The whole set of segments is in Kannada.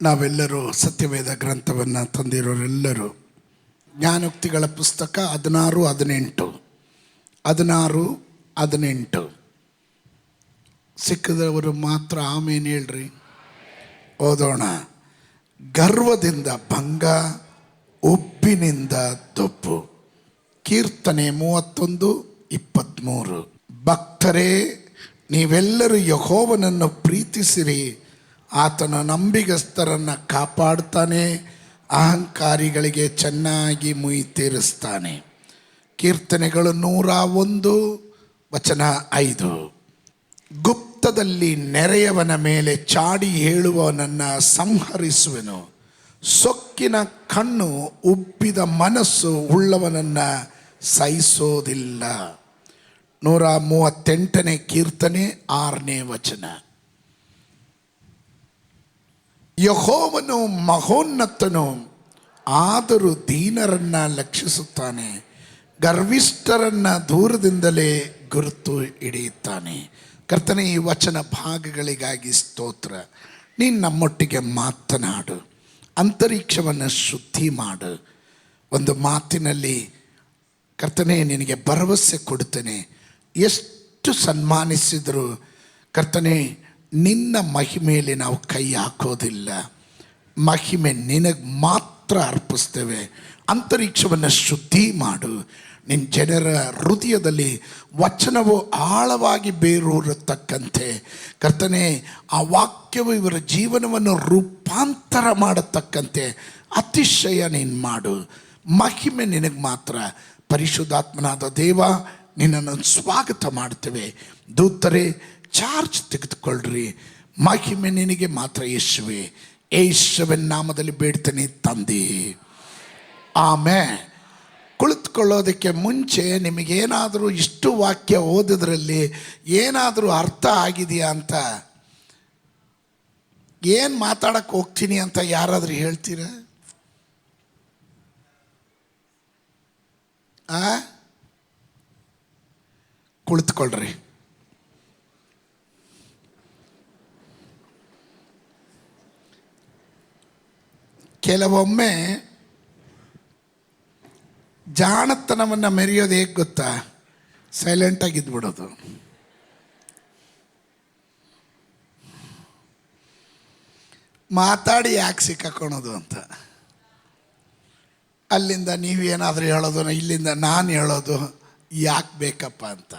ನಾವೆಲ್ಲರೂ ಸತ್ಯವೇದ ಗ್ರಂಥವನ್ನು ತಂದಿರೋರೆಲ್ಲರೂ ಜ್ಞಾನೋಕ್ತಿಗಳ ಪುಸ್ತಕ 16:18 ಸಿಕ್ಕಿದವರು ಮಾತ್ರ ಆಮೇಲೆ ಹೇಳ್ರಿ. ಓದೋಣ. ಗರ್ವದಿಂದ ಭಂಗ, ಉಬ್ಬಿನಿಂದ ದೊಪ್ಪು. ಕೀರ್ತನೆ 31:23. ಭಕ್ತರೇ, ನೀವೆಲ್ಲರೂ ಯೆಹೋವನನ್ನು ಪ್ರೀತಿಸಿರಿ. ಆತನ ನಂಬಿಗಸ್ತರನ್ನು ಕಾಪಾಡ್ತಾನೆ, ಅಹಂಕಾರಿಗಳಿಗೆ ಚೆನ್ನಾಗಿ ಮುಯಿ ತೀರಿಸ್ತಾನೆ. ಕೀರ್ತನೆಗಳು 101:5. ಗುಪ್ತದಲ್ಲಿ ನೆರೆಯವನ ಮೇಲೆ ಚಾಡಿ ಹೇಳುವವನನ್ನು ಸಂಹರಿಸುವೆನು. ಸೊಕ್ಕಿನ ಕಣ್ಣು, ಉಬ್ಬಿದ ಮನಸ್ಸು ಉಳ್ಳವನನ್ನು ಸಹಿಸೋದಿಲ್ಲ. 138ನೇ ಕೀರ್ತನೆ 6ನೇ ವಚನ. ಯೆಹೋವನು ಮಹೋನ್ನತನು, ಆದರೂ ದೀನರನ್ನು ಲಕ್ಷಿಸುತ್ತಾನೆ. ಗರ್ವಿಷ್ಠರನ್ನು ದೂರದಿಂದಲೇ ಗುರುತು ಹಿಡಿಯುತ್ತಾನೆ. ಕರ್ತನೇ, ಈ ವಚನ ಭಾಗಗಳಿಗಾಗಿ ಸ್ತೋತ್ರ. ನೀನು ನಮ್ಮೊಟ್ಟಿಗೆ ಮಾತನಾಡು, ಅಂತರಿಕ್ಷವನ್ನು ಶುದ್ಧಿ ಮಾಡು. ಒಂದು ಮಾತಿನಲ್ಲಿ ಕರ್ತನೇ ನಿನಗೆ ಭರವಸೆ ಕೊಡುತ್ತೇನೆ. ಎಷ್ಟು ಸನ್ಮಾನಿಸಿದರೂ ಕರ್ತನೇ, ನಿನ್ನ ಮಹಿಮೆಯಲ್ಲಿ ನಾವು ಕೈ ಹಾಕೋದಿಲ್ಲ. ಮಹಿಮೆ ನಿನಗೆ ಮಾತ್ರ ಅರ್ಪಿಸ್ತೇವೆ. ಅಂತರಿಕ್ಷವನ್ನು ಶುದ್ಧಿ ಮಾಡು. ನಿನ್ನ ಜನರ ಹೃದಯದಲ್ಲಿ ವಚನವು ಆಳವಾಗಿ ಬೇರೂರತಕ್ಕಂತೆ ಕರ್ತನೇ, ಆ ವಾಕ್ಯವು ಇವರ ಜೀವನವನ್ನು ರೂಪಾಂತರ ಮಾಡತಕ್ಕಂತೆ ಅತಿಶಯ ನೀನು ಮಾಡು. ಮಹಿಮೆ ನಿನಗೆ ಮಾತ್ರ. ಪರಿಶುದ್ಧಾತ್ಮನಾದ ದೇವ, ನಿನ್ನನ್ನು ಸ್ವಾಗತ ಮಾಡ್ತೇವೆ. ದೂತರೇ, ಚಾರ್ಜ್ ತೆಗೆದುಕೊಳ್ಳ್ರಿ. ಮಹಿಮೆ ನಿನಗೆ ಮಾತ್ರ ಯೇಸುವೆ. ಯೇಸುವಿನ ನಾಮದಲ್ಲಿ ಬೇಡ್ತೇನೆ ತಂದೆ, ಆಮೆನ್. ಕುಳಿತುಕೊಳ್ಳೋದಕ್ಕೆ ಮುಂಚೆ ನಿಮಗೇನಾದರೂ ಇಷ್ಟು ವಾಕ್ಯ ಓದಿದ್ರಲ್ಲಿ ಏನಾದರೂ ಅರ್ಥ ಆಗಿದೆಯಾ ಅಂತ, ಏನು ಮಾತಾಡಕ್ಕೆ ಹೋಗ್ತೀನಿ ಅಂತ ಯಾರಾದರೂ ಹೇಳ್ತೀರಾ? ಕುಳಿತುಕೊಳ್ಳ್ರಿ. ಕೆಲವೊಮ್ಮೆ ಜಾಣತನವನ್ನು ಮೆರೆಯೋದು ಹೇಗೆ ಗೊತ್ತಾ? ಸೈಲೆಂಟಾಗಿದ್ಬಿಡೋದು. ಮಾತಾಡಿ ಯಾಕೆ ಸಿಕ್ಕಾಕೊಳೋದು ಅಂತ. ಅಲ್ಲಿಂದ ನೀವೇನಾದರೂ ಹೇಳೋದು, ಇಲ್ಲಿಂದ ನಾನು ಹೇಳೋದು ಯಾಕೆ ಬೇಕಪ್ಪ ಅಂತ.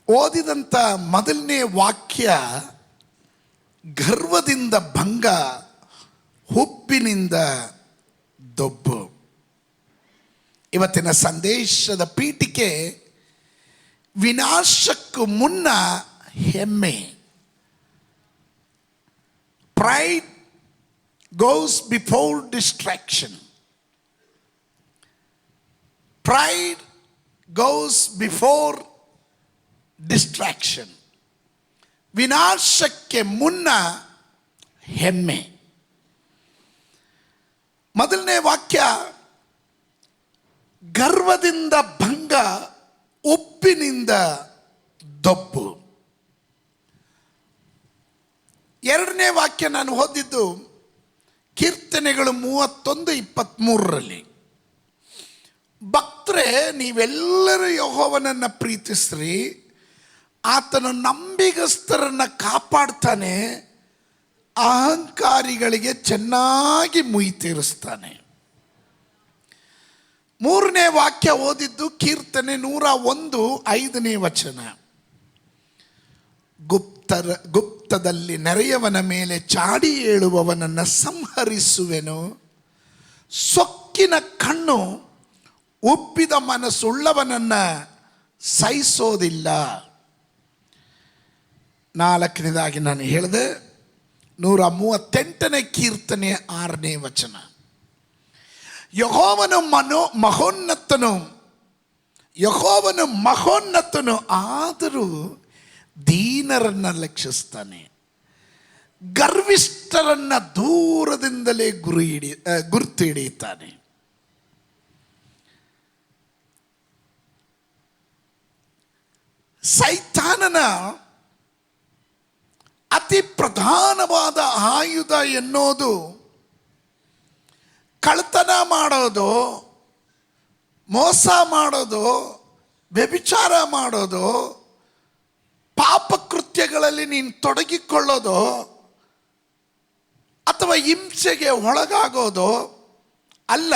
ಓದಿದಂಥ ಮೊದಲನೇ ವಾಕ್ಯ ಗರ್ವದಿಂದ ಭಂಗ, ಹುಬ್ಬಿನಿಂದ ದೊಬ್ಬು. ಇವತ್ತಿನ ಸಂದೇಶದ ಪೀಠಿಕೆ ವಿನಾಶಕ್ಕೂ ಮುನ್ನ ಹೆಮ್ಮೆ. Pride goes before destruction. Pride goes before destruction. ವಿನಾಶಕ್ಕೆ ಮುನ್ನ ಹೆಮ್ಮೆ. ಮೊದಲನೇ ವಾಕ್ಯ ಗರ್ವದಿಂದ ಭಂಗ, ಉಬ್ಬಿನಿಂದ ದೊಬ್ಬು. ಎರಡನೇ ವಾಕ್ಯ ನಾನು ಓದಿದ್ದು ಕೀರ್ತನೆಗಳು 31:23. ಭಕ್ತರೇ, ನೀವೆಲ್ಲರೂ ಯೆಹೋವನನ್ನು ಪ್ರೀತಿಸ್ರಿ. ಆತನು ನಂಬಿಗಸ್ತರನ್ನು ಕಾಪಾಡ್ತಾನೆ, ಅಹಂಕಾರಿಗಳಿಗೆ ಚೆನ್ನಾಗಿ ಮುಯಿ ತೀರಿಸ್ತಾನೆ. ಮೂರನೇ ವಾಕ್ಯ ಓದಿದ್ದು ಕೀರ್ತನೆ 101:5ನೇ ವಚನ. ಗುಪ್ತದಲ್ಲಿ ನೆರೆಯವನ ಮೇಲೆ ಚಾಡಿ ಹೇಳುವವನನ್ನು ಸಂಹರಿಸುವೆನು. ಸೊಕ್ಕಿನ ಕಣ್ಣು, ಉಬ್ಬಿದ ಮನಸ್ಸುಳ್ಳವನನ್ನು ಸಹಿಸೋದಿಲ್ಲ. ನಾಲ್ಕನೇದಾಗಿ ನಾನು ಹೇಳಿದೆ 138ನೇ ಕೀರ್ತನೆ 6ನೇ ವಚನ. ಯೆಹೋವನು ಮಹೋನ್ನತನು, ಆದರೂ ದೀನರನ್ನು ಲಕ್ಷಿಸ್ತಾನೆ. ಗರ್ವಿಷ್ಠರನ್ನು ದೂರದಿಂದಲೇ ಗುರುತು ಹಿಡಿಯುತ್ತಾನೆ. ಸೈತಾನನ ಅತಿ ಪ್ರಧಾನವಾದ ಆಯುಧ ಎನ್ನುವುದು ಕಳ್ತನ ಮಾಡೋದು, ಮೋಸ ಮಾಡೋದು, ವ್ಯಭಿಚಾರ ಮಾಡೋದು, ಪಾಪಕೃತ್ಯಗಳಲ್ಲಿ ನೀನು ತೊಡಗಿಕೊಳ್ಳೋದು ಅಥವಾ ಹಿಂಸೆಗೆ ಒಳಗಾಗೋದು ಅಲ್ಲ.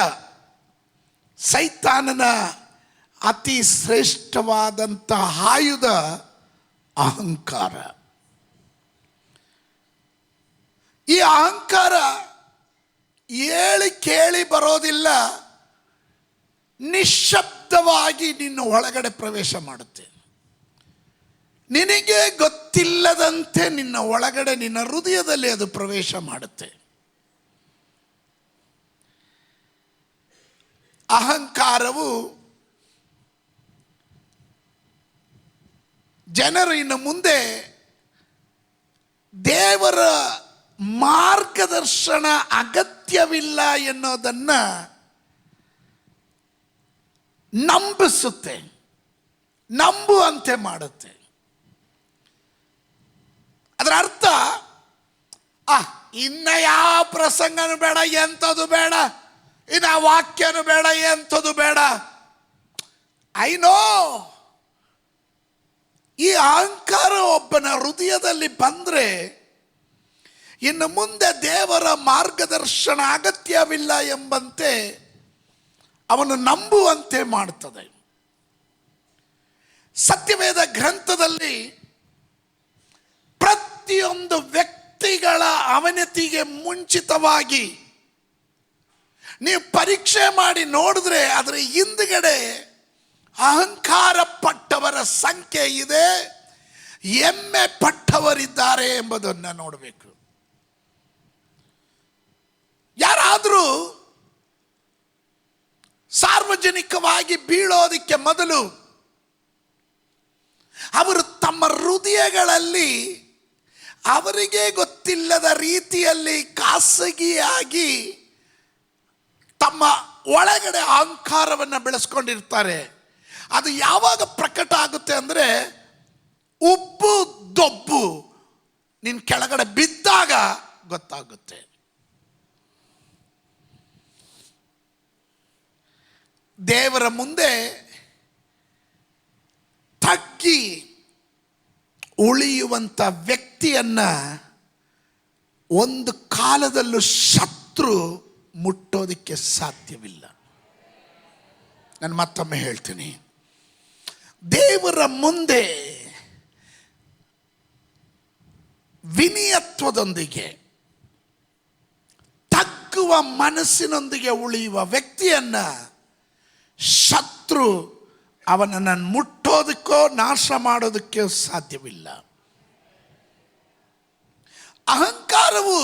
ಸೈತಾನನ ಅತಿ ಶ್ರೇಷ್ಠವಾದಂಥ ಆಯುಧ ಅಹಂಕಾರ. ಈ ಅಹಂಕಾರ ಹೇಳಿ ಕೇಳಿ ಬರೋದಿಲ್ಲ, ನಿಶ್ಶಬ್ದವಾಗಿ ನಿನ್ನ ಒಳಗಡೆ ಪ್ರವೇಶ ಮಾಡುತ್ತೆ. ನಿನಗೆ ಗೊತ್ತಿಲ್ಲದಂತೆ ನಿನ್ನ ಒಳಗಡೆ, ನಿನ್ನ ಹೃದಯದಲ್ಲಿ ಅದು ಪ್ರವೇಶ ಮಾಡುತ್ತೆ. ಅಹಂಕಾರವು ಜನರು ಇನ್ನು ಮುಂದೆ ದೇವರ ಮಾರ್ಗದರ್ಶನ ಅಗತ್ಯವಿಲ್ಲ ಎನ್ನುವುದನ್ನ ನಂಬಿಸುತ್ತೆ, ನಂಬುವಂತೆ ಮಾಡುತ್ತೆ. ಅದರ ಅರ್ಥ, ಇನ್ನ ಯಾವ ಪ್ರಸಂಗನೂ ಬೇಡ, ಎಂಥದ್ದು ಬೇಡ, ಇನ್ನು ವಾಕ್ಯನೂ ಬೇಡ, ಎಂಥದ್ದು ಬೇಡ. I know. ಈ ಅಹಂಕಾರ ಒಬ್ಬನ ಹೃದಯದಲ್ಲಿ ಬಂದರೆ ಇನ್ನು ಮುಂದೆ ದೇವರ ಮಾರ್ಗದರ್ಶನ ಅಗತ್ಯವಿಲ್ಲ ಎಂಬಂತೆ ಅವನು ನಂಬುವಂತೆ ಮಾಡುತ್ತದೆ. ಸತ್ಯವೇದ ಗ್ರಂಥದಲ್ಲಿ ಪ್ರತಿಯೊಂದು ವ್ಯಕ್ತಿಗಳ ಅವನತಿಗೆ ಮುಂಚಿತವಾಗಿ ನೀವು ಪರೀಕ್ಷೆ ಮಾಡಿ ನೋಡಿದ್ರೆ ಅದರ ಹಿಂದುಗಡೆ ಅಹಂಕಾರ ಪಟ್ಟವರ ಸಂಖ್ಯೆ ಇದೆ, ಹೆಮ್ಮೆ ಪಟ್ಟವರಿದ್ದಾರೆ ಎಂಬುದನ್ನು ನೋಡಬೇಕು. ಯಾರಾದರೂ ಸಾರ್ವಜನಿಕವಾಗಿ ಬೀಳೋದಕ್ಕೆ ಮೊದಲು ಅವರು ತಮ್ಮ ಹೃದಯಗಳಲ್ಲಿ ಅವರಿಗೆ ಗೊತ್ತಿಲ್ಲದ ರೀತಿಯಲ್ಲಿ ಖಾಸಗಿಯಾಗಿ ತಮ್ಮ ಒಳಗಡೆ ಅಹಂಕಾರವನ್ನು ಬೆಳೆಸ್ಕೊಂಡಿರ್ತಾರೆ. ಅದು ಯಾವಾಗ ಪ್ರಕಟ ಆಗುತ್ತೆ ಅಂದರೆ, ಉಬ್ಬು ದೊಬ್ಬು ನಿನ್ನ ಕೆಳಗಡೆ ಬಿದ್ದಾಗ ಗೊತ್ತಾಗುತ್ತೆ. ದೇವರ ಮುಂದೆ ತಗ್ಗಿ ಉಳಿಯುವಂಥ ವ್ಯಕ್ತಿಯನ್ನ ಒಂದು ಕಾಲದಲ್ಲೂ ಶತ್ರು ಮುಟ್ಟೋದಕ್ಕೆ ಸಾಧ್ಯವಿಲ್ಲ. ನಾನು ಮತ್ತೊಮ್ಮೆ ಹೇಳ್ತೀನಿ, ದೇವರ ಮುಂದೆ ವಿನಯತ್ವದೊಂದಿಗೆ ತಗ್ಗುವ ಮನಸ್ಸಿನೊಂದಿಗೆ ಉಳಿಯುವ ವ್ಯಕ್ತಿಯನ್ನ ಶತ್ರು ಅವನನ್ನು ಮುಟ್ಟೋದಕ್ಕೋ ನಾಶ ಮಾಡೋದಕ್ಕೆ ಸಾಧ್ಯವಿಲ್ಲ. ಅಹಂಕಾರವು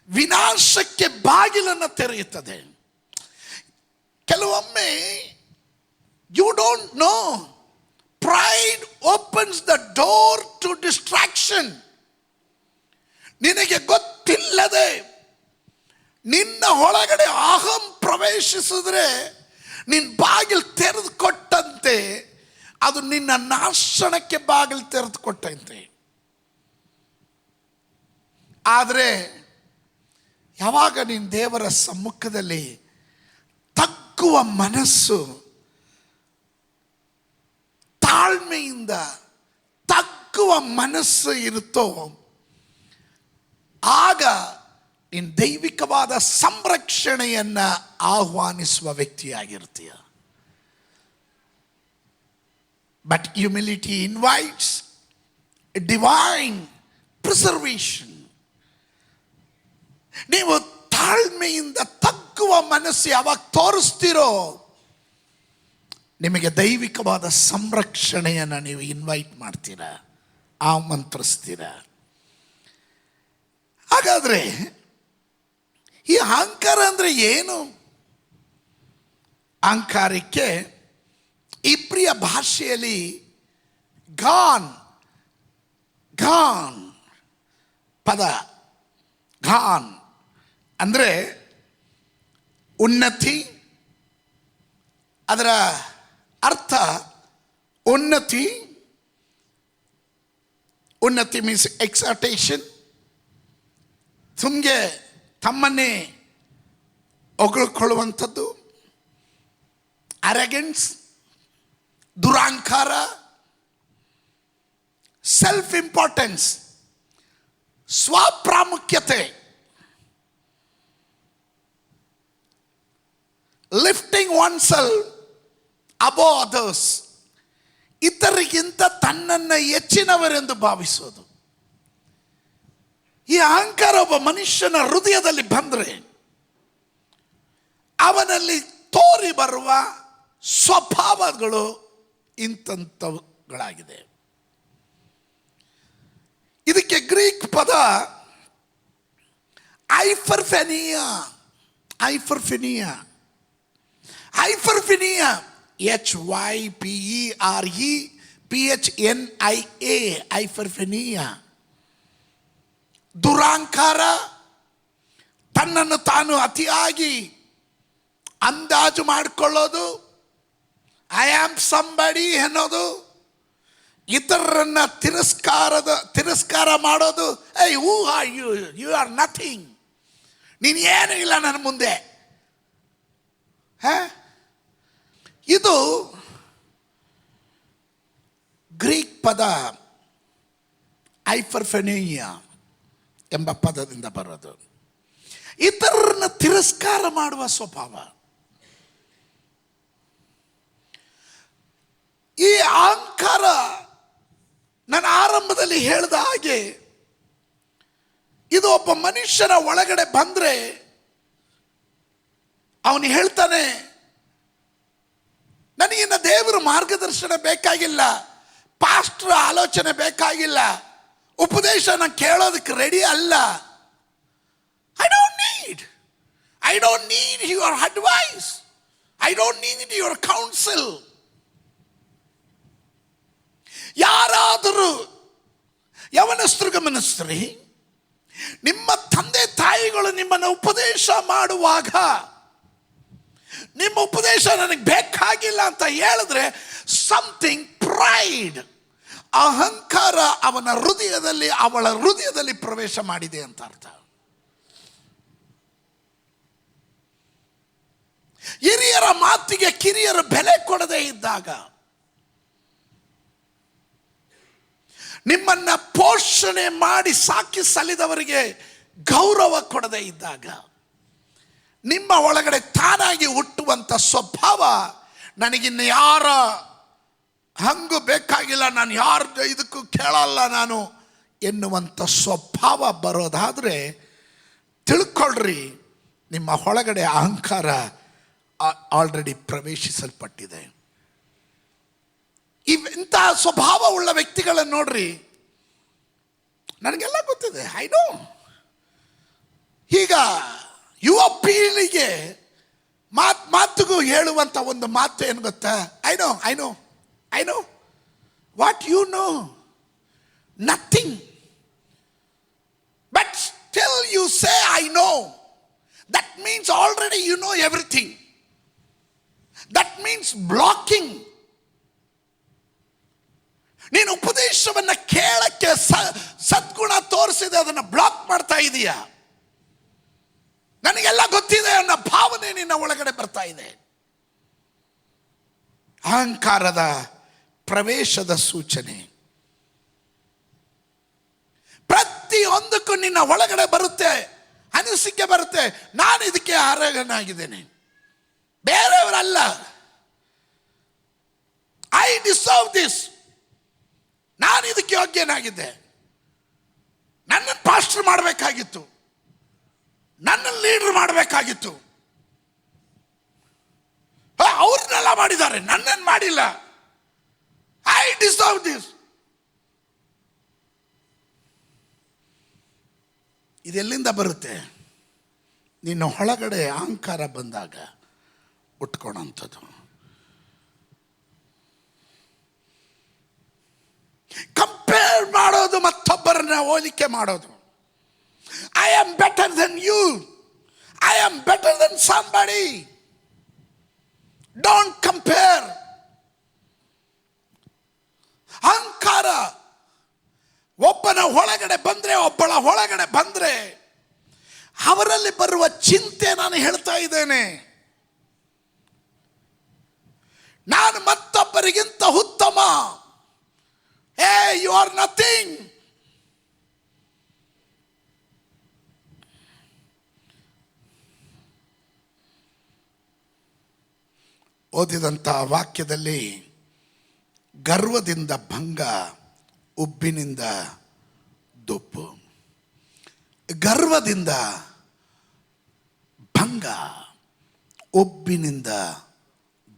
ವಿನಾಶಕ್ಕೆ ಬಾಗಿಲನ್ನು ತೆರೆಯುತ್ತದೆ. ಕೆಲವೊಮ್ಮೆ you don't know, pride opens the door to destruction. ನಿನಗೆ ಗೊತ್ತಿಲ್ಲದೆ ನಿನ್ನ ಒಳಗಡೆ ಅಹಂ ಪ್ರವೇಶಿಸಿದ್ರೆ ನಿನ್ನ ಬಾಗಿಲು ತೆರೆದು ಕೊಟ್ಟಂತೆ, ಅದು ನಿನ್ನ ನಾಶನಕ್ಕೆ ಬಾಗಿಲು ತೆರೆದು ಕೊಟ್ಟಂತೆ. ಆದರೆ ಯಾವಾಗ ನೀನು ದೇವರ ಸಮ್ಮುಖದಲ್ಲಿ ತಗ್ಗುವ ಮನಸ್ಸು, ತಾಳ್ಮೆಯಿಂದ ತಗ್ಗುವ ಮನಸ್ಸು ಇರುತ್ತೋ, ಆಗ ನೀನು ದೈವಿಕವಾದ ಸಂರಕ್ಷಣೆಯನ್ನು ಆಹ್ವಾನಿಸುವ ವ್ಯಕ್ತಿಯಾಗಿರ್ತೀಯ. But humility invites divine preservation. ನೀವು ತಾಳ್ಮೆಯಿಂದ ತಗ್ಗುವ ಮನಸ್ಸು ಯಾವಾಗ ತೋರಿಸ್ತೀರೋ, ನಿಮಗೆ ದೈವಿಕವಾದ ಸಂರಕ್ಷಣೆಯನ್ನು ನೀವು ಇನ್ವೈಟ್ ಮಾಡ್ತೀರ, ಆಮಂತ್ರಿಸ್ತೀರ. ಹಾಗಾದರೆ ಈ ಅಹಂಕಾರ ಅಂದರೆ ಏನು? ಅಹಂಕಾರಕ್ಕೆ ಇಬ್ರಿಯ ಭಾಷೆಯಲ್ಲಿ ಗಾನ್ ಪದ, ಗಾನ್ ಅಂದರೆ ಉನ್ನತಿ. ಅದರ ಅರ್ಥ ಉನ್ನತಿ ಮೀನ್ಸ್ ಎಕ್ಸಾಟೇಷನ್, ಸುಮ್ಗೆ ತಮ್ಮನ್ನೇ ಹೊಗಳಿಕೊಳ್ಳುವಂಥದ್ದು, ಅರೆಗೆನ್ಸ್, ದುರಾಂಕಾರ, ಸೆಲ್ಫ್ ಇಂಪಾರ್ಟೆನ್ಸ್, ಸ್ವಪ್ರಾಮುಖ್ಯತೆ, lifting oneself above others, ಇತರಿಗಿಂತ ತನ್ನನ್ನು ಹೆಚ್ಚಿನವರೆಂದು ಭಾವಿಸೋದು. ಈ ಅಹಂಕಾರ ಒಬ್ಬ ಮನುಷ್ಯನ ಹೃದಯದಲ್ಲಿ ಬಂದರೆ ಅವನಲ್ಲಿ ತೋರಿ ಬರುವ ಸ್ವಭಾವಗಳು ಇಂಥವುಗಳಾಗಿದೆ. ಇದಕ್ಕೆ ಗ್ರೀಕ್ ಪದ ಐಫರ್ಫೆನಿಯಾ. ಐಫರ್ಫೆನಿಯಾ HYPEREPHNIA, ಐಫರ್ಫೆನಿಯಾ. ದುರಾಂಕಾರ, ತನ್ನನ್ನು ತಾನು ಅತಿಯಾಗಿ ಅಂದಾಜು ಮಾಡಿಕೊಳ್ಳೋದು, ಐ ಆಮ್ ಸಂಬಡಿ ಅನ್ನೋದು, ಇತರರನ್ನ ತಿರಸ್ಕಾರ ಮಾಡೋದು. Who are you? You are nothing. ನೀನು ಏನೂ ಇಲ್ಲ ನನ್ನ ಮುಂದೆ. ಇದು ಗ್ರೀಕ್ ಪದ ಐಫರ್ಫೆನಿಯಾ ಎಂಬ ಪದದಿಂದ ಬರೋದು. ಇತರರನ್ನು ತಿರಸ್ಕಾರ ಮಾಡುವ ಸ್ವಭಾವ. ಈ ಅಹಂಕಾರ ನಾನು ಆರಂಭದಲ್ಲಿ ಹೇಳಿದ ಹಾಗೆ ಇದು ಒಬ್ಬ ಮನುಷ್ಯನ ಒಳಗಡೆ ಬಂದರೆ ಅವನು ಹೇಳ್ತಾನೆ, ನನಗಿನ್ನ ದೇವರ ಮಾರ್ಗದರ್ಶನ ಬೇಕಾಗಿಲ್ಲ, ಪಾಸ್ಟರ್ ಆಲೋಚನೆ ಬೇಕಾಗಿಲ್ಲ, ಉಪದೇಶ ನಾನು ಕೇಳೋದಕ್ಕೆ ರೆಡಿ ಅಲ್ಲ. I don't need your advice. I don't need your counsel. ಯಾರಾದರೂ ಯವನಸ್ಥರು ಗಮನಿಸ್ರಿ, ನಿಮ್ಮ ತಂದೆ ತಾಯಿಗಳು ನಿಮ್ಮನ್ನು ಉಪದೇಶ ಮಾಡುವಾಗ ನಿಮ್ಮ ಉಪದೇಶ ನನಗೆ ಬೇಕಾಗಿಲ್ಲ ಅಂತ ಹೇಳಿದ್ರೆ ಸಮಥಿಂಗ್ ಪ್ರೈಡ್, ಅಹಂಕಾರ ಅವನ ಹೃದಯದಲ್ಲಿ, ಅವಳ ಹೃದಯದಲ್ಲಿ ಪ್ರವೇಶ ಮಾಡಿದೆ ಅಂತ ಅರ್ಥ. ಹಿರಿಯರ ಮಾತಿಗೆ ಕಿರಿಯರು ಬೆಲೆ ಕೊಡದೇ ಇದ್ದಾಗ, ನಿಮ್ಮನ್ನ ಪೋಷಣೆ ಮಾಡಿ ಸಾಕಿ ಸಲಿದವರಿಗೆ ಗೌರವ ಕೊಡದೇ ಇದ್ದಾಗ, ನಿಮ್ಮ ಒಳಗಡೆ ತಾನಾಗಿ ಹುಟ್ಟುವಂಥ ಸ್ವಭಾವ, ನನಗಿನ್ನು ಯಾರ ಹಂಗು ಬೇಕಾಗಿಲ್ಲ, ನಾನು ಯಾರ ಇದಕ್ಕೂ ಕೇಳಲ್ಲ ನಾನು ಎನ್ನುವಂಥ ಸ್ವಭಾವ ಬರೋದಾದರೆ ತಿಳ್ಕೊಳ್ರಿ, ನಿಮ್ಮ ಒಳಗಡೆ ಅಹಂಕಾರ ಆಲ್ರೆಡಿ ಪ್ರವೇಶಿಸಲ್ಪಟ್ಟಿದೆ. ಇಂಥ ಸ್ವಭಾವ ಉಳ್ಳ ವ್ಯಕ್ತಿಗಳನ್ನು ನೋಡ್ರಿ, ನನಗೆಲ್ಲ ಗೊತ್ತಿದೆ. I know. ಈಗ ಯುವ ಪೀಳಿಗೆ ಮಾತಿಗೂ ಹೇಳುವಂಥ ಒಂದು ಮಾತು ಏನು ಗೊತ್ತಾ? I know what you know, nothing, but still you say I know. That means already you know everything. That means blocking. ನೀನು ಉಪದೇಶವನ್ನು ಕೇಳಕ್ಕೆ ಸದ್ಗುಣ ತೋರಿಸಿದೆ, ಅದನ್ನು ಬ್ಲಾಕ್ ಮಾಡ್ತಾ ಇದೀಯಾ. ನನಗೆಲ್ಲ ಗೊತ್ತಿದೆ ಅನ್ನೋ ಭಾವನೆ ನಿನ್ನ ಒಳಗಡೆ ಬರ್ತಾ ಇದೆ. ಅಹಂಕಾರದ ಪ್ರವೇಶದ ಸೂಚನೆ. ಪ್ರತಿಯೊಂದಕ್ಕೂ ನಿನ್ನ ಒಳಗಡೆ ಬರುತ್ತೆ, ಅನಿಸಿಕೆ ಬರುತ್ತೆ, ನಾನು ಇದಕ್ಕೆ ಅರ್ಹನಾಗಿದ್ದೇನೆ, ಬೇರೆಯವರಲ್ಲ. I deserve this. ನಾನು ಇದಕ್ಕೆ ಯೋಗ್ಯನಾಗಿದ್ದೆ, ನನ್ನನ್ನು ಪಾಸ್ಟರ್ ಮಾಡಬೇಕಾಗಿತ್ತು, ನನ್ನನ್ನು ಲೀಡರ್ ಮಾಡಬೇಕಾಗಿತ್ತು. ಅವ್ರನ್ನೆಲ್ಲ ಮಾಡಿದ್ದಾರೆ, ನನ್ನನ್ನು ಮಾಡಿಲ್ಲ. I deserve this. ಇದೆಲ್ಲಿಂದ ಬರುತ್ತೆ? ನಿನ್ನ ಒಳಗಡೆ ಅಹಂಕಾರ ಬಂದಾಗ ಉಟ್ಕೊಳಂಥದ್ದು. ಕಂಪೇರ್ ಮಾಡೋದು, ಮತ್ತೊಬ್ಬರನ್ನ ಹೋಲಿಕೆ ಮಾಡೋದು. I am better than you, I am better than somebody. Don't compare. ಅಹಂಕಾರ ಒಬ್ಬನ ಒಳಗಡೆ ಬಂದ್ರೆ, ಒಬ್ಬಳ ಒಳಗಡೆ ಬಂದ್ರೆ ಅವರಲ್ಲಿ ಬರುವ ಚಿಂತೆ ನಾನು ಹೇಳ್ತಾ ಇದ್ದೇನೆ. ನಾನು ಮತ್ತೊಬ್ಬರಿಗಿಂತ ಉತ್ತಮ. You are nothing. ಓದಿದಂಥ ವಾಕ್ಯದಲ್ಲಿ ಗರ್ವದಿಂದ ಭಂಗ, ಉಬ್ಬಿನಿಂದ ದೊಪ್ಪು. ಗರ್ವದಿಂದ ಭಂಗ, ಉಬ್ಬಿನಿಂದ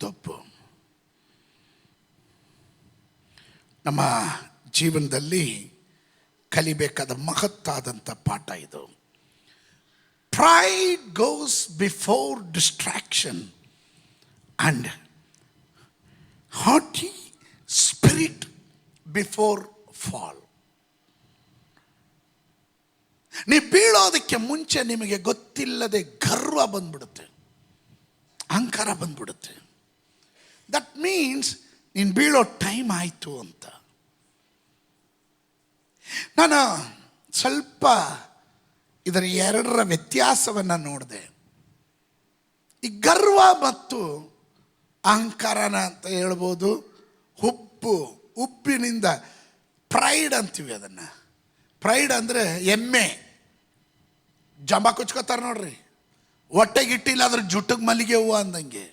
ದೊಪ್ಪು. ನಮ್ಮ ಜೀವನದಲ್ಲಿ ಕಲಿಬೇಕಾದ ಮಹತ್ತಾದಂಥ ಪಾಠ ಇದು. Pride goes before distraction and haughty spirit before fall. ನೀವು ಬೀಳೋದಕ್ಕೆ ಮುಂಚೆ ನಿಮಗೆ ಗೊತ್ತಿಲ್ಲದೆ ಗರ್ವ ಬಂದ್ಬಿಡುತ್ತೆ, ಅಹಂಕಾರ ಬಂದ್ಬಿಡುತ್ತೆ. ದಟ್ ಮೀನ್ಸ್ ನೀನು ಬೀಳೋ ಟೈಮ್ ಆಯಿತು ಅಂತ. ನಾನು ಸ್ವಲ್ಪ ಇದರ ಎರಡರ ವ್ಯತ್ಯಾಸವನ್ನು ನೋಡಿದೆ. ಈ ಗರ್ವ ಮತ್ತು ಅಹಂಕಾರನ ಅಂತ ಹೇಳ್ಬೋದು. ಉಬ್ಬಿನಿಂದ ಪ್ರೈಡ್ ಅಂತೀವಿ ಅದನ್ನು. ಪ್ರೈಡ್ ಅಂದರೆ ಎಮ್ಮೆ ಜಂಬ ಕುಚ್ಕೋತಾರೆ ನೋಡ್ರಿ, ಹೊಟ್ಟೆಗಿಟ್ಟಿಲ್ಲ ಅದ್ರ ಜುಟ್ಟಿಗೆ ಮಲ್ಲಿಗೆ ಹೂವು ಅಂದಂಗೆ.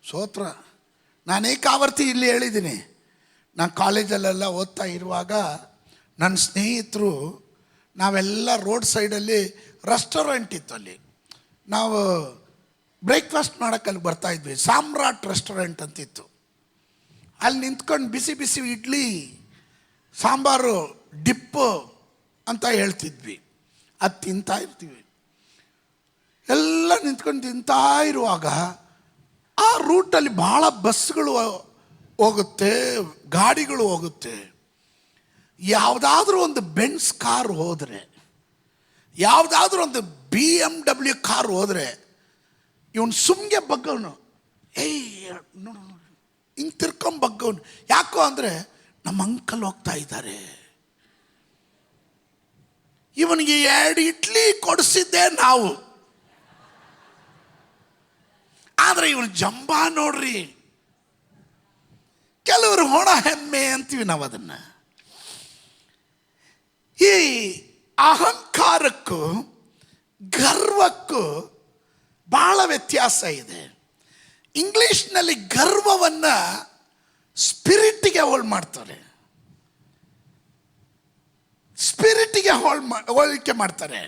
ಸ್ತೋತ್ರ. ನಾನೇಕ ಆವರ್ತಿ ಇಲ್ಲಿ ಹೇಳಿದ್ದೀನಿ. ನಾನು ಕಾಲೇಜಲ್ಲೆಲ್ಲ ಓದ್ತಾ ಇರುವಾಗ ನನ್ನ ಸ್ನೇಹಿತರು ನಾವೆಲ್ಲ ರೋಡ್ ಸೈಡಲ್ಲಿ ರೆಸ್ಟೋರೆಂಟ್ ಇತ್ತು, ಅಲ್ಲಿ ನಾವು ಬ್ರೇಕ್ಫಾಸ್ಟ್ ಮಾಡೋಕ್ಕಲ್ಲಿ ಬರ್ತಾಯಿದ್ವಿ. ಸಾಮ್ರಾಟ್ ರೆಸ್ಟೋರೆಂಟ್ ಅಂತಿತ್ತು. ಅಲ್ಲಿ ನಿಂತ್ಕೊಂಡು ಬಿಸಿ ಬಿಸಿ ಇಡ್ಲಿ, ಸಾಂಬಾರು, ಡಿಪ್ಪು ಅಂತ ಹೇಳ್ತಿದ್ವಿ. ಅದು ತಿಂತಾ ಇರ್ತೀವಿ. ಎಲ್ಲ ನಿಂತ್ಕೊಂಡು ತಿಂತಾ ಇರುವಾಗ ಆ ರೂಟಲ್ಲಿ ಭಾಳ ಬಸ್ಗಳು ಹೋಗುತ್ತೆ, ಗಾಡಿಗಳು ಹೋಗುತ್ತೆ. ಯಾವುದಾದ್ರೂ ಒಂದು ಬೆನ್ಸ್ ಕಾರ್ ಹೋದರೆ, ಯಾವುದಾದ್ರೂ ಒಂದು BMW ಕಾರ್ ಹೋದರೆ ಇವನು ಸುಮ್ಗೆ ಬಗ್ಗವನು. ನೋಡು ಹಿಂಗೆ ತಿರ್ಕೊಂಬಗ್ಗವನು. ಯಾಕೋ ಅಂದರೆ ನಮ್ಮ ಅಂಕಲ್ ಹೋಗ್ತಾ ಇದ್ದಾರೆ, ಇವನಿಗೆ 2 ಇಡ್ಲಿ ಕೊಡಿಸಿದ್ದೆ ನಾವು. ಆದರೆ ಇವನು ಜಂಬ ನೋಡ್ರಿ. ಕೆಲವರು ಹೊಣ ಹೆಮ್ಮೆ ಅಂತೀವಿ ನಾವು ಅದನ್ನು. ಈ ಅಹಂಕಾರಕ್ಕೂ ಗರ್ವಕ್ಕೂ ಬಹಳ ವ್ಯತ್ಯಾಸ ಇದೆ. ಇಂಗ್ಲಿಷ್ನಲ್ಲಿ ಗರ್ವವನ್ನು ಸ್ಪಿರಿಟ್ಗೆ ಹೋಲ್ ಮಾಡ್ತಾರೆ, ಸ್ಪಿರಿಟ್ಗೆ ಹೋಲಿಕೆ ಮಾಡ್ತಾರೆ.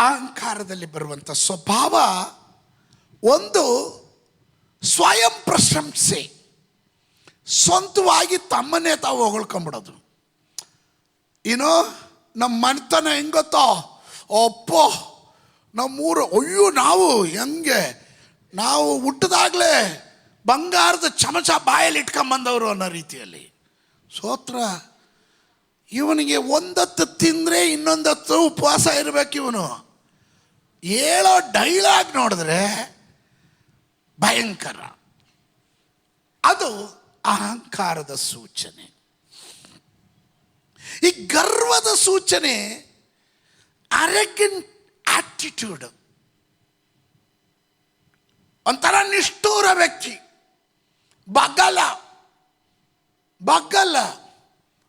ಅಹಂಕಾರದಲ್ಲಿ ಬರುವಂಥ ಸ್ವಭಾವ ಒಂದು ಸ್ವಯಂ ಪ್ರಶಂಸೆ, ಸ್ವಂತವಾಗಿ ತಮ್ಮನ್ನೇ ತಾವು ಹೊಗಳ್ಕೊಂಬಿಡೋದು. ನಮ್ಮ ಮನೆತನ ಹೆಂಗೆ ಗೊತ್ತೋ, ಅಪ್ಪೋ ನಮ್ಮೂರು, ಅಯ್ಯೋ ನಾವು ಹೆಂಗೆ, ನಾವು ಹುಟ್ಟಿದಾಗಲೇ ಬಂಗಾರದ ಚಮಚ ಬಾಯಲ್ಲಿ ಇಟ್ಕೊಂಬಂದವರು ಅನ್ನೋ ರೀತಿಯಲ್ಲಿ. ಸ್ತೋತ್ರ. ಇವನಿಗೆ ಒಂದತ್ತು ತಿಂದರೆ ಇನ್ನೊಂದತ್ತು ಉಪವಾಸ ಇರಬೇಕು. ಇವನು ಹೇಳೋ ಡೈಲಾಗ್ ನೋಡಿದ್ರೆ ಭಯಂಕರ. ಅದು ಅಹಂಕಾರದ ಸೂಚನೆ. ಈ ಗರ್ವದ ಸೂಚನೆ ಅರೆಗೆಂಟ್ ಆಟಿಟ್ಯೂಡ್, ಒಂಥರ ನಿಷ್ಠೂರ ವ್ಯಕ್ತಿ. ಬಗ್ಗಲ್ಲ.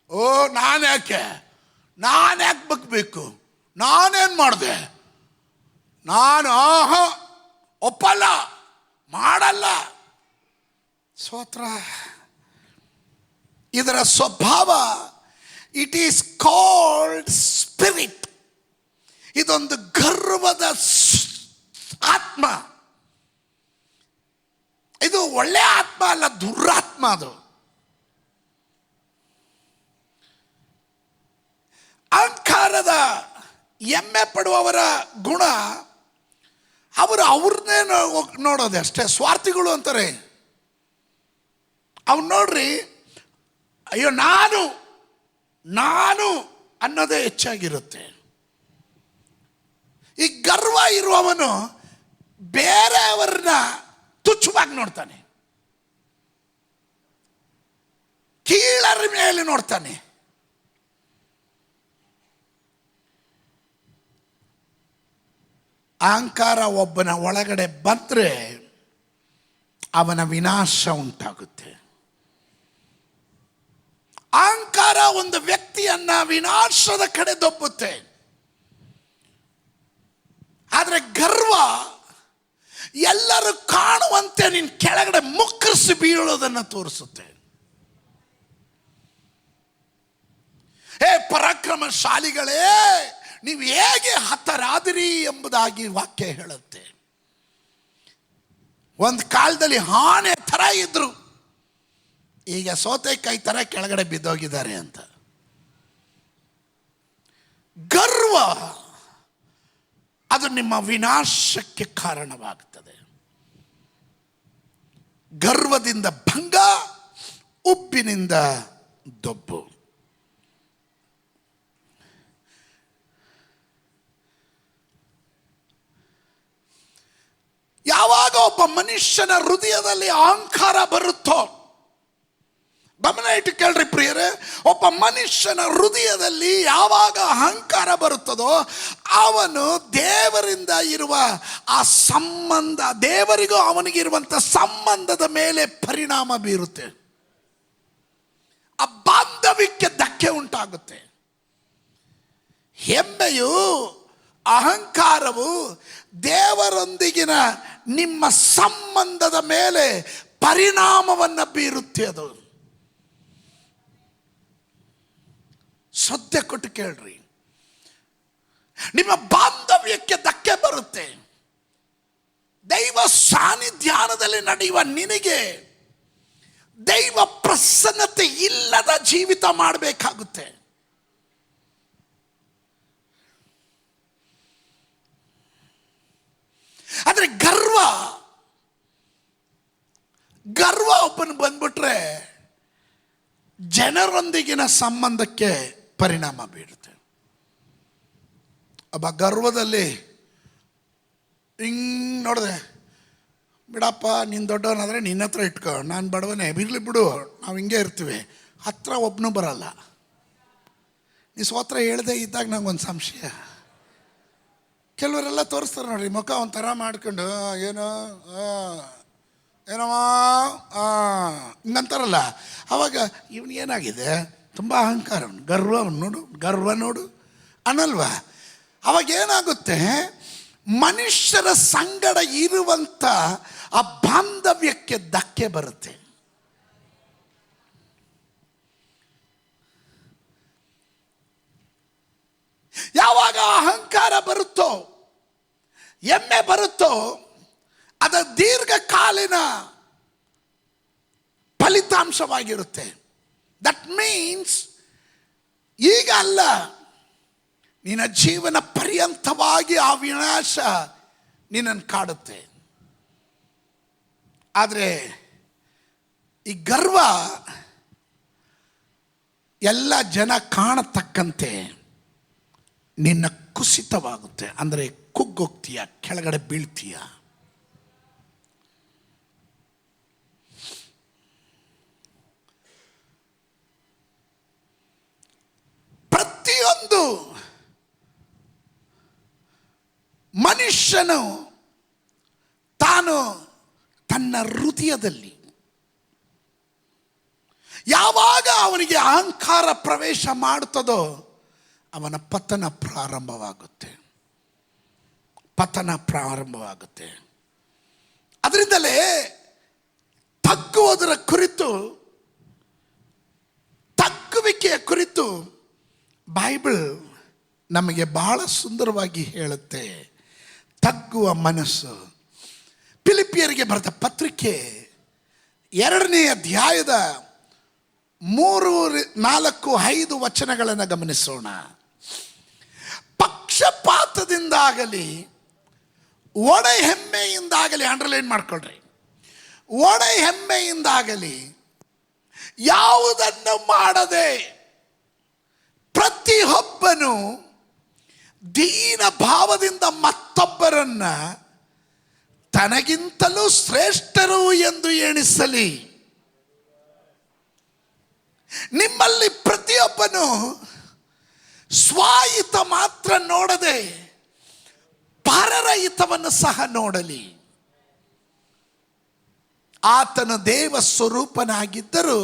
ಓ ನಾನ್ಯಾಕೆ ಬಗ್ಬೇಕು, ನಾನೇನು ಮಾಡಿದೆ, ನಾನು ಒಪ್ಪಲ್ಲ, ಮಾಡಲ್ಲ. ಸ್ತೋತ್ರ. ಇದರ ಸ್ವಭಾವ ಇಟ್ ಈಸ್ ಕಾಲ್ಡ್ ಸ್ಪಿರಿಟ್. ಇದೊಂದು ಗರ್ವದ ಆತ್ಮ. ಇದು ಒಳ್ಳೆಯ ಆತ್ಮ ಅಲ್ಲ, ದುರಾತ್ಮ. ಅದು ಅಹಂಕಾರದ ಹೆಮ್ಮೆ ಪಡುವವರ ಗುಣ, ಅವರು ಅವ್ರನ್ನೇ ನೋಡೋದೆ ಅಷ್ಟೇ. ಸ್ವಾರ್ಥಿಗಳು ಅಂತಾರೆ. ಅವ್ನು ನೋಡ್ರಿ, ಅಯ್ಯೋ ನಾನು ಅನ್ನೋದೇ ಹೆಚ್ಚಾಗಿರುತ್ತೆ. ಈ ಗರ್ವ ಇರುವವನು ಬೇರೆಯವರನ್ನ ತುಚ್ಛವಾಗಿ ನೋಡ್ತಾನೆ, ಕೀಳರ ಮೇಲೆ ನೋಡ್ತಾನೆ. ಅಹಂಕಾರ ಒಬ್ಬನ ಒಳಗಡೆ ಬಂದರೆ ಅವನ ವಿನಾಶ ಉಂಟಾಗುತ್ತೆ. ಅಹಂಕಾರ ಒಂದು ವ್ಯಕ್ತಿಯನ್ನ ವಿನಾಶದ ಕಡೆ ದೊಬ್ಬುತ್ತೆ. ಆದರೆ ಗರ್ವ ಎಲ್ಲರೂ ಕಾಣುವಂತೆ ನಿನ್ನ ಕೆಳಗಡೆ ಮುಕ್ಕರಿಸಿ ಬೀಳೋದನ್ನು ತೋರಿಸುತ್ತೆ. ಪರಾಕ್ರಮಶಾಲಿಗಳೇ, ನೀವು ಹೇಗೆ ಹತರಾದಿರಿ ಎಂಬುದಾಗಿ ವಾಕ್ಯ ಹೇಳುತ್ತೆ. ಒಂದು ಕಾಲದಲ್ಲಿ ಆನೆ ಥರ ಇದ್ರು, ಈಗ ಸೌತೆಕಾಯಿ ಥರ ಕೆಳಗಡೆ ಬಿದ್ದೋಗಿದ್ದಾರೆ ಅಂತ. ಗರ್ವ ಅದು ನಿಮ್ಮ ವಿನಾಶಕ್ಕೆ ಕಾರಣವಾಗುತ್ತದೆ. ಗರ್ವದಿಂದ ಭಂಗ, ಉಬ್ಬಿನಿಂದ ದೊಬ್ಬು. ಯಾವಾಗ ಒಬ್ಬ ಮನುಷ್ಯನ ಹೃದಯದಲ್ಲಿ ಅಹಂಕಾರ ಬರುತ್ತೋ, ಗಮನ ಇಟ್ಟು ಕೇಳ್ರಿ ಪ್ರಿಯರೇ, ಒಬ್ಬ ಮನುಷ್ಯನ ಹೃದಯದಲ್ಲಿ ಯಾವಾಗ ಅಹಂಕಾರ ಬರುತ್ತದೋ ಅವನು ದೇವರಿಂದ ಇರುವ ಆ ಸಂಬಂಧ, ದೇವರಿಗೂ ಅವನಿಗಿರುವಂಥ ಸಂಬಂಧದ ಮೇಲೆ ಪರಿಣಾಮ ಬೀರುತ್ತೆ. ಆ ಬಾಂಧವ್ಯಕ್ಕೆ ಧಕ್ಕೆ ಉಂಟಾಗುತ್ತೆ. ಹೆಮ್ಮೆಯು, ಅಹಂಕಾರವು ದೇವರೊಂದಿಗಿನ ನಿಮ್ಮ ಸಂಬಂಧದ ಮೇಲೆ ಪರಿಣಾಮವನ್ನು ಬೀರುತ್ತೆ. ಅದು ಶ್ರದ್ಧೆ ಕೊಟ್ಟು ಕೇಳ್ರಿ. ನಿಮ್ಮ ಬಾಂಧವ್ಯಕ್ಕೆ ಧಕ್ಕೆ ಬರುತ್ತೆ. ದೈವ ಸಾನ್ನಿಧ್ಯಾನದಲ್ಲಿ ನಡೆಯುವ ನಿನಗೆ ದೈವ ಪ್ರಸನ್ನತೆ ಇಲ್ಲದ ಜೀವಿತ ಮಾಡಬೇಕಾಗುತ್ತೆ. ಆದರೆ ಗರ್ವ ಒಬ್ಬನ ಬಂದ್ಬಿಟ್ರೆ ಜನರೊಂದಿಗಿನ ಸಂಬಂಧಕ್ಕೆ ಪರಿಣಾಮ ಬೀರುತ್ತೆ. ಒಬ್ಬ ಗರ್ವದಲ್ಲಿ ಹಿಂಗ್ ನೋಡಿದೆ, ಬಿಡಪ್ಪ ನೀನು ದೊಡ್ಡವನಾದರೆ ನಿನ್ನ ಹತ್ರ ಇಟ್ಕೊ, ನಾನು ಬಡವನೇ, ಬಿರ್ಲಿ ಬಿಡು, ನಾವು ಹಿಂಗೆ ಇರ್ತೀವಿ, ಹತ್ರ ಒಬ್ಬನು ಬರಲ್ಲ. ನೀ ಸ್ವತ್ರ ಹೇಳ್ದೆ ಇದ್ದಾಗ ನಂಗೊಂದು ಸಂಶಯ. ಕೆಲವರೆಲ್ಲ ತೋರಿಸ್ತಾರೆ ನೋಡ್ರಿ, ಮುಖ ಒಂಥರ ಮಾಡ್ಕೊಂಡು ಏನೋ ಏನಮ್ಮ ಹಿಂಗಂತಾರಲ್ಲ, ಅವಾಗ ಇವನು ಏನಾಗಿದೆ, ತುಂಬ ಅಹಂಕಾರ, ಗರ್ವ ನೋಡು ಅನ್ನಲ್ವಾ? ಅವಾಗ ಏನಾಗುತ್ತೆ, ಮನುಷ್ಯರ ಸಂಗಡ ಇರುವಂಥ ಆ ಬಾಂಧವ್ಯಕ್ಕೆ ಧಕ್ಕೆ ಬರುತ್ತೆ. ಯಾವಾಗ ಅಹಂಕಾರ ಬರುತ್ತೋ, ಹೆಮ್ಮೆ ಬರುತ್ತೋ, ಅದು ದೀರ್ಘಕಾಲೀನ ಫಲಿತಾಂಶವಾಗಿರುತ್ತೆ. ದಟ್ ಮೀನ್ಸ್ ಈಗ ಅಲ್ಲ, ನಿನ್ನ ಜೀವನ ಪರ್ಯಂತವಾಗಿ ಆ ವಿನಾಶ ನಿನ್ನನ್ನು ಕಾಡುತ್ತೆ. ಆದರೆ ಈ ಗರ್ವ ಎಲ್ಲ ಜನ ಕಾಣತಕ್ಕಂತೆ ನಿನ್ನ ಕುಸಿತವಾಗುತ್ತೆ. ಅಂದರೆ ಕುಗ್ಗೋಗ್ತೀಯ, ಕೆಳಗಡೆ ಬೀಳ್ತೀಯ. ಪ್ರತಿಯೊಂದು ಮನುಷ್ಯನು ತಾನು ತನ್ನ ಹೃದಯದಲ್ಲಿ ಯಾವಾಗ ಅವನಿಗೆ ಅಹಂಕಾರ ಪ್ರವೇಶ ಮಾಡುತ್ತದೋ ಅವನ ಪತನ ಪ್ರಾರಂಭವಾಗುತ್ತೆ. ಅದರಿಂದಲೇ ತಗ್ಗುವುದರ ಕುರಿತು, ತಗ್ಗುವಿಕೆಯ ಕುರಿತು ಬೈಬಲ್ ನಮಗೆ ಬಹಳ ಸುಂದರವಾಗಿ ಹೇಳುತ್ತೆ. ತಗ್ಗುವ ಮನಸ್ಸು. ಫಿಲಿಪಿಯರಿಗೆ ಬರೆದ ಪತ್ರಿಕೆ 2ನೇ ಅಧ್ಯಾಯದ 3, 4, 5 ವಚನಗಳನ್ನು ಗಮನಿಸೋಣ. ಪಕ್ಷಪಾತದಿಂದಾಗಲಿ ಒಡ ಹೆಮ್ಮೆಯಿಂದಾಗಲಿ, ಅಂಡರ್ಲೈನ್ ಮಾಡ್ಕೊಳ್ರಿ, ಒಡ ಹೆಮ್ಮೆಯಿಂದಾಗಲಿ ಯಾವುದನ್ನು ಮಾಡದೆ ಪ್ರತಿಯೊಬ್ಬನು ದೀನ ಭಾವದಿಂದ ಮತ್ತೊಬ್ಬರನ್ನ ತನಗಿಂತಲೂ ಶ್ರೇಷ್ಠರು ಎಂದು ಎಣಿಸಲಿ. ನಿಮ್ಮಲ್ಲಿ ಪ್ರತಿಯೊಬ್ಬನು ಸ್ವಹಿತ ಮಾತ್ರ ನೋಡದೆ ಪರರ ಹಿತವನ್ನು ಸಹ ನೋಡಲಿ. ಆತನು ದೇವ ಸ್ವರೂಪನಾಗಿದ್ದರೂ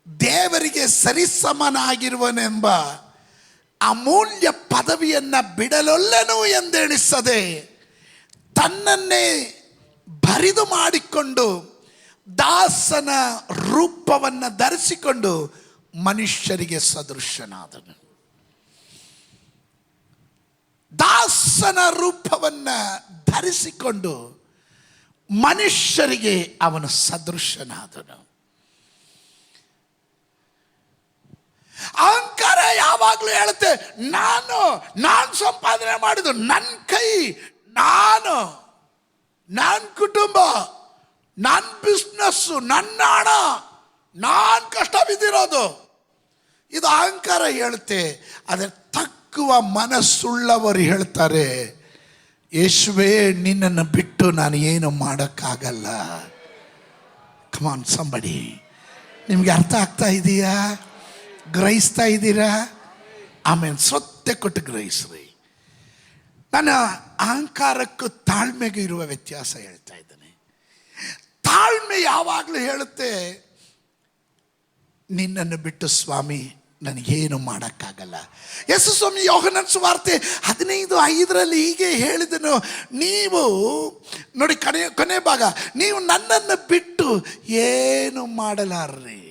ದೇವರಿಗೆ ಸರಿಸಮನಾಗಿರುವನೆಂಬ ಅಮೂಲ್ಯ ಪದವಿಯನ್ನ ಬಿಡಲೊಲ್ಲೆನು ಎಂದೆಣಿಸದೆ ತನ್ನನ್ನೇ ಬರಿದು ಮಾಡಿಕೊಂಡು ದಾಸನ ರೂಪವನ್ನು ಧರಿಸಿಕೊಂಡು ಮನುಷ್ಯರಿಗೆ ಸದೃಶನಾದನು. ದಾಸನ ರೂಪವನ್ನು ಧರಿಸಿಕೊಂಡು ಮನುಷ್ಯರಿಗೆ ಅವನು ಸದೃಶನಾದನು. ಅಹಂಕಾರ ಯಾವಾಗಲೂ ಹೇಳುತ್ತೆ, ನಾನು ಸಂಪಾದನೆ ಮಾಡಿದ್ದು ನನ್ನ ಕೈ, ನನ್ನ ಕುಟುಂಬ, ನನ್ನ ಬಿಸ್ನೆಸ್ಸು, ನನ್ನ ಹಣ, ನಾನು ಕಷ್ಟ ಬಿದ್ದಿರೋದು. ಇದು ಅಹಂಕಾರ ಹೇಳುತ್ತೆ. ಅದರ ತಕ್ಕುವ ಮನಸ್ಸುಳ್ಳವರು ಹೇಳ್ತಾರೆ, ಯೇಸುವೇ ನಿನ್ನನ್ನು ಬಿಟ್ಟು ನಾನು ಏನು ಮಾಡೋಕ್ಕಾಗಲ್ಲ. ಕಮಾನ್ ಸಂಬಡಿ, ನಿಮಗೆ ಅರ್ಥ ಆಗ್ತಾ ಇದೆಯಾ? ಗ್ರಹಿಸ್ತಾ ಇದ್ದೀರಾ? ಆಮೇಲೆ ಶ್ರದ್ಧೆ ಕೊಟ್ಟು ಗ್ರಹಿಸ್ರಿ. ನಾನು ಅಹಂಕಾರಕ್ಕೂ ತಾಳ್ಮೆಗೂ ಇರುವ ವ್ಯತ್ಯಾಸ ಹೇಳ್ತಾ ಇದ್ದೇನೆ. ತಾಳ್ಮೆ ಯಾವಾಗಲೂ ಹೇಳುತ್ತೆ, ನಿನ್ನನ್ನು ಬಿಟ್ಟು ಸ್ವಾಮಿ ನನಗೇನು ಮಾಡೋಕ್ಕಾಗಲ್ಲ. ಯೇಸು ಸ್ವಾಮಿ ಯೋಹನನ ಸುವಾರ್ತೆ 15:5 ಹೀಗೆ ಹೇಳಿದನು, ನೀವು ನೋಡಿ ಕೊನೆ ಭಾಗ, ನೀವು ನನ್ನನ್ನು ಬಿಟ್ಟು ಏನು ಮಾಡಲಾರ್ರಿ.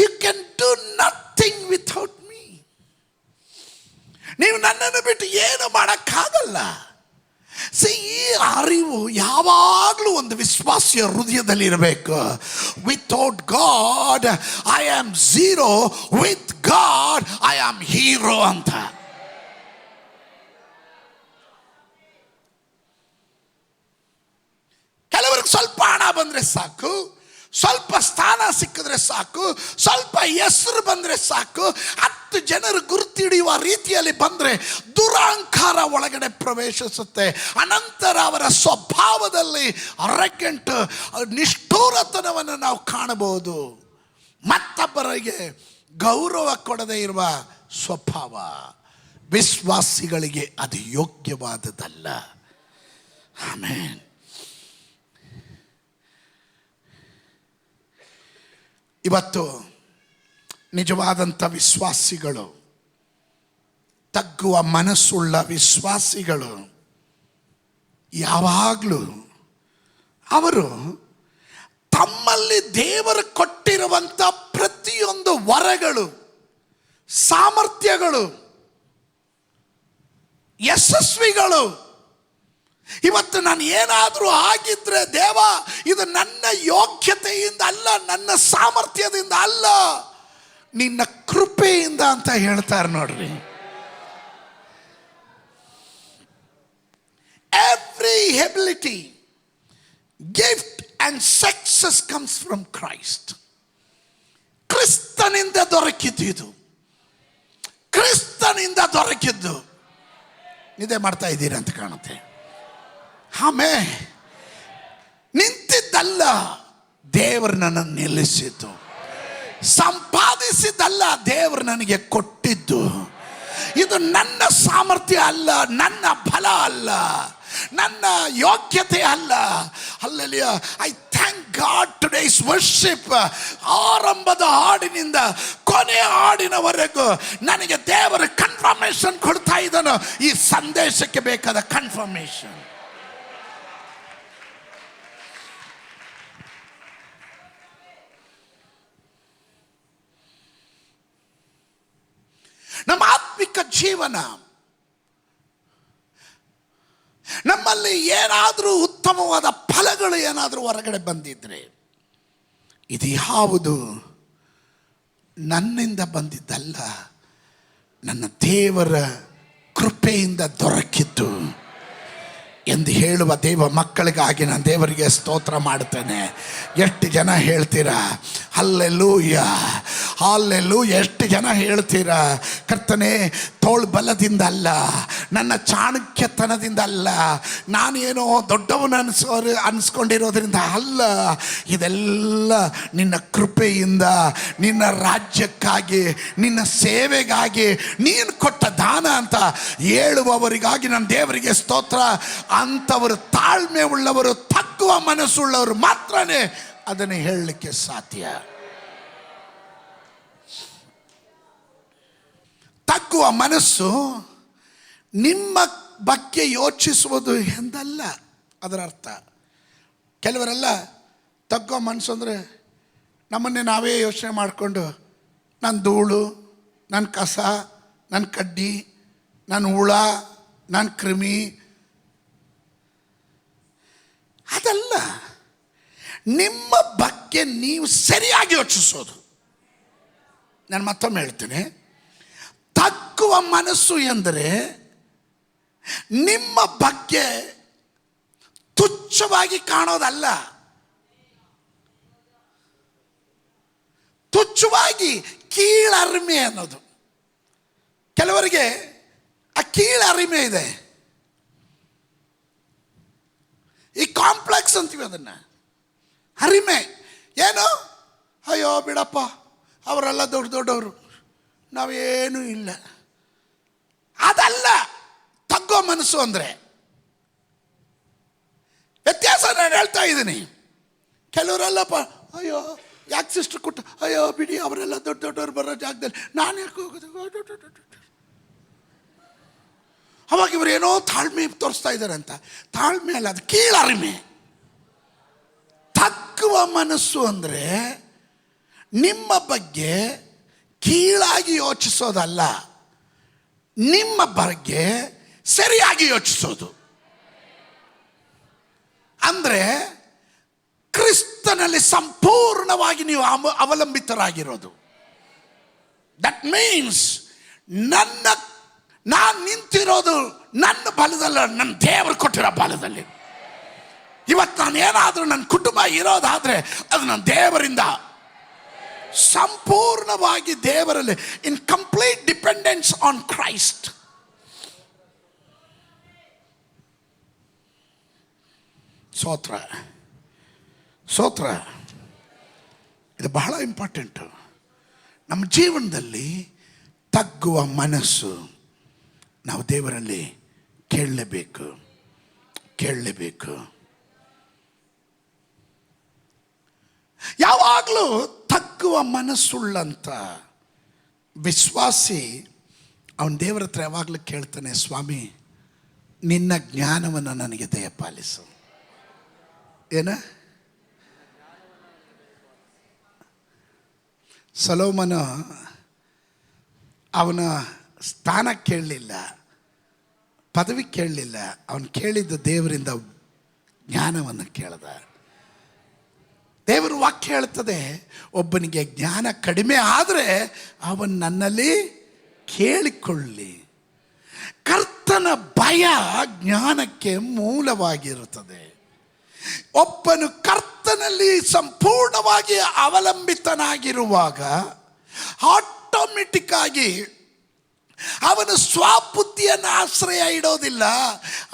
You can do nothing without me. ನೀವು ನನ್ನನ್ನು ಬಿಟ್ಟು ಏನು ಮಾಡೋಕ್ಕಾಗಲ್ಲ. ಈ ಅರಿವು ಯಾವಾಗಲೂ ಒಂದು ವಿಶ್ವಾಸಿಯ ಹೃದಯದಲ್ಲಿ ಇರಬೇಕು. Without god I am zero, with god I am hero ಅಂತ. ಕೆಲವರಿಗೆ ಸ್ವಲ್ಪ ಹಣ ಬಂದರೆ ಸಾಕು, ಸ್ವಲ್ಪ ಸ್ಥಾನ ಸಿಕ್ಕಿದ್ರೆ ಸಾಕು, ಸ್ವಲ್ಪ ಹೆಸರು ಬಂದರೆ ಸಾಕು, 10 ಜನರು ಗುರುತಿಡಿಯುವ ರೀತಿಯಲ್ಲಿ ಬಂದರೆ ದುರಹಂಕಾರ ಒಳಗಡೆ ಪ್ರವೇಶಿಸುತ್ತೆ. ಅನಂತರ ಅವರ ಸ್ವಭಾವದಲ್ಲಿ ಅರಕೆಂಟ್ ನಿಷ್ಠೂರತನವನ್ನು ನಾವು ಕಾಣಬಹುದು. ಮತ್ತೊಬ್ಬರಿಗೆ ಗೌರವ ಕೊಡದೇ ಇರುವ ಸ್ವಭಾವ ವಿಶ್ವಾಸಿಗಳಿಗೆ ಅದು ಯೋಗ್ಯವಾದದಲ್ಲ. ಆಮೆನ್. ಇವತ್ತು ನಿಜವಾದಂಥ ವಿಶ್ವಾಸಿಗಳು, ತಗ್ಗುವ ಮನಸ್ಸುಳ್ಳ ವಿಶ್ವಾಸಿಗಳು ಯಾವಾಗಲೂ ಅವರು ತಮ್ಮಲ್ಲಿ ದೇವರು ಕೊಟ್ಟಿರುವಂಥ ಪ್ರತಿಯೊಂದು ವರಗಳು, ಸಾಮರ್ಥ್ಯಗಳು, ಯಶಸ್ವಿಗಳು, ಇವತ್ತು ನಾನು ಏನಾದರೂ ಆಗಿದ್ರೆ ದೇವ ಇದು ನನ್ನ ಯೋಗ್ಯತೆಯಿಂದ ಅಲ್ಲ, ನನ್ನ ಸಾಮರ್ಥ್ಯದಿಂದ ಅಲ್ಲ, ನಿನ್ನ ಕೃಪೆಯಿಂದ ಅಂತ ಹೇಳ್ತಾರೆ ನೋಡ್ರಿ. Every ability, gift and success comes from Christ. ಕ್ರಿಸ್ತನಿಂದ ದೊರಕಿದ್ದು ಇದು, ಕ್ರಿಸ್ತನಿಂದ ದೊರಕಿದ್ದು. ನಿದ್ದೆ ಮಾಡ್ತಾ ಇದ್ದೀರಿ ಅಂತ ಕಾಣುತ್ತೆ. ಆಮೇಲೆ ನಿಂತಿದ್ದಲ್ಲ, ದೇವರು ನನ್ನನ್ನು ನಿಲ್ಲಿಸಿದ್ದು. ಸಂಪಾದಿಸಿದ್ದಲ್ಲ, ದೇವರು ನನಗೆ ಕೊಟ್ಟಿದ್ದು. ಇದು ನನ್ನ ಸಾಮರ್ಥ್ಯ ಅಲ್ಲ, ನನ್ನ ಬಲ ಅಲ್ಲ, ನನ್ನ ಯೋಗ್ಯತೆ ಅಲ್ಲ. Hallelujah. I thank god today's worship. ಆರಂಭದ ಹಾಡಿನಿಂದ ಕೊನೆಯ ಹಾಡಿನವರೆಗೂ ನನಗೆ ದೇವರು ಕನ್ಫರ್ಮೇಷನ್ ಕೊಡ್ತಾ ಇದ್ದಾನೆ. ಈ ಸಂದೇಶಕ್ಕೆ ಬೇಕಾದ ಕನ್ಫರ್ಮೇಷನ್. ನಮ್ಮ ಆತ್ಮಿಕ ಜೀವನ, ನಮ್ಮಲ್ಲಿ ಏನಾದರೂ ಉತ್ತಮವಾದ ಫಲಗಳು ಏನಾದರೂ ಹೊರಗಡೆ ಬಂದಿದ್ರೆ ಇದು ಯಾವುದು ನನ್ನಿಂದ ಬಂದಿದ್ದಲ್ಲ, ನನ್ನ ದೇವರ ಕೃಪೆಯಿಂದ ದೊರಕಿದ್ದು ಎಂದು ಹೇಳುವ ದೇವ ಮಕ್ಕಳಿಗಾಗಿ ನಾನು ದೇವರಿಗೆ ಸ್ತೋತ್ರ ಮಾಡುತ್ತೇನೆ. ಎಷ್ಟು ಜನ ಹೇಳ್ತೀರಾ ಹಲ್ಲೆಲೂಯಾ, ಹಲ್ಲೆಲೂಯಾ? ಎಷ್ಟು ಜನ ಹೇಳ್ತೀರಾ ಕರ್ತನೇ ತೋಳು ಬಲದಿಂದ ಅಲ್ಲ, ನನ್ನ ಚಾಣಕ್ಯತನದಿಂದ ಅಲ್ಲ, ನಾನೇನೋ ದೊಡ್ಡವನು ಅನಿಸ್ಕೊಂಡಿರೋದ್ರಿಂದ ಅಲ್ಲ, ಇದೆಲ್ಲ ನಿನ್ನ ಕೃಪೆಯಿಂದ, ನಿನ್ನ ರಾಜ್ಯಕ್ಕಾಗಿ, ನಿನ್ನ ಸೇವೆಗಾಗಿ ನೀನು ಕೊಟ್ಟ ದಾನ ಅಂತ ಹೇಳುವವರಿಗಾಗಿ ನನ್ನ ದೇವರಿಗೆ ಸ್ತೋತ್ರ. ಅಂಥವರು ತಾಳ್ಮೆ ಉಳ್ಳವರು, ತಗ್ಗುವ ಮನಸ್ಸುಳ್ಳವರು ಮಾತ್ರನೇ ಅದನ್ನು ಹೇಳಲಿಕ್ಕೆ ಸಾಧ್ಯ. ತಗ್ಗುವ ಮನಸ್ಸು ನಿಮ್ಮ ಬಗ್ಗೆ ಯೋಚಿಸುವುದು ಎಂದಲ್ಲ ಅದರ ಅರ್ಥ. ಕೆಲವರೆಲ್ಲ ತಗ್ಗುವ ಮನಸ್ಸು ಅಂದರೆ ನಮ್ಮನ್ನೇ ನಾವೇ ಯೋಚನೆ ಮಾಡಿಕೊಂಡು, ನನ್ನ ಧೂಳು, ನನ್ನ ಕಸ, ನನ್ನ ಕಡ್ಡಿ, ನನ್ನ ಹುಳ, ನನ್ನ ಕ್ರಿಮಿ, ಅದಲ್ಲ. ನಿಮ್ಮ ಬಗ್ಗೆ ನೀವು ಸರಿಯಾಗಿ ಯೋಚಿಸೋದು. ನಾನು ಮತ್ತೊಮ್ಮೆ ಹೇಳ್ತೀನಿ, ತಗ್ಗುವ ಮನಸ್ಸು ಎಂದರೆ ನಿಮ್ಮ ಬಗ್ಗೆ ತುಚ್ಛವಾಗಿ ಕಾಣೋದಲ್ಲ, ತುಚ್ಛವಾಗಿ ಕೀಳರಿಮೆ ಅನ್ನೋದು. ಕೆಲವರಿಗೆ ಆ ಕೀಳರಿಮೆ ಇದೆ, ಈ ಕಾಂಪ್ಲೆಕ್ಸ್ ಅಂತೀವಿ ಅದನ್ನು, ಹರಿಮೆ. ಏನು, ಅಯ್ಯೋ ಬಿಡಪ್ಪ, ಅವರೆಲ್ಲ ದೊಡ್ಡವರು, ನಾವೇನೂ ಇಲ್ಲ. ಅದಲ್ಲ ತಗ್ಗೋ ಮನಸ್ಸು ಅಂದರೆ. ವ್ಯತ್ಯಾಸ ನಾನು ಹೇಳ್ತಾ ಇದ್ದೀನಿ. ಕೆಲವರೆಲ್ಲಪ್ಪ, ಅಯ್ಯೋ ಯಾಕೆ ಸಿಸ್ಟರ್ ಕೊಟ್ಟು, ಅಯ್ಯೋ ಬಿಡಿ, ಅವರೆಲ್ಲ ದೊಡ್ಡವರು ಬರೋ ಜಾಗದಲ್ಲಿ ನಾನು ಯಾಕೆ ಹೋಗೋದು, ಅವಾಗ ಇವರು ಏನೋ ತಾಳ್ಮೆ ತೋರಿಸ್ತಾ ಇದ್ದಾರೆ ಅಂತ. ತಾಳ್ಮೆ ಅಲ್ಲ, ಅದು ಕೀಳರಿಮೆ. ತಗ್ಗುವ ಮನಸ್ಸು ಅಂದರೆ ನಿಮ್ಮ ಬಗ್ಗೆ ಕೀಳಾಗಿ ಯೋಚಿಸೋದಲ್ಲ, ನಿಮ್ಮ ಬಗ್ಗೆ ಸರಿಯಾಗಿ ಯೋಚಿಸೋದು. ಅಂದರೆ ಕ್ರಿಸ್ತನಲ್ಲಿ ಸಂಪೂರ್ಣವಾಗಿ ನೀವು ಅವಲಂಬಿತರಾಗಿರೋದು. ದಟ್ ಮೀನ್ಸ್ ನಾನು ನಿಂತಿರೋದು ನನ್ನ ಬಲದಲ್ಲ, ನನ್ನ ದೇವರು ಕೊಟ್ಟಿರೋ ಬಲದಲ್ಲಿ. ಇವತ್ತು ನಾನು ಏನಾದರೂ ನನ್ನ ಕುಟುಂಬ ಇರೋದಾದರೆ ಅದು ನನ್ನ ದೇವರಿಂದ, ಸಂಪೂರ್ಣವಾಗಿ ದೇವರಲ್ಲಿ, ಇನ್ ಕಂಪ್ಲೀಟ್ ಡಿಪೆಂಡೆನ್ಸ್ ಆನ್ ಕ್ರೈಸ್ಟ್. ಸ್ತೋತ್ರ, ಸ್ತೋತ್ರ. ಇದು ಬಹಳ ಇಂಪಾರ್ಟೆಂಟು ನಮ್ಮ ಜೀವನದಲ್ಲಿ. ತಗ್ಗುವ ಮನಸ್ಸು ನಾವು ದೇವರಲ್ಲಿ ಕೇಳಲೇಬೇಕು. ಯಾವಾಗಲೂ ತಗ್ಗುವ ಮನಸ್ಸುಳ್ಳಂಥ ವಿಶ್ವಾಸಿ ಅವನ ದೇವರ ಹತ್ರ ಯಾವಾಗಲೂ ಕೇಳ್ತಾನೆ, ಸ್ವಾಮಿ ನಿನ್ನ ಜ್ಞಾನವನ್ನು ನನಗೆ ದಯಪಾಲಿಸು. ಏನ ಸೊಲೊಮೋನ ಅವನ ಸ್ಥಾನ ಕೇಳಲಿಲ್ಲ, ಪದವಿ ಕೇಳಲಿಲ್ಲ, ಅವನು ಕೇಳಿದ್ದು ದೇವರಿಂದ ಜ್ಞಾನವನ್ನು ಕೇಳ್ದ. ದೇವರು ವಾಕ್ಯ ಹೇಳ್ತದೆ, ಒಬ್ಬನಿಗೆ ಜ್ಞಾನ ಕಡಿಮೆ ಆದರೆ ಅವನು ನನ್ನಲ್ಲಿ ಕೇಳಿಕೊಳ್ಳಿ. ಕರ್ತನ ಭಯ ಜ್ಞಾನಕ್ಕೆ ಮೂಲವಾಗಿರುತ್ತದೆ. ಒಬ್ಬನು ಕರ್ತನಲ್ಲಿ ಸಂಪೂರ್ಣವಾಗಿ ಅವಲಂಬಿತನಾಗಿರುವಾಗ ಆಟೋಮೆಟಿಕ್ ಆಗಿ ಅವನು ಸ್ವಬುದ್ಧಿಯನ್ನು ಆಶ್ರಯ ಇಡೋದಿಲ್ಲ.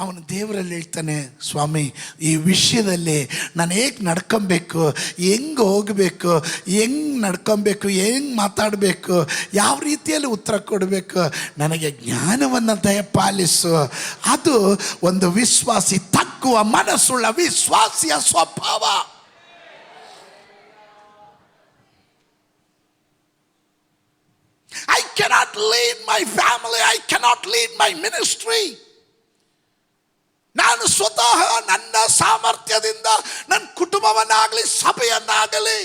ಅವನು ದೇವರಲ್ಲಿ ಹೇಳ್ತಾನೆ, ಸ್ವಾಮಿ ಈ ವಿಷಯದಲ್ಲಿ ನಾನು ಹೇಗೆ ನಡ್ಕೊಬೇಕು, ಹೆಂಗೆ ಹೋಗಬೇಕು, ಹೆಂಗೆ ನಡ್ಕೊಬೇಕು, ಹೆಂಗೆ ಮಾತಾಡಬೇಕು, ಯಾವ ರೀತಿಯಲ್ಲಿ ಉತ್ತರ ಕೊಡಬೇಕು, ನನಗೆ ಜ್ಞಾನವನ್ನು ದಯಪಾಲಿಸು. ಅದು ಒಂದು ವಿಶ್ವಾಸಿ, ತಗ್ಗುವ ಮನಸ್ಸುಳ್ಳ ವಿಶ್ವಾಸಿಯ ಸ್ವಭಾವ. I cannot lead my family, I cannot lead my ministry. ನಾನು ಸ್ವತಃ ನನ್ನ ಸಾಮರ್ಥ್ಯದಿಂದ ನನ್ನ ಕುಟುಂಬವನ್ನಾಗಲಿ, ಸಭೆಯನ್ನಾಗಲಿ,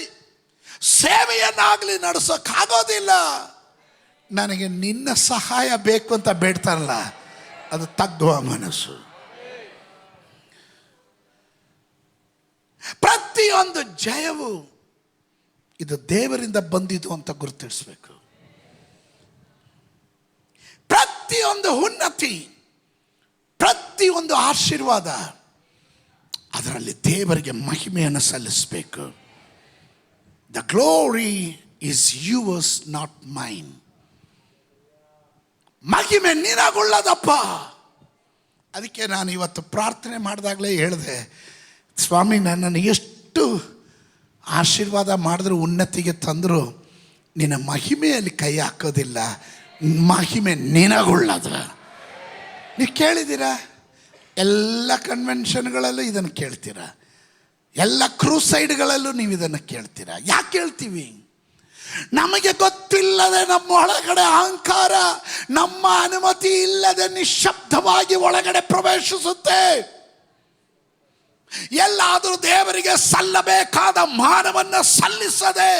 ಸೇವೆಯನ್ನಾಗಲಿ ನಡೆಸೋಕ್ಕಾಗೋದಿಲ್ಲ. ನನಗೆ ನಿನ್ನ ಸಹಾಯ ಬೇಕು ಅಂತ ಬೇಡ್ತಾರಲ್ಲ, ಅದು ತಗ್ಗುವ ಮನಸ್ಸು. ಪ್ರತಿಯೊಂದು ಜಯವು ಇದು ದೇವರಿಂದ ಬಂದಿದ್ದು ಅಂತ ಗುರುತಿಸಬೇಕು. ಪ್ರತಿಯೊಂದು ಉನ್ನತಿ, ಪ್ರತಿಯೊಂದು ಆಶೀರ್ವಾದ ಅದರಲ್ಲಿ ದೇವರಿಗೆ ಮಹಿಮೆಯನ್ನು ಸಲ್ಲಿಸಬೇಕು. The glory is yours, not mine. ಮಹಿಮೆ ನಿನಗುಳ್ಳದಪ್ಪ, ಅದಕ್ಕೆ ನಾನು ಇವತ್ತು ಪ್ರಾರ್ಥನೆ ಮಾಡಿದಾಗಲೇ ಹೇಳಿದೆ, ಸ್ವಾಮಿ ನನ್ನನ್ನು ಎಷ್ಟು ಆಶೀರ್ವಾದ ಮಾಡಿದ್ರು, ಉನ್ನತಿಗೆ ತಂದರು, ನಿನ್ನ ಮಹಿಮೆಯಲ್ಲಿ ಕೈ ಹಾಕೋದಿಲ್ಲ, ಮಹಿಮೆ ನಿನಗುಳ್ಳದು. ನೀವು ಕೇಳಿದ್ದೀರಾ? ಎಲ್ಲ ಕನ್ವೆನ್ಷನ್ಗಳಲ್ಲೂ ಇದನ್ನು ಕೇಳ್ತೀರಾ, ಎಲ್ಲ ಕ್ರೂಸೈಡ್ಗಳಲ್ಲೂ ನೀವು ಇದನ್ನು ಕೇಳ್ತೀರಾ. ಯಾಕೆ ಕೇಳ್ತೀವಿ? ನಮಗೆ ಗೊತ್ತಿಲ್ಲದೆ ನಮ್ಮ ಒಳಗಡೆ ಅಹಂಕಾರ, ನಮ್ಮ ಅನುಮತಿ ಇಲ್ಲದೆ ನಿಶ್ಶಬ್ದವಾಗಿ ಒಳಗಡೆ ಪ್ರವೇಶಿಸುತ್ತೆ. ಎಲ್ಲಾದರೂ ದೇವರಿಗೆ ಸಲ್ಲಬೇಕಾದ ಮಾನವನ್ನು ಸಲ್ಲಿಸದೆ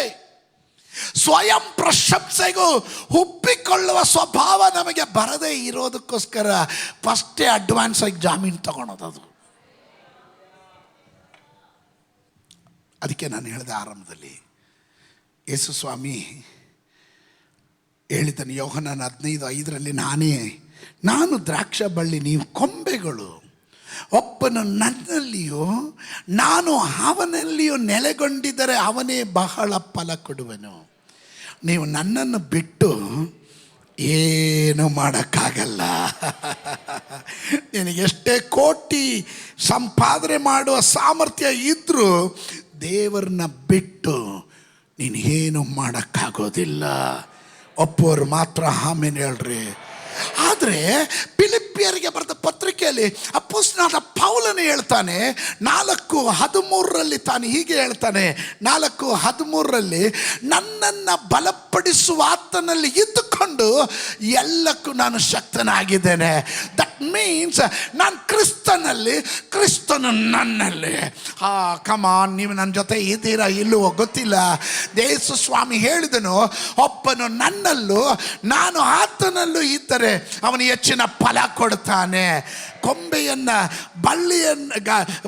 ಸ್ವಯಂ ಪ್ರಶಂಸೆಗೂ ಒಪ್ಪಿಕೊಳ್ಳುವ ಸ್ವಭಾವ ನಮಗೆ ಬರದೇ ಇರೋದಕ್ಕೋಸ್ಕರ ಫಸ್ಟೇ ಅಡ್ವಾನ್ಸ್ ಆಗಿ ಜಾಮೀನು ತಗೊಳೋದು. ಅದಕ್ಕೆ ನಾನು ಹೇಳಿದೆ ಆರಂಭದಲ್ಲಿ, ಯೇಸು ಸ್ವಾಮಿ ಹೇಳಿದ್ದಾನೆ ಯೋಹನನ 15:5 ನಾನು ದ್ರಾಕ್ಷ ಬಳ್ಳಿ, ನೀವು ಕೊಂಬೆಗಳು. ಒಬ್ಬನು ನನ್ನಲ್ಲಿಯೂ ನಾನು ಅವನಲ್ಲಿಯೂ ನೆಲೆಗೊಂಡಿದ್ದರೆ ಅವನೇ ಬಹಳ ಫಲ ಕೊಡುವನು. ನೀವು ನನ್ನನ್ನು ಬಿಟ್ಟು ಏನು ಮಾಡೋಕ್ಕಾಗಲ್ಲ. ನಿನಗೆಷ್ಟೇ ಕೋಟಿ ಸಂಪಾದನೆ ಮಾಡುವ ಸಾಮರ್ಥ್ಯ ಇದ್ದರೂ ದೇವರನ್ನ ಬಿಟ್ಟು ನೀನು ಏನು ಮಾಡೋಕ್ಕಾಗೋದಿಲ್ಲ. ಒಪ್ಪೋರು ಮಾತ್ರ ಆಮೇಲೆ ಹೇಳ್ರಿ. ಆದರೆ ಫಿಲಿಪ್ಪಿಯರಿಗೆ ಬರೆದ ಪತ್ರಿಕೆಯಲ್ಲಿ ಅಪೊಸ್ತಲನಾದ ಪೌಲನು ಹೇಳ್ತಾನೆ 4:13 ತಾನು ಹೀಗೆ ಹೇಳ್ತಾನೆ, 4:13 ನನ್ನನ್ನು ಬಲಪಡಿಸುವ ಆತನಲ್ಲಿ ಇದ್ದುಕೊಂಡು ಎಲ್ಲಕ್ಕೂ ನಾನು ಶಕ್ತನಾಗಿದ್ದೇನೆ. ದಟ್ ಮೀನ್ಸ್ ನಾನು ಕ್ರಿಸ್ತನಲ್ಲಿ, ಕ್ರಿಸ್ತನು ನನ್ನಲ್ಲಿ. ಕಮಾನ್, ನೀವು ನನ್ನ ಜೊತೆ ಇದ್ದೀರಾ ಇಲ್ಲವೋ ಗೊತ್ತಿಲ್ಲ. ಯೇಸು ಸ್ವಾಮಿ ಹೇಳಿದನು, ಒಬ್ಬನು ನನ್ನಲ್ಲೂ ನಾನು ಆತನಲ್ಲೂ ಇದ್ದರೆ ಅವನು ಹೆಚ್ಚಿನ ಫಲ ಕೊಡ್ತಾನೆ.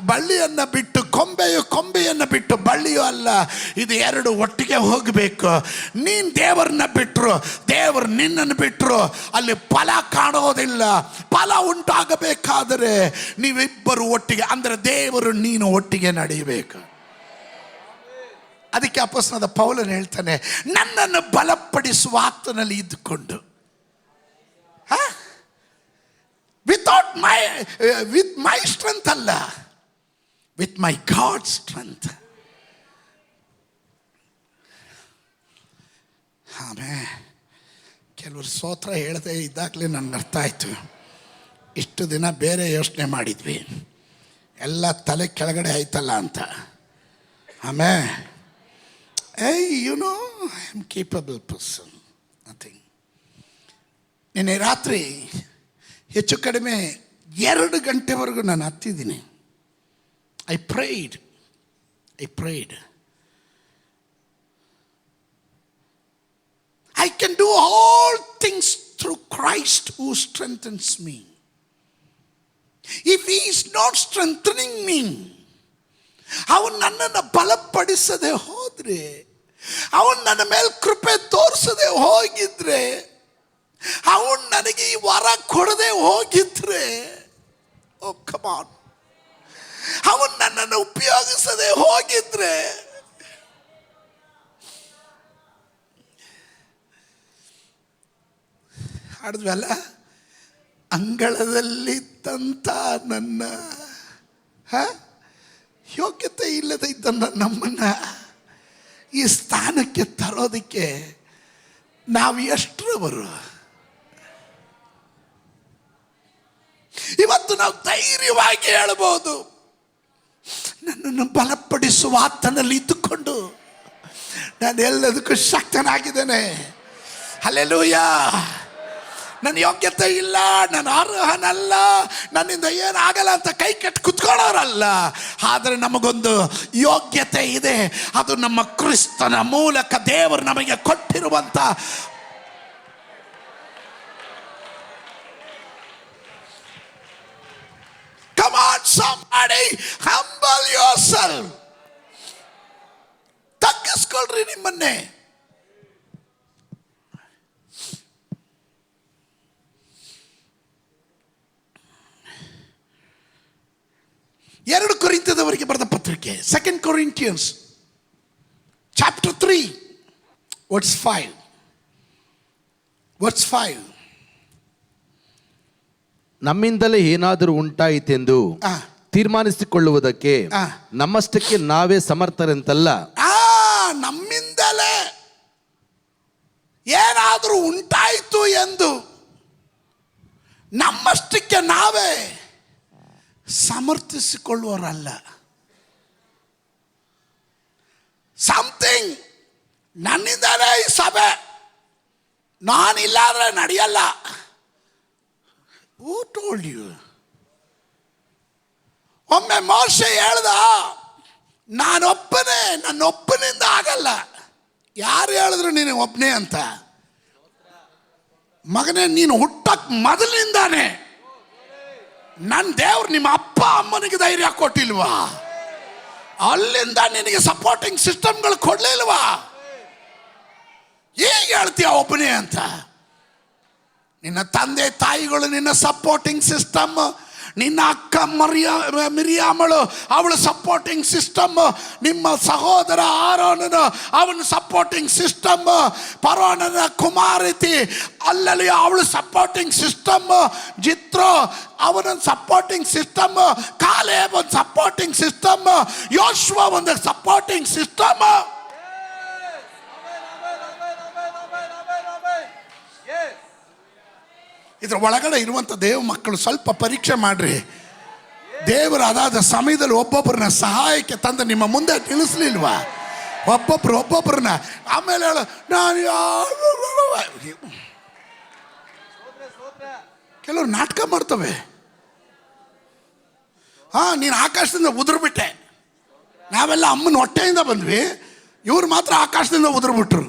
ಬಳ್ಳಿಯನ್ನು ಬಿಟ್ಟು ಕೊಂಬೆಯನ್ನು ಬಿಟ್ಟು ಬಳ್ಳಿಯೂ ಅಲ್ಲ, ಇದು ಎರಡು ಒಟ್ಟಿಗೆ ಹೋಗಬೇಕು. ನೀನು ದೇವರನ್ನ ಬಿಟ್ಟರು, ದೇವರು ನಿನ್ನನ್ನು ಬಿಟ್ಟರು ಅಲ್ಲಿ ಫಲ ಕಾಣೋದಿಲ್ಲ. ಫಲ ಉಂಟಾಗಬೇಕಾದರೆ ನೀವಿಬ್ಬರು ಒಟ್ಟಿಗೆ, ಅಂದರೆ ದೇವರು ನೀನು ಒಟ್ಟಿಗೆ ನಡೆಯಬೇಕು. ಅದಕ್ಕೆ ಅಪೊಸ್ತಲನಾದ ಪೌಲನು ಹೇಳ್ತಾನೆ, ನನ್ನನ್ನು ಬಲಪಡಿಸುವ ಆತನಲ್ಲಿ ಇದ್ದುಕೊಂಡು, ವಿತ್ ಮೈ ಸ್ಟ್ರೆಂತ್ ಅಲ್ಲ, ವಿತ್ ಮೈ ಗಾಡ್ ಸ್ಟ್ರೆಂತ್. ಆಮೇಲೆ ಕೆಲವರು ಸ್ತೋತ್ರ ಹೇಳದೆ ಇದ್ದಾಗಲೇ ನನಗೆ ಅರ್ಥ ಆಯಿತು, ಇಷ್ಟು ದಿನ ಬೇರೆ ಯೋಚನೆ ಮಾಡಿದ್ವಿ, ಎಲ್ಲ ತಲೆ ಕೆಳಗಡೆ ಆಯ್ತಲ್ಲ ಅಂತ. ಆಮೇಲೆ you know I am capable person, nothing. ನಿನ್ನೆ ರಾತ್ರಿ ಹೆಚ್ಚು ಕಡಿಮೆ 2 ಗಂಟೆವರೆಗೂ ನಾನು ಹತ್ತಿದ್ದೀನಿ. I pride. I can do all things through Christ who strengthens me. If he is not strengthening me, ಅವನು ನನ್ನನ್ನು ಬಲಪಡಿಸದೆ ಹೋದರೆ, ಅವನು ನನ್ನ ಮೇಲೆ ಕೃಪೆ ತೋರಿಸದೆ ಹೋಗಿದ್ರೆ, ಅವನು ನನಗೆ ಈ ವರ ಕೊಡದೆ ಹೋಗಿದ್ರೆ, ಓ ಕಮಾನ್, ಅವನು ನನ್ನನ್ನು ಉಪಯೋಗಿಸದೆ ಹೋಗಿದ್ರೆ, ಹಾಡಿದ್ವಲ್ಲ, ಅಂಗಳದಲ್ಲಿದ್ದಂಥ ನನ್ನ ಯೋಗ್ಯತೆ ಇಲ್ಲದೆ ಇದ್ದ ನಮ್ಮನ್ನು ಈ ಸ್ಥಾನಕ್ಕೆ ತರೋದಕ್ಕೆ ನಾವು ಎಷ್ಟರವರು? ಇವತ್ತು ನಾವು ಧೈರ್ಯವಾಗಿ ಹೇಳ್ಬೋದು, ನನ್ನನ್ನು ಬಲಪಡಿಸುವ ಆತನಲ್ಲಿ ಇದ್ದುಕೊಂಡು ನಾನು ಎಲ್ಲದಕ್ಕೂ ಶಕ್ತನಾಗಿದ್ದೇನೆ. ಹಲ್ಲೆಲೂಯಾ. ನನ್ನ ಯೋಗ್ಯತೆ ಇಲ್ಲ, ನಾನು ಅರ್ಹನಲ್ಲ, ನನ್ನಿಂದ ಏನಾಗಲ್ಲ ಅಂತ ಕೈ ಕಟ್ಟಿ ಕುತ್ಕೊಳ್ಳೋರಲ್ಲ. ಆದರೆ ನಮಗೊಂದು ಯೋಗ್ಯತೆ ಇದೆ, ಅದು ನಮ್ಮ ಕ್ರಿಸ್ತನ ಮೂಲಕ ದೇವರು ನಮಗೆ ಕೊಟ್ಟಿರುವಂಥ Come on, somebody, humble yourself. ತಗ್ಗಿಸ್ಕೊಳ್ರಿ ನಿಮ್ಮನ್ನೇ. ಎರಡು ಕೊರಿಂಥದವರಿಗೆ ಬರೆದ ಪತ್ರಿಕೆ, 2 Corinthians chapter 3 verse 5. ನಮ್ಮಿಂದಲೇ ಏನಾದರೂ ಉಂಟಾಯಿತೆಂದು ಆ, ತೀರ್ಮಾನಿಸಿಕೊಳ್ಳುವುದಕ್ಕೆ ಆ. ನಮ್ಮಷ್ಟಕ್ಕೆ ನಾವೇ ಸಮರ್ಥರೆಂತಲ್ಲ. ನಮ್ಮಿಂದಲೇ ಏನಾದರೂ ಉಂಟಾಯಿತು ಎಂದು ನಮ್ಮಷ್ಟಕ್ಕೆ ನಾವೇ ಸಮರ್ಥಿಸಿಕೊಳ್ಳುವರಲ್ಲ. ಸಮಥಿಂಗ್ ನನ್ನಿಂದಲೇ ಈ ಸಭೆ, ನಾನಿಲ್ಲಾದ್ರೆ ನಡೆಯಲ್ಲ. Who told you? ಒಮ್ಮೆ ಮೋಶೆ ಹೇಳ್ದ, ನಾನೊಬ್ಬನೇ, ನನ್ನೊಬ್ಬನಿಂದ ಆಗಲ್ಲ. ಯಾರು ಹೇಳಿದ್ರು ನೀನು ಒಬ್ಬನೇ ಅಂತ? ಮಗನೇ, ನೀನು ಹುಟ್ಟಕ್ ಮೊದಲಿಂದಾನೆ ನನ್ನ ದೇವ್ರು ನಿಮ್ಮ ಅಪ್ಪ ಅಮ್ಮನಿಗೆ ಧೈರ್ಯ ಕೊಟ್ಟಿಲ್ವಾ? ಅಲ್ಲಿಂದ ನಿನಗೆ ಸಪೋರ್ಟಿಂಗ್ ಸಿಸ್ಟಮ್ಗಳು ಕೊಡ್ಲಿಲ್ವಾ? ಈಗ ಹೇಳ್ತೀಯ ಒಬ್ಬನೇ ಅಂತ? ನಿನ್ನ ತಂದೆ ತಾಯಿಗಳು ನಿನ್ನ ಸಪೋರ್ಟಿಂಗ್ ಸಿಸ್ಟಮ್, ನಿನ್ನ ಅಕ್ಕ ಮಿರಿಯಾಮಳು ಅವಳು ಸಪೋರ್ಟಿಂಗ್ ಸಿಸ್ಟಮ್, ನಿಮ್ಮ ಸಹೋದರ ಆರೋನನ ಅವನ ಸಪೋರ್ಟಿಂಗ್ ಸಿಸ್ಟಮ್, ಪರೋನನ ಕುಮಾರತಿ ಅಲ್ಲಲ್ಲಿ ಅವಳು ಸಪೋರ್ಟಿಂಗ್ ಸಿಸ್ಟಮ್, ಜಿತ್ರೋ ಅವನ ಸಪೋರ್ಟಿಂಗ್ ಸಿಸ್ಟಮ್, ಕಾಲೇಬ್ ಒಂದು ಸಪೋರ್ಟಿಂಗ್ ಸಿಸ್ಟಮ್, ಯೋಶ್ವ ಒಂದು ಸಪೋರ್ಟಿಂಗ್ ಸಿಸ್ಟಮ್. ಇದ್ರ ಒಳಗಡೆ ಇರುವಂಥ ದೇವ ಮಕ್ಕಳು ಸ್ವಲ್ಪ ಪರೀಕ್ಷೆ ಮಾಡ್ರಿ. ದೇವರು ಅದಾದ ಸಮಯದಲ್ಲಿ ಒಬ್ಬೊಬ್ಬರನ್ನ ಸಹಾಯಕ್ಕೆ ತಂದು ನಿಮ್ಮ ಮುಂದೆ ತಿಳಿಸ್ಲಿಲ್ವಾ? ಒಬ್ಬೊಬ್ಬರನ್ನ ಆಮೇಲೆ ಹೇಳು ನಾನು ಕೆಲವರು ನಾಟಕ ಮಾಡ್ತವೆ. ನೀನು ಆಕಾಶದಿಂದ ಉದುರ್ಬಿಟ್ಟೆ, ನಾವೆಲ್ಲ ಅಮ್ಮನ ಹೊಟ್ಟೆಯಿಂದ ಬಂದ್ವಿ, ಇವ್ರು ಮಾತ್ರ ಆಕಾಶದಿಂದ ಉದುರ್ಬಿಟ್ರು.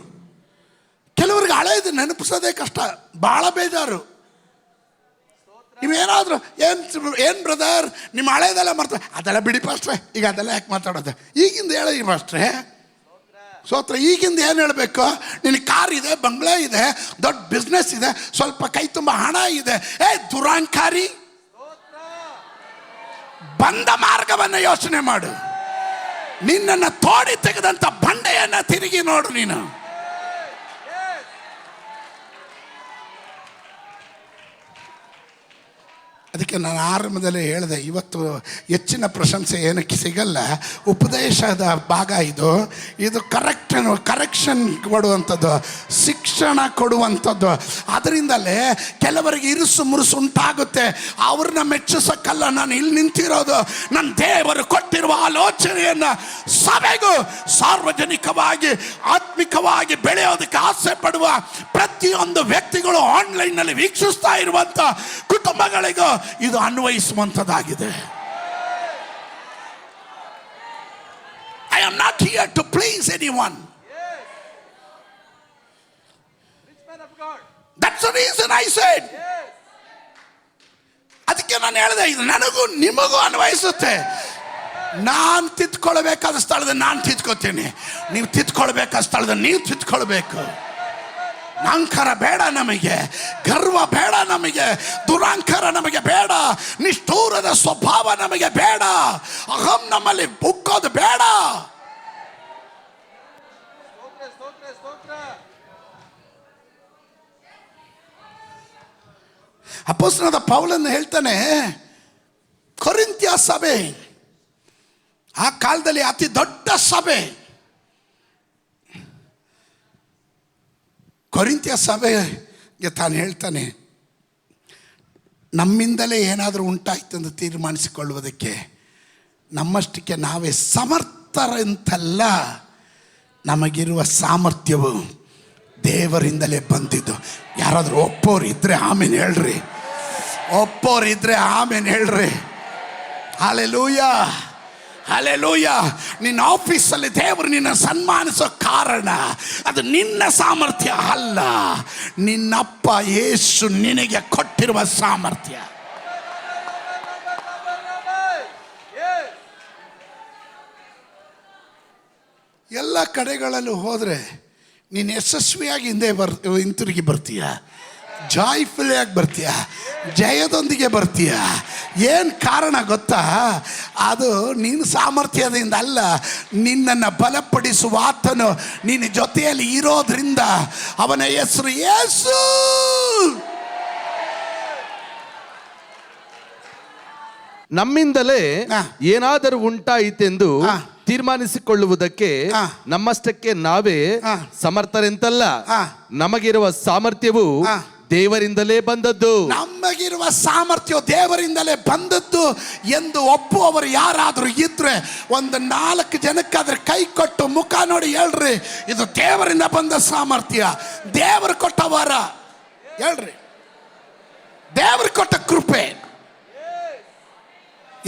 ಕೆಲವ್ರಿಗೆ ಹಳೇದು ನೆನಪಿಸೋದೇ ಕಷ್ಟ, ಭಾಳ ಬೇಜಾರು. ನೀವೇನಾದರೂ ಏನು ಬ್ರದರ್ ನಿಮ್ಮ ಹಳೇದೆಲ್ಲ ಮಾಡ್ತಾರೆ, ಅದೆಲ್ಲ ಬಿಡಿ ಪಾಸ್ಟ್ರೆ, ಈಗ ಅದೆಲ್ಲ ಯಾಕೆ ಮಾತಾಡೋದು? ಈಗಿಂದ ಹೇಳಿ ಪಾಸ್ಟ್ರೆ, ಸೋತ್ರ ಈಗಿಂದ ಏನು ಹೇಳಬೇಕು? ನಿನಗೆ ಕಾರ್ ಇದೆ, ಬಂಗ್ಲೆ ಇದೆ, ದೊಡ್ಡ ಬಿಸ್ನೆಸ್ ಇದೆ, ಸ್ವಲ್ಪ ಕೈ ತುಂಬ ಹಣ ಇದೆ. ದುರಾಂಕಾರಿ, ಬಂದ ಮಾರ್ಗವನ್ನು ಯೋಚನೆ ಮಾಡು. ನಿನ್ನನ್ನು ತೋಡಿ ತೆಗೆದಂಥ ಬಂಡೆಯನ್ನು ತಿರುಗಿ ನೋಡು ನೀನು. ಅದಕ್ಕೆ ನಾನು ಆರಂಭದಲ್ಲೇ ಹೇಳಿದೆ, ಇವತ್ತು ಹೆಚ್ಚಿನ ಪ್ರಶಂಸೆ ಏನಕ್ಕೆ ಸಿಗಲ್ಲ. ಉಪದೇಶದ ಭಾಗ ಇದು ಕರೆಕ್ಷನ್ ಕೊಡುವಂಥದ್ದು, ಶಿಕ್ಷಣ ಕೊಡುವಂಥದ್ದು. ಅದರಿಂದಲೇ ಕೆಲವರಿಗೆ ಇರುಸು ಮುರುಸು ಉಂಟಾಗುತ್ತೆ. ಅವ್ರನ್ನ ಮೆಚ್ಚಿಸಕ್ಕಲ್ಲ ನಾನು ಇಲ್ಲಿ ನಿಂತಿರೋದು. ನನ್ನ ದೇವರು ಕೊಟ್ಟಿರುವ ಆಲೋಚನೆಯನ್ನು ಸಭೆಗೂ ಸಾರ್ವಜನಿಕವಾಗಿ ಆತ್ಮಿಕವಾಗಿ ಬೆಳೆಯೋದಕ್ಕೆ ಆಸೆ ಪಡುವ ಪ್ರತಿಯೊಂದು ವ್ಯಕ್ತಿಗಳು ಆನ್ಲೈನ್ನಲ್ಲಿ ವೀಕ್ಷಿಸ್ತಾ ಇರುವಂಥ ಕುಟುಂಬಗಳಿಗೂ ಇದು ಅನ್ವಯಿಸುವಂಥದ್ದಾಗಿದೆ. I am not here to please anyone. That's the reason I said. ಅದಕ್ಕೆ ನಾನು ಹೇಳಿದೆ, ಇದು ನನಗೂ ನಿಮಗೂ ಅನ್ವಯಿಸುತ್ತೆ. ನಾನು ತಿದ್ಕೊಳ್ಬೇಕಾದ ಸ್ಥಳದಲ್ಲಿ ನಾನು ತಿದ್ಕೋತೀನಿ, ನೀವು ತಿದ್ಕೊಳ್ಬೇಕಾದ ಸ್ಥಳದಲ್ಲಿ ನೀವು ತಿದ್ಕೊಳ್ಬೇಕು. ಅಹಂಕಾರ ಬೇಡ ನಮಗೆ, ಗರ್ವ ಬೇಡ ನಮಗೆ, ದುರಾಂಕಾರ ನಮಗೆ ಬೇಡ, ನಿಷ್ಠೂರದ ಸ್ವಭಾವ ನಮಗೆ ಬೇಡ, ಅಹಂ ನಮ್ಮಲ್ಲಿ ಬುಕ್ಕೋದು ಬೇಡ. ಅಪೊಸ್ತಲನಾದ ಪೌಲನು ಹೇಳ್ತಾನೆ, ಕೊರಿಂಥ್ಯ ಸಭೆ ಆ ಕಾಲದಲ್ಲಿ ಅತಿ ದೊಡ್ಡ ಸಭೆ. ಕೊರಿಂಥ್ಯ ಸಭೆಗೆ ತಾನು ಹೇಳ್ತಾನೆ, ನಮ್ಮಿಂದಲೇ ಏನಾದರೂ ಉಂಟಾಯ್ತು ಎಂದು ತೀರ್ಮಾನಿಸಿಕೊಳ್ಳುವುದಕ್ಕೆ ನಮ್ಮಷ್ಟಕ್ಕೆ ನಾವೇ ಸಮರ್ಥರಂತಲ್ಲ, ನಮಗಿರುವ ಸಾಮರ್ಥ್ಯವು ದೇವರಿಂದಲೇ ಬಂದಿದ್ದು. ಯಾರಾದರೂ ಒಪ್ಪೋರಿದ್ರೆ ಆಮೇಲೆ ಹೇಳ್ರಿ, ಒಪ್ಪೋರಿದ್ರೆ ಆಮೇಲೆ ಹೇಳ್ರಿ. Hallelujah, hallelujah. ನಿನ್ನ ಆಫೀಸಲ್ಲಿ ದೇವರು ನಿನ್ನ ಸನ್ಮಾನಿಸೋ ಕಾರಣ ಅದು ನಿನ್ನ ಸಾಮರ್ಥ್ಯ ಅಲ್ಲ, ನಿನ್ನಪ್ಪ ಯೇಸು ನಿನಗೆ ಕೊಟ್ಟಿರುವ ಸಾಮರ್ಥ್ಯ. ಎಲ್ಲ ಕಡೆಗಳಲ್ಲೂ ಹೋದರೆ ನೀನು ಯಶಸ್ವಿಯಾಗಿ ಹಿಂತಿರುಗಿ ಬರ್ತೀಯ, ಜಾಯ್ಫುಲ್ ಆಗಿ ಬರ್ತೀಯ, ಜಯದೊಂದಿಗೆ ಬರ್ತೀಯ. ಏನು ಕಾರಣ ಗೊತ್ತಾ? ಅದು ನಿನ್ನ ಸಾಮರ್ಥ್ಯದಿಂದ ಅಲ್ಲ, ನಿನ್ನನ್ನು ಬಲಪಡಿಸುವ ಆತನು ನಿನ್ನ ಜೊತೆಯಲ್ಲಿ ಇರೋದ್ರಿಂದ. ಅವನ ಹೆಸರು ಯೇಸು. ನಮ್ಮಿಂದಲೇ ಹಾ. ಏನಾದರೂ ಉಂಟಾಯಿತೆಂದು ಹಾ. ತೀರ್ಮಾನಿಸಿಕೊಳ್ಳುವುದಕ್ಕೆ ಹಾ. ನಮ್ಮಷ್ಟಕ್ಕೆ ನಾವೇ ಹಾ. ಸಮರ್ಥರೆಂತಲ್ಲ, ಹಾ. ನಮಗಿರುವ ಸಾಮರ್ಥ್ಯವು ಹಾ. ದೇವರಿಂದಲೇ ಬಂದದ್ದು. ನಮಗಿರುವ ಸಾಮರ್ಥ್ಯ ದೇವರಿಂದಲೇ ಬಂದದ್ದು ಎಂದು ಒಪ್ಪುವವರು ಯಾರಾದರೂ ಇದ್ರೆ ಒಂದು 4 ಜನಕ್ಕಾದ್ರೆ ಕೈ ಕೊಟ್ಟು ಮುಖ ನೋಡಿ ಹೇಳ್ರಿ, ಇದು ದೇವರಿಂದ ಬಂದ ಸಾಮರ್ಥ್ಯ, ದೇವರು ಕೊಟ್ಟ ವರ. ಹೇಳ್ರಿ, ದೇವರು ಕೊಟ್ಟ ಕೃಪೆ.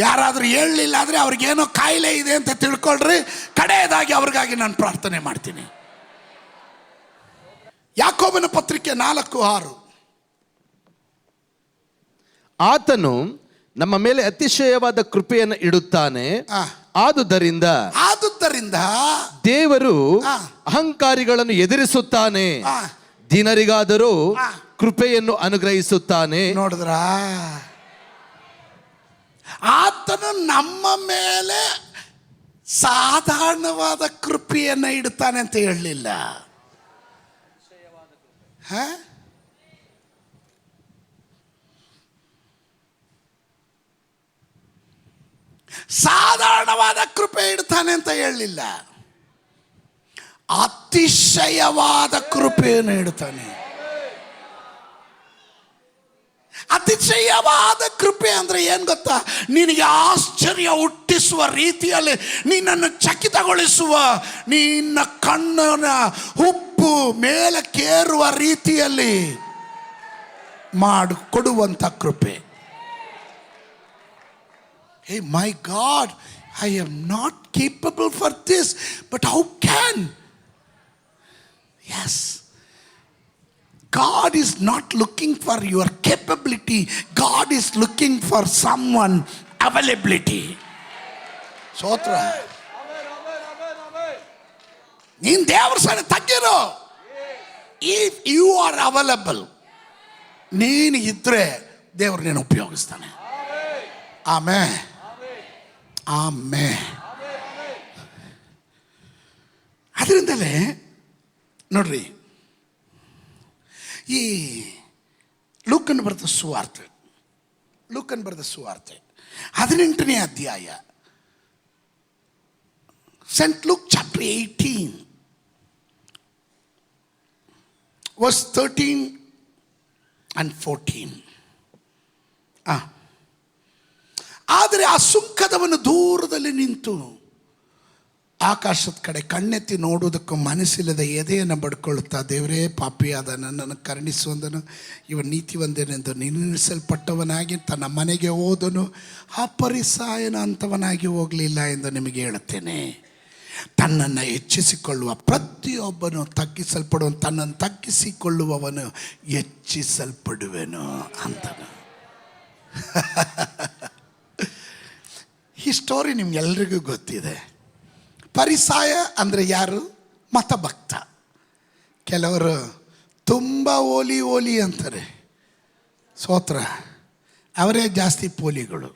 ಯಾರಾದರೂ ಹೇಳಲಿಲ್ಲ ಆದರೆ ಅವ್ರಿಗೇನೋ ಕಾಯಿಲೆ ಇದೆ ಅಂತ ತಿಳ್ಕೊಳ್ರಿ. ಕಡೆಯದಾಗಿ ಅವ್ರಿಗಾಗಿ ನಾನು ಪ್ರಾರ್ಥನೆ ಮಾಡ್ತೀನಿ. ಯಾಕೋಬನ ಪತ್ರಿಕೆ 4:6. ಆತನು ನಮ್ಮ ಮೇಲೆ ಅತಿಶಯವಾದ ಕೃಪೆಯನ್ನು ಇಡುತ್ತಾನೆ. ಆ. ಆದುದರಿಂದ ದೇವರು ಆ. ಅಹಂಕಾರಿಗಳನ್ನು ಎದುರಿಸುತ್ತಾನೆ, ಆ. ದೀನರಿಗಾದರೂ ಆ. ಕೃಪೆಯನ್ನು ಅನುಗ್ರಹಿಸುತ್ತಾನೆ. ನೋಡಿದ್ರಾ, ಆತನು ನಮ್ಮ ಮೇಲೆ ಸಾಧಾರಣವಾದ ಕೃಪೆಯನ್ನು ಇಡ್ತಾನೆ ಅಂತ ಹೇಳಲಿಲ್ಲ. ಸಾಧಾರಣವಾದ ಕೃಪೆ ಇಡ್ತಾನೆ ಅಂತ ಹೇಳಲಿಲ್ಲ, ಅತಿಶಯವಾದ ಕೃಪೆಯನ್ನು ಇಡ್ತಾನೆ. ಅತಿಶಯವಾದ ಕೃಪೆ ಅಂದ್ರೆ ಏನ್ ಗೊತ್ತಾ? ನಿನಗೆ ಆಶ್ಚರ್ಯ ಹುಟ್ಟಿಸುವ ರೀತಿಯಲ್ಲಿ, ನಿನ್ನನ್ನು ಚಕಿತಗೊಳಿಸುವ, ನಿನ್ನ ಕಣ್ಣನ ಉಪ್ಪು ಮೇಲಕ್ಕೇರುವ ರೀತಿಯಲ್ಲಿ ಕೊಡುವಂತ ಕೃಪೆ. Hey, my God, I am not capable for this, but how can? Yes. God is not looking for your capability. God is looking for someone availability. ಸ್ತೋತ್ರ. ನೀನ್ ದೇವರ ಸನ್ನಿಧಿಗೆ ತಗ್ಗಿರೋ. If you are available, ನೀನು ಇದ್ರೆ ದೇವರು ನೀನು ಉಪಯೋಗಿಸ್ತಾನೆ. Amen, amen. ಅದರಿಂದಲೇ ನೋಡ್ರಿ, ಈ ಲೂಕನ್ ಬರೆದ ಸುವಾರ್ತೆ 18ನೇ ಅಧ್ಯಾಯ, St. Luke chapter 18 verse 13 and 14. ಆದರೆ ಆ ಸುಂಕದವನು ದೂರದಲ್ಲಿ ನಿಂತು ಆಕಾಶದ ಕಡೆ ಕಣ್ಣೆತ್ತಿ ನೋಡುವುದಕ್ಕೂ ಮನಸ್ಸಿಲ್ಲದೆ ಎದೆಯನ್ನು ಬಡ್ಕೊಳ್ಳುತ್ತಾ, ದೇವರೇ, ಪಾಪಿಯಾದ ನನ್ನನ್ನು ಕರುಣಿಸುವಂದನು, ಇವನು ನೀತಿವಂತನೆಂದು ನಿರ್ಣಯಿಸಲ್ಪಟ್ಟವನಾಗಿ ತನ್ನ ಮನೆಗೆ ಹೋದನು, ಆ ಪರಿಸಾಯನ ಅಂಥವನಾಗಿ ಹೋಗಲಿಲ್ಲ ಎಂದು ನಿಮಗೆ ಹೇಳುತ್ತೇನೆ. ತನ್ನನ್ನು ಹೆಚ್ಚಿಸಿಕೊಳ್ಳುವ ಪ್ರತಿಯೊಬ್ಬನು ತಗ್ಗಿಸಲ್ಪಡುವನು, ತನ್ನನ್ನು ತಗ್ಗಿಸಿಕೊಳ್ಳುವವನು ಹೆಚ್ಚಿಸಲ್ಪಡುವೆನು ಅಂತನು. ಈ ಸ್ಟೋರಿ ನಿಮ್ಗೆಲ್ರಿಗೂ ಗೊತ್ತಿದೆ. ಪರಿಸಾಯ ಅಂದರೆ ಯಾರು? ಮತಭಕ್ತ. ಕೆಲವರು ತುಂಬ ಓಲಿ ಅಂತಾರೆ. ಸ್ತೋತ್ರ. ಅವರೇ ಜಾಸ್ತಿ ಪೋಲಿಗಳು.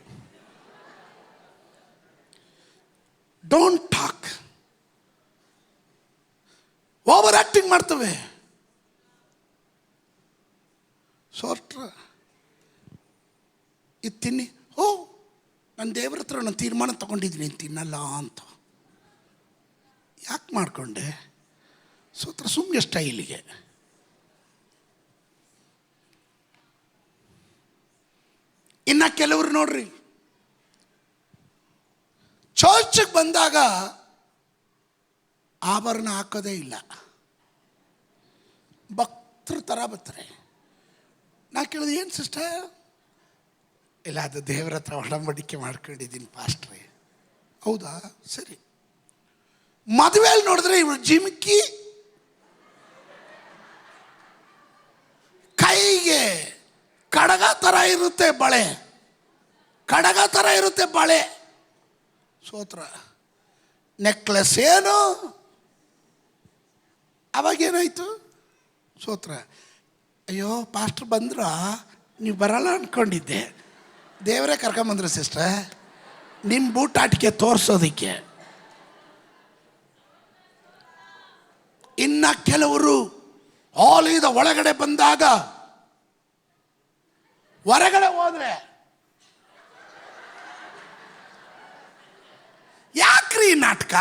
Don't talk. ಓವರ್ ಆಕ್ಟಿಂಗ್ ಮಾಡ್ತವೆ. ಸ್ತೋತ್ರ. ಇದು ತಿನ್ನಿ, ನಾನು ದೇವ್ರ ಹತ್ರ ನಾನು ತೀರ್ಮಾನ ತಗೊಂಡಿದ್ದೀನಿ ತಿನ್ನಲ್ಲ ಅಂತ. ಯಾಕೆ ಮಾಡಿಕೊಂಡೆ? ಸುಮ್ಮನೆ ಸ್ಟೈಲಿಗೆ. ಇನ್ನು ಕೆಲವರು ನೋಡ್ರಿ, ಚರ್ಚ್ಗೆ ಬಂದಾಗ ಆಭರಣ ಹಾಕೋದೇ ಇಲ್ಲ, ಭಕ್ತರ ಥರ ಬರ್ತಾರೆ. ನಾ ಕೇಳಿದೆ, ಏನು ಸಿಸ್ಟರ್? ಇಲ್ಲ, ಅದು ದೇವರ ಹತ್ರ ಒಡಂಬಡಿಕೆ ಮಾಡ್ಕೊಂಡಿದ್ದೀನಿ ಪಾಸ್ಟ್ರೆ. ಹೌದಾ, ಸರಿ. ಮದುವೆಯಲ್ಲಿ ನೋಡಿದ್ರೆ ಇವಳು ಜಿಮ್ಕಿ, ಕೈಗೆ ಕಡಗ ಥರ ಇರುತ್ತೆ ಬಳೆ, ಸ್ತೋತ್ರ. ನೆಕ್ಲೆಸ್ ಏನು? ಅವಾಗೇನಾಯ್ತು? ಸ್ತೋತ್ರ. ಅಯ್ಯೋ, ಪಾಸ್ಟ್ರ್ ಬಂದ್ರ, ನೀವು ಬರಲ್ಲ ಅಂದ್ಕೊಂಡಿದ್ದೆ, ದೇವರೇ ಕರ್ಕೊಂಬಂದ್ರು ಸಿಸ್ಟರ್ ನಿಮ್ಮ ಬೂಟಾಟಿಕೆ ತೋರಿಸೋದಕ್ಕೆ. ಇನ್ನು ಕೆಲವರು ಆಲಯದ ಒಳಗಡೆ ಬಂದಾಗ ಹೊರಗಡೆ ಹೋದ್ರೆ ಯಾಕ್ರಿ ಈ ನಾಟಕ?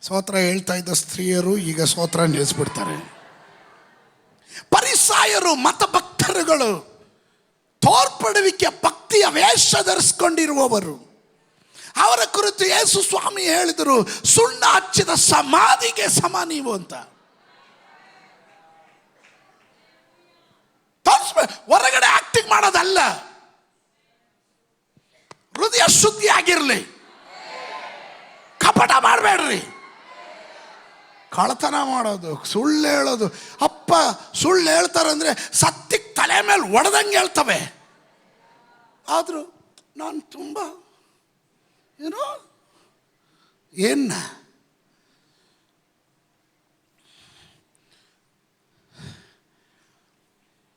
ಸ್ತೋತ್ರ ಹೇಳ್ತಾ ಇದ್ದ ಸ್ತ್ರೀಯರು ಈಗ ಸ್ತೋತ್ರ ನಿಲ್ಲಿಸ್ಬಿಡ್ತಾರೆ. ಪರಿಸಾಯರು ಮತಭಕ್ತರುಗಳು, ತೋರ್ಪಡುವಿಕೆ ಭಕ್ತಿಯ ವೇಷ ಧರಿಸಿಕೊಂಡಿರುವವರು, ಅವರ ಕುರಿತು ಯೇಸು ಸ್ವಾಮಿ ಹೇಳಿದರು, ಸುಣ್ಣ ಹಚ್ಚಿದ ಸಮಾಧಿಗೆ ಸಮ ನೀವು ಅಂತ. ಹೊರಗಡೆ ಆಕ್ಟಿಂಗ್ ಮಾಡೋದಲ್ಲ, ಹೃದಯ ಶುದ್ಧಿ ಆಗಿರಲಿ. ಕಪಟ ಮಾಡಬೇಡ್ರಿ. ಕಳತನ ಮಾಡೋದು, ಸುಳ್ಳು ಹೇಳೋದು. ಅಪ್ಪ ಸುಳ್ಳು ಹೇಳ್ತಾರಂದ್ರೆ ಸತ್ಯಕ್ಕೆ ತಲೆ ಮೇಲೆ ಒಡೆದಂಗೆ ಹೇಳ್ತವೆ. ಆದರೂ ನಾನು ತುಂಬ ಏನ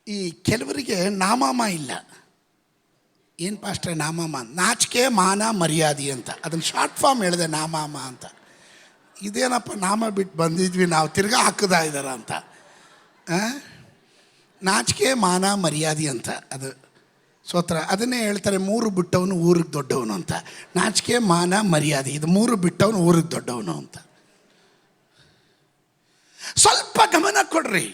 ಈ ಕೆಲವರಿಗೆ ನಾಮಾಮ ಇಲ್ಲ. ಏನು ಪಾಸ್ಟ್ರೆ ನಾಮಾಮ? ನಾಚಿಕೆ ಮಾನ ಮರ್ಯಾದೆ ಅಂತ. ಅದನ್ನು ಶಾರ್ಟ್ ಫಾರ್ಮ್ ಹೇಳಿದೆ ನಾಮಾಮ ಅಂತ. ಇದೇನಪ್ಪ ನಾಮ ಬಿಟ್ಟು ಬಂದಿದ್ವಿ ನಾವು, ತಿರ್ಗಾ ಹಾಕದ ಇದ್ದಾರ ಅಂತ. ನಾಚಿಕೆ ಮಾನ ಮರ್ಯಾದೆ ಅಂತ ಅದು ಸ್ತೋತ್ರ. ಅದನ್ನೇ ಹೇಳ್ತಾರೆ, 3 ಬಿಟ್ಟವನು ಊರಿಗೆ ದೊಡ್ಡವನು ಅಂತ. ನಾಚಿಕೆ ಮಾನ ಮರ್ಯಾದೆ, ಇದು 3 ಬಿಟ್ಟವನು ಊರಿಗೆ ದೊಡ್ಡವನು ಅಂತ. ಸ್ವಲ್ಪ ಗಮನ ಕೊಡ್ರಿ.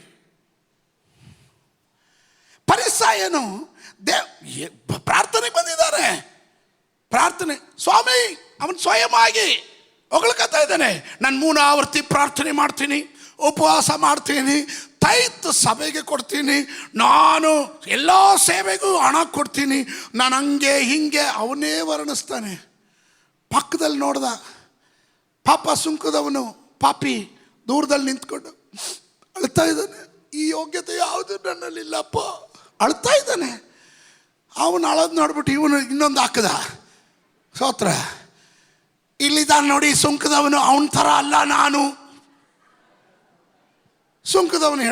ಪರಿಸಾಯನು ಪ್ರಾರ್ಥನೆಗೆ ಬಂದಿದ್ದಾರೆ. ಪ್ರಾರ್ಥನೆ, ಸ್ವಾಮಿ ಅವನು ಸ್ವಯಂ ಆಗಿ ಹೊಗಳ್ಕೊತಾ ಇದ್ದಾನೆ. ನಾನು 3 ಆವರ್ತಿ ಪ್ರಾರ್ಥನೆ ಮಾಡ್ತೀನಿ, ಉಪವಾಸ ಮಾಡ್ತೀನಿ, ತೈತ್ ಸಭೆಗೆ ಕೊಡ್ತೀನಿ, ನಾನು ಎಲ್ಲ ಸೇವೆಗೂ ಹಣ ಕೊಡ್ತೀನಿ, ನಾನು ಹಂಗೆ ಹಿಂಗೆ ಅವನೇ ವರ್ಣಿಸ್ತಾನೆ. ಪಕ್ಕದಲ್ಲಿ ನೋಡ್ದ ಪಾಪ ಸುಂಕದವನು, ಪಾಪಿ ದೂರದಲ್ಲಿ ನಿಂತ್ಕೊಂಡು ಅಳ್ತಾ ಇದ್ದಾನೆ. ಈ ಯೋಗ್ಯತೆ ಯಾವುದು ನನ್ನಲ್ಲಿಲ್ಲಪ್ಪ, ಅಳ್ತಾ ಇದ್ದಾನೆ. ಅವನು ಅಳೋದು ನೋಡ್ಬಿಟ್ಟು ಇವನು ಇನ್ನೊಂದು ಹಾಕದ. ಸ್ತೋತ್ರ. ಇಲ್ಲಿದ್ದಾನೆ ನೋಡಿ ಸುಂಕದವನು, ಅವನ ಥರ ಅಲ್ಲ ನಾನು. ಸುಂಕದವನು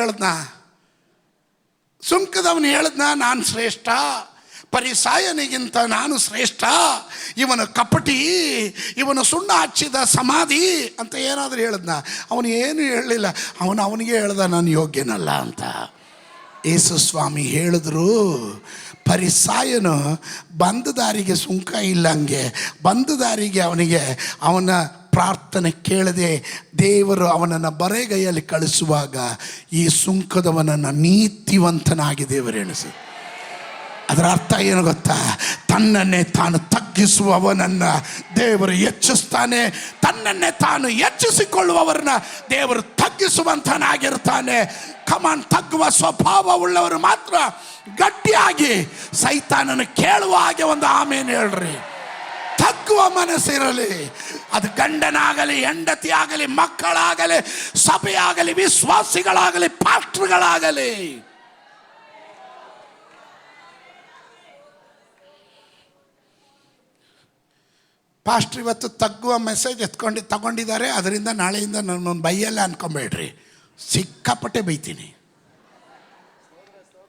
ಹೇಳ್ದ್ನ ನಾನು ಶ್ರೇಷ್ಠ, ಪರಿಸಾಯನಿಗಿಂತ ನಾನು ಶ್ರೇಷ್ಠ, ಇವನು ಕಪಟಿ, ಇವನು ಸುಣ್ಣ ಹಚ್ಚಿದ ಸಮಾಧಿ ಅಂತ ಏನಾದರೂ ಹೇಳ್ದ್ನ? ಅವನು ಏನು ಹೇಳಲಿಲ್ಲ. ಅವನಿಗೆ ಹೇಳ್ದ ನಾನು ಯೋಗ್ಯನಲ್ಲ ಅಂತ. ಯೇಸು ಸ್ವಾಮಿ ಹೇಳಿದ್ರು, ಪರಿಸಾಯನು ಬಂದ ದಾರಿಗೆ ಸುಂಕ ಇಲ್ಲಂಗೆ, ಬಂದ ದಾರಿಗೆ ಅವನ ಪ್ರಾರ್ಥನೆ ಕೇಳದೆ ದೇವರು ಅವನನ್ನು ಬರೆಗೈಯಲ್ಲಿ ಕಳಿಸುವಾಗ ಈ ಸುಂಕದವನನ್ನು ನೀತಿವಂತನಾಗಿ ದೇವರು ಎಣಿಸಿ. ಅದರ ಅರ್ಥ ಏನು ಗೊತ್ತಾ? ತನ್ನನ್ನೇ ತಾನು ತಗ್ಗಿಸುವವನನ್ನು ದೇವರು ಹೆಚ್ಚಿಸ್ತಾನೆ, ತನ್ನನ್ನೇ ತಾನು ಹೆಚ್ಚಿಸಿಕೊಳ್ಳುವವರನ್ನ ದೇವರು ತಗ್ಗಿಸುವಂತನಾಗಿರ್ತಾನೆ. ಕಮಾನ್, ತಗ್ಗುವ ಸ್ವಭಾವ ಉಳ್ಳವರು ಮಾತ್ರ ಗಟ್ಟಿಯಾಗಿ ಸೈತಾನನ್ನು ಕೇಳುವ ಹಾಗೆ ಒಂದು ಆಮೇಲೆ ಹೇಳ್ರಿ. ತಗ್ಗುವ ಮನಸ್ಸಿರಲಿ. ಅದು ಗಂಡನಾಗಲಿ, ಹೆಂಡತಿ ಆಗಲಿ, ಮಕ್ಕಳಾಗಲಿ, ಸಭೆಯಾಗಲಿ, ವಿಶ್ವಾಸಿಗಳಾಗಲಿ, ಪಾಸ್ಟರ್ಗಳಾಗಲಿ. ಪಾಸ್ಟ್ರ್ ಇವತ್ತು ತಗ್ಗುವ ಮೆಸೇಜ್ ತಗೊಂಡಿದ್ದಾರೆ, ಅದರಿಂದ ನಾಳೆಯಿಂದ ನನ್ನೊಂದು ಬೈಯಲ್ಲ ಅನ್ಕೊಂಬೇಡ್ರಿ. ಸಿಕ್ಕಾಪಟ್ಟೆ ಬೈತೀನಿ.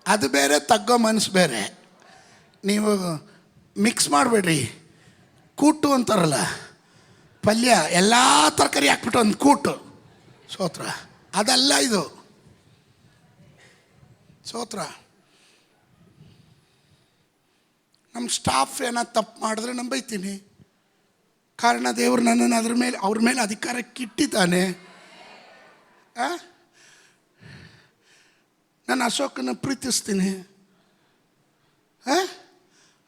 ಅದು ಬೇರೆ, ತಗ್ಗೋ ಮನಸ್ಸು ಬೇರೆ. ನೀವು ಮಿಕ್ಸ್ ಮಾಡಬೇಡ್ರಿ. ಕೂಟು ಅಂತಾರಲ್ಲ, ಪಲ್ಯ ಎಲ್ಲ ತರಕಾರಿ ಹಾಕ್ಬಿಟ್ಟು ಒಂದು ಕೂಟು. ಸ್ತೋತ್ರ. ಅದಲ್ಲ ಇದು. ಸ್ತೋತ್ರ. ನಮ್ಮ ಸ್ಟಾಫ್ ಏನಾದ್ರು ತಪ್ಪು ಮಾಡಿದ್ರೆ ನಾನು ಬೈತೀನಿ. ಕಾರಣ ದೇವರು ನನ್ನನ್ನು ಅವ್ರ ಮೇಲೆ ಅಧಿಕಾರಕ್ಕೆ ಇಟ್ಟಿದ್ದಾನೆ. ನಾನು ಅಶೋಕನ ಪ್ರೀತಿಸ್ತೀನಿ.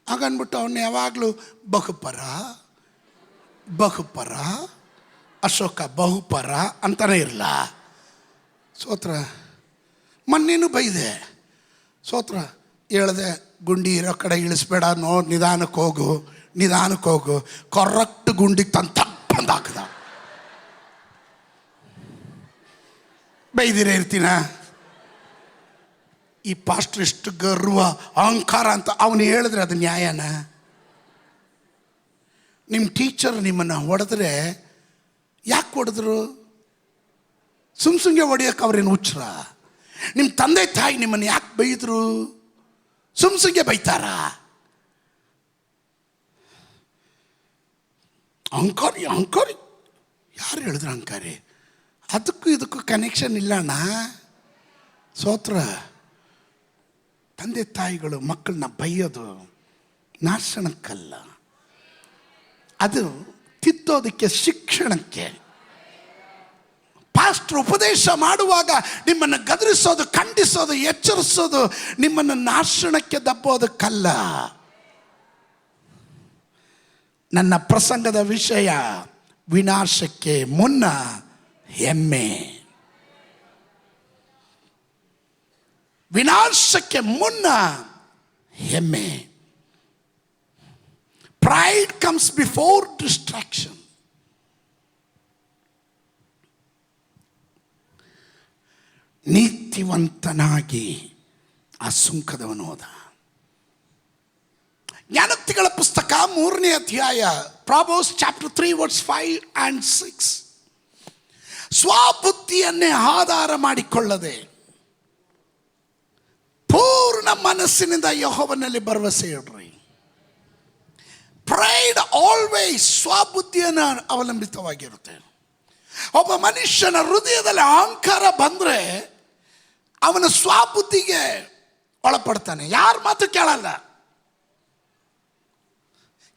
ಹಾಗನ್ಬಿಟ್ಟು ಅವನು ಯಾವಾಗಲೂ ಬಹುಪರ ಅಶೋಕ ಬಹುಪರ ಅಂತಾನೆ ಇರಲ್ಲ. ಸ್ತೋತ್ರ. ಮೊನ್ನೇನು ಬೈದೆ. ಸ್ತೋತ್ರ. ಹೇಳ್ದೆ, ಗುಂಡಿ ಇರೋ ಕಡೆ ಇಳಿಸ್ಬೇಡ, ನಿಧಾನಕ್ಕೆ ಹೋಗು. ಕರೆಕ್ಟ್ ಗುಂಡಿಗೆ ತಪ್ಪಂದು ಹಾಕದ. ಬೈದಿರೇ ಇರ್ತೀನ? ಈ ಪಾಸ್ಟ್ರ್ ಇಷ್ಟು ಗರ್ವ ಅಹಂಕಾರ ಅಂತ ಅವನು ಹೇಳಿದ್ರೆ ಅದು ನ್ಯಾಯನ? ನಿಮ್ಮ ಟೀಚರ್ ನಿಮ್ಮನ್ನು ಹೊಡೆದ್ರೆ ಯಾಕೆ ಹೊಡೆದ್ರು? ಸುಮ್ಸುಂಗೆ ಹೊಡೆಯೋಕೆ ಅವ್ರೇನು ಹುಚ್ಚರ? ನಿಮ್ಮ ತಂದೆ ತಾಯಿ ನಿಮ್ಮನ್ನು ಯಾಕೆ ಬೈದರು? ಸುಮ್ಸುಂಗೆ ಬೈತಾರ? ಅಹಂಕಾರಿ ಯಾರು ಹೇಳಿದ್ರು ಅಹಂಕಾರಿ? ಅದಕ್ಕೂ ಇದಕ್ಕೂ ಕನೆಕ್ಷನ್ ಇಲ್ಲಣ್ಣ. ಸ್ತೋತ್ರ. ತಂದೆ ತಾಯಿಗಳು ಮಕ್ಕಳನ್ನ ಬೈಯೋದು ನಾಶನಕ್ಕಲ್ಲ, ಅದು ತಿದ್ದೋದಕ್ಕೆ, ಶಿಕ್ಷಣಕ್ಕೆ. ಪಾಸ್ಟರ್ ಉಪದೇಶ ಮಾಡುವಾಗ ನಿಮ್ಮನ್ನು ಗದರಿಸೋದು, ಖಂಡಿಸೋದು, ಎಚ್ಚರಿಸೋದು ನಿಮ್ಮನ್ನು ನಾಶನಕ್ಕೆ ದಬ್ಬೋದಕ್ಕಲ್ಲ. ನನ್ನ ಪ್ರಸಂಗದ ವಿಷಯ ವಿನಾಶಕ್ಕೆ ಮುನ್ನ ಹೆಮ್ಮೆ. ವಿನಾಶಕ್ಕೆ ಮುನ್ನ ಹೆಮ್ಮೆ. Pride comes before destruction. ನೀತಿವಂತನಾಗಿ ಆ ಸುಂಕದವನು ಹೋದ. ಜ್ಞಾನೋಕ್ತಿಗಳ ಪುಸ್ತಕ 3ನೇ ಅಧ್ಯಾಯ, ಪ್ರಾವರ್ಬ್ಸ್ ಚಾಪ್ಟರ್ 3 ವರ್ಸ್ 5 and 6. ಸ್ವಬುದ್ಧಿಯನ್ನೇ ಆಧಾರ ಮಾಡಿಕೊಳ್ಳದೆ ಪೂರ್ಣ ಮನಸ್ಸಿನಿಂದ ಯೆಹೋವನಲ್ಲಿ ಭರವಸೆ ಇಡ್ರಿ. ಪ್ರೈಡ್ ಆಲ್ವೇಸ್ ಸ್ವಬುದ್ಧಿಯನ್ನು ಅವಲಂಬಿತವಾಗಿರುತ್ತೆ. ಒಬ್ಬ ಮನುಷ್ಯನ ಹೃದಯದಲ್ಲಿ ಅಹಂಕಾರ ಬಂದರೆ ಅವನ ಸ್ವಬುದ್ಧಿಗೆ ಒಳಪಡ್ತಾನೆ. ಯಾರ ಮಾತು ಕೇಳಲ್ಲ.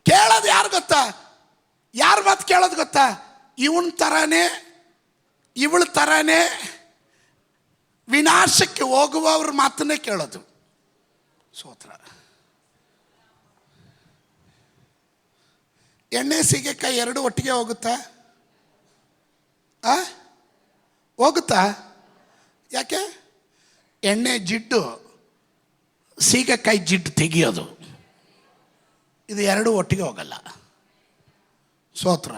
ಕೇಳೋದು ಯಾರು ಗೊತ್ತಾ? ಯಾರ ಮಾತು ಕೇಳೋದು ಗೊತ್ತಾ? ಇವನ ಥರನೇ, ಇವಳ ಥರನೇ ವಿನಾಶಕ್ಕೆ ಹೋಗುವವ್ರ ಮಾತನ್ನೇ ಕೇಳೋದು. ಸ್ತೋತ್ರ. ಎಣ್ಣೆ ಸೀಗೆಕಾಯಿ ಎರಡು ಒಟ್ಟಿಗೆ ಹೋಗುತ್ತಾ? ಹೋಗುತ್ತಾ? ಯಾಕೆ? ಎಣ್ಣೆ ಜಿಡ್ಡು, ಸೀಗೆಕಾಯಿ ಜಿಡ್ಡು ತೆಗಿಯೋದು, ಇದು ಎರಡು ಒಟ್ಟಿಗೆ ಹೋಗಲ್ಲ. ಸ್ತೋತ್ರ.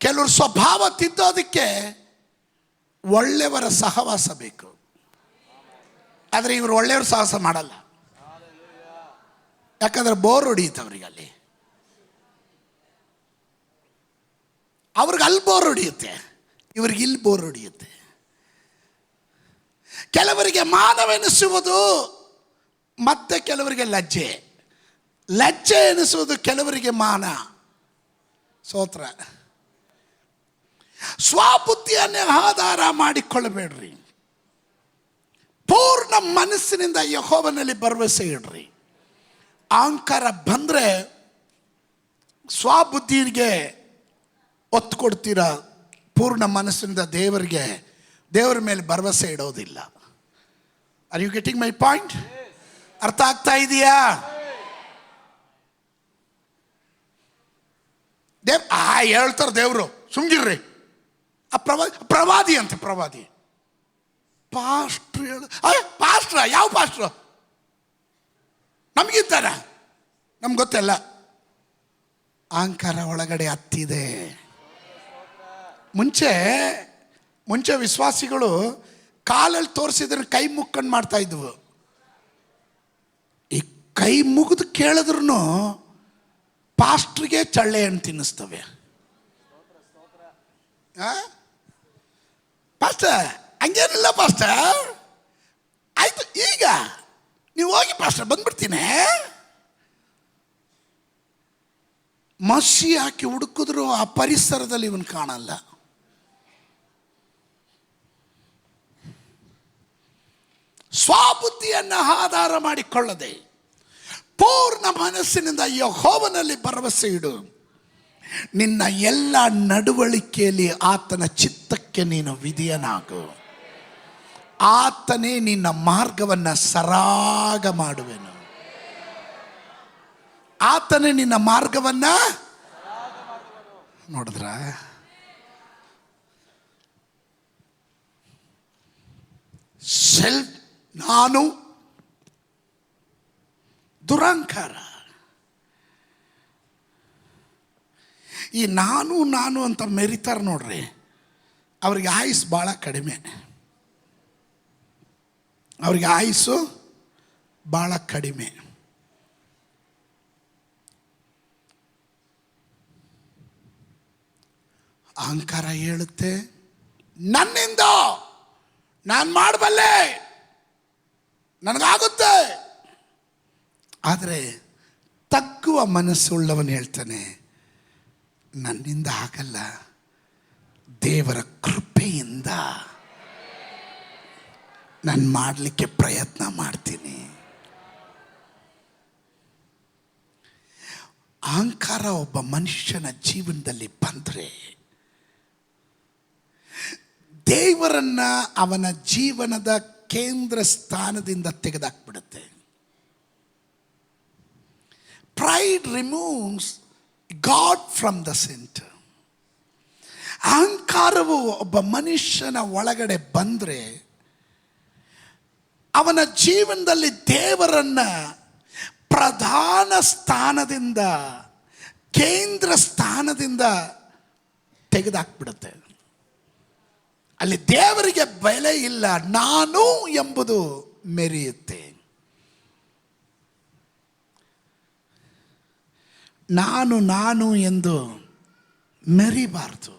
ಕೆಲವರು ಸ್ವಭಾವ ತಿದ್ದೋದಕ್ಕೆ ಒಳ್ಳೆಯವರ ಸಹವಾಸ ಬೇಕು, ಆದರೆ ಇವರು ಒಳ್ಳೆಯವ್ರ ಸಹವಾಸ ಮಾಡಲ್ಲ. ಯಾಕಂದ್ರೆ ಬೋರ್ ಹೊಡಿಯುತ್ತೆ ಅವ್ರಿಗೆ. ಅವ್ರಿಗೆ ಅಲ್ಲಿ ಬೋರ್ ಹೊಡಿಯುತ್ತೆ, ಇವ್ರಿಗೆ ಇಲ್ಲಿ ಬೋರ್ ಹೊಡಿಯುತ್ತೆ. ಕೆಲವರಿಗೆ ಮಾನವೆನಿಸುವುದು, ಮತ್ತೆ ಕೆಲವರಿಗೆ ಲಜ್ಜೆ. ಲಜ್ಜೆ ಎನಿಸುವುದು ಕೆಲವರಿಗೆ ಮಾನ. ಸ್ತೋತ್ರ. ಸ್ವಬುದ್ಧಿಯನ್ನೇ ಆಧಾರ ಮಾಡಿಕೊಳ್ಳಬೇಡ್ರಿ. ಪೂರ್ಣ ಮನಸ್ಸಿನಿಂದ ಯೆಹೋವನಲ್ಲಿ ಭರವಸೆ ಇಡ್ರಿ. ಅಹಂಕಾರ ಬಂದರೆ ಸ್ವಬುದ್ಧಿಗೆ ಒತ್ತು ಕೊಡ್ತೀರ, ಪೂರ್ಣ ಮನಸ್ಸಿನಿಂದ ದೇವರ ಮೇಲೆ ಭರವಸೆ ಇಡೋದಿಲ್ಲ. Are you getting my point? ಅರ್ಥ ಆಗ್ತಾ ಇದೆಯಾ? ಹೇಳ್ತಾರೆ ದೇವರು, ಸುಮ್ಗಿರ್ರಿ. ಆ ಪ್ರವಾದಿ ಅಂತ, ಪ್ರವಾದಿ. ಪಾಸ್ಟ್ರ ಯಾವ ಪಾಸ್ಟ್ರು? ನಮಗಿದ್ದಾರ? ನಮ್ಗೆ ಗೊತ್ತಲ್ಲ. ಅಹಂಕಾರ ಒಳಗಡೆ ಹತ್ತಿದೆ. ಮುಂಚೆ ವಿಶ್ವಾಸಿಗಳು ಕಾಲಲ್ಲಿ ತೋರಿಸಿದ್ರೆ ಕೈ ಮುಕ್ಕೊಂಡು ಮಾಡ್ತಾ ಇದ್ವು. ಈ ಕೈ ಮುಗಿದು ಕೇಳಿದ್ರು ಪಾಸ್ಟ್ರಿಗೆ ಚಳ್ಳೆ ಹಣ್ಣು ತಿನ್ನಿಸ್ತವೆ. ಪಾಸ್ಟರ್ ಹಂಗೇನಿಲ್ಲ ಪಾಸ್ಟರ್, ಆಯ್ತು ಈಗ ನೀವು ಹೋಗಿ ಪಾಸ್ಟರ್, ಬಂದ್ಬಿಡ್ತೀನಿ. ಮಸಿ ಹಾಕಿ ಹುಡುಕಿದ್ರು ಆ ಪರಿಸರದಲ್ಲಿ ಇವನು ಕಾಣಲ್ಲ. ಸ್ವಬುದ್ಧಿಯನ್ನು ಆಧಾರ ಮಾಡಿಕೊಳ್ಳದೆ ಪೂರ್ಣ ಮನಸ್ಸಿನಿಂದ ಯೆಹೋವನಲ್ಲಿ ಭರವಸೆ ಇಡು. ನಿನ್ನ ಎಲ್ಲ ನಡವಳಿಕೆಯಲ್ಲಿ ಆತನ ಚಿತ್ತಕ್ಕೆ ನೀನು ವಿಧೇಯನಾಗು. ಆತನೇ ನಿನ್ನ ಮಾರ್ಗವನ್ನು ಸರಾಗ ಮಾಡುವೆನು. ಆತನೇ ನಿನ್ನ ಮಾರ್ಗವನ್ನು ನೋಡಿದ್ರ? ಸೆಲ್ಫ್, ನಾನು, ದುರಹಂಕಾರ. ಈ ನಾನು ಅಂತ ಮೆರಿತಾರೆ ನೋಡ್ರಿ, ಅವ್ರಿಗೆ ಆಯುಸ್ ಭಾಳ ಕಡಿಮೆ. ಅವ್ರಿಗೆ ಆಯುಸ್ಸು ಭಾಳ ಕಡಿಮೆ. ಅಹಂಕಾರ ಹೇಳುತ್ತೆ, ನನ್ನಿಂದ ನಾನು ಮಾಡಬಲ್ಲೆ, ನನಗಾಗುತ್ತೆ. ಆದರೆ ತಗ್ಗುವ ಮನಸ್ಸುಳ್ಳವನು ಹೇಳ್ತಾನೆ, ನನ್ನಿಂದ ಆಗಲ್ಲ, ದೇವರ ಕೃಪೆಯಿಂದ. ನಾನು ಮಾಡಲಿಕ್ಕೆ ಪ್ರಯತ್ನ ಮಾಡ್ತೀನಿ. ಅಹಂಕಾರ ಒಬ್ಬ ಮನುಷ್ಯನ ಜೀವನದಲ್ಲಿ ಬಂದರೆ ದೇವರನ್ನ ಅವನ ಜೀವನದ ಕೇಂದ್ರ ಸ್ಥಾನದಿಂದ ತೆಗೆದಾಕ್ಬಿಡುತ್ತೆ. Pride removes God from the centre. ಅಹಂಕಾರವು ಒಬ್ಬ ಮನುಷ್ಯನ ಒಳಗಡೆ ಬಂದರೆ ಅವನ ಜೀವನದಲ್ಲಿ ದೇವರನ್ನ ಪ್ರಧಾನ ಸ್ಥಾನದಿಂದ, ಕೇಂದ್ರ ಸ್ಥಾನದಿಂದ ತೆಗೆದಾಕ್ಬಿಡುತ್ತೆ. ಅಲ್ಲಿ ದೇವರಿಗೆ ಬೆಲೆ ಇಲ್ಲ, ನಾನು ಎಂಬುದು ಮೆರೆಯುತ್ತೆ. ನಾನು ನಾನು ಎಂದು ಮೆರಿಬಾರ್ದು.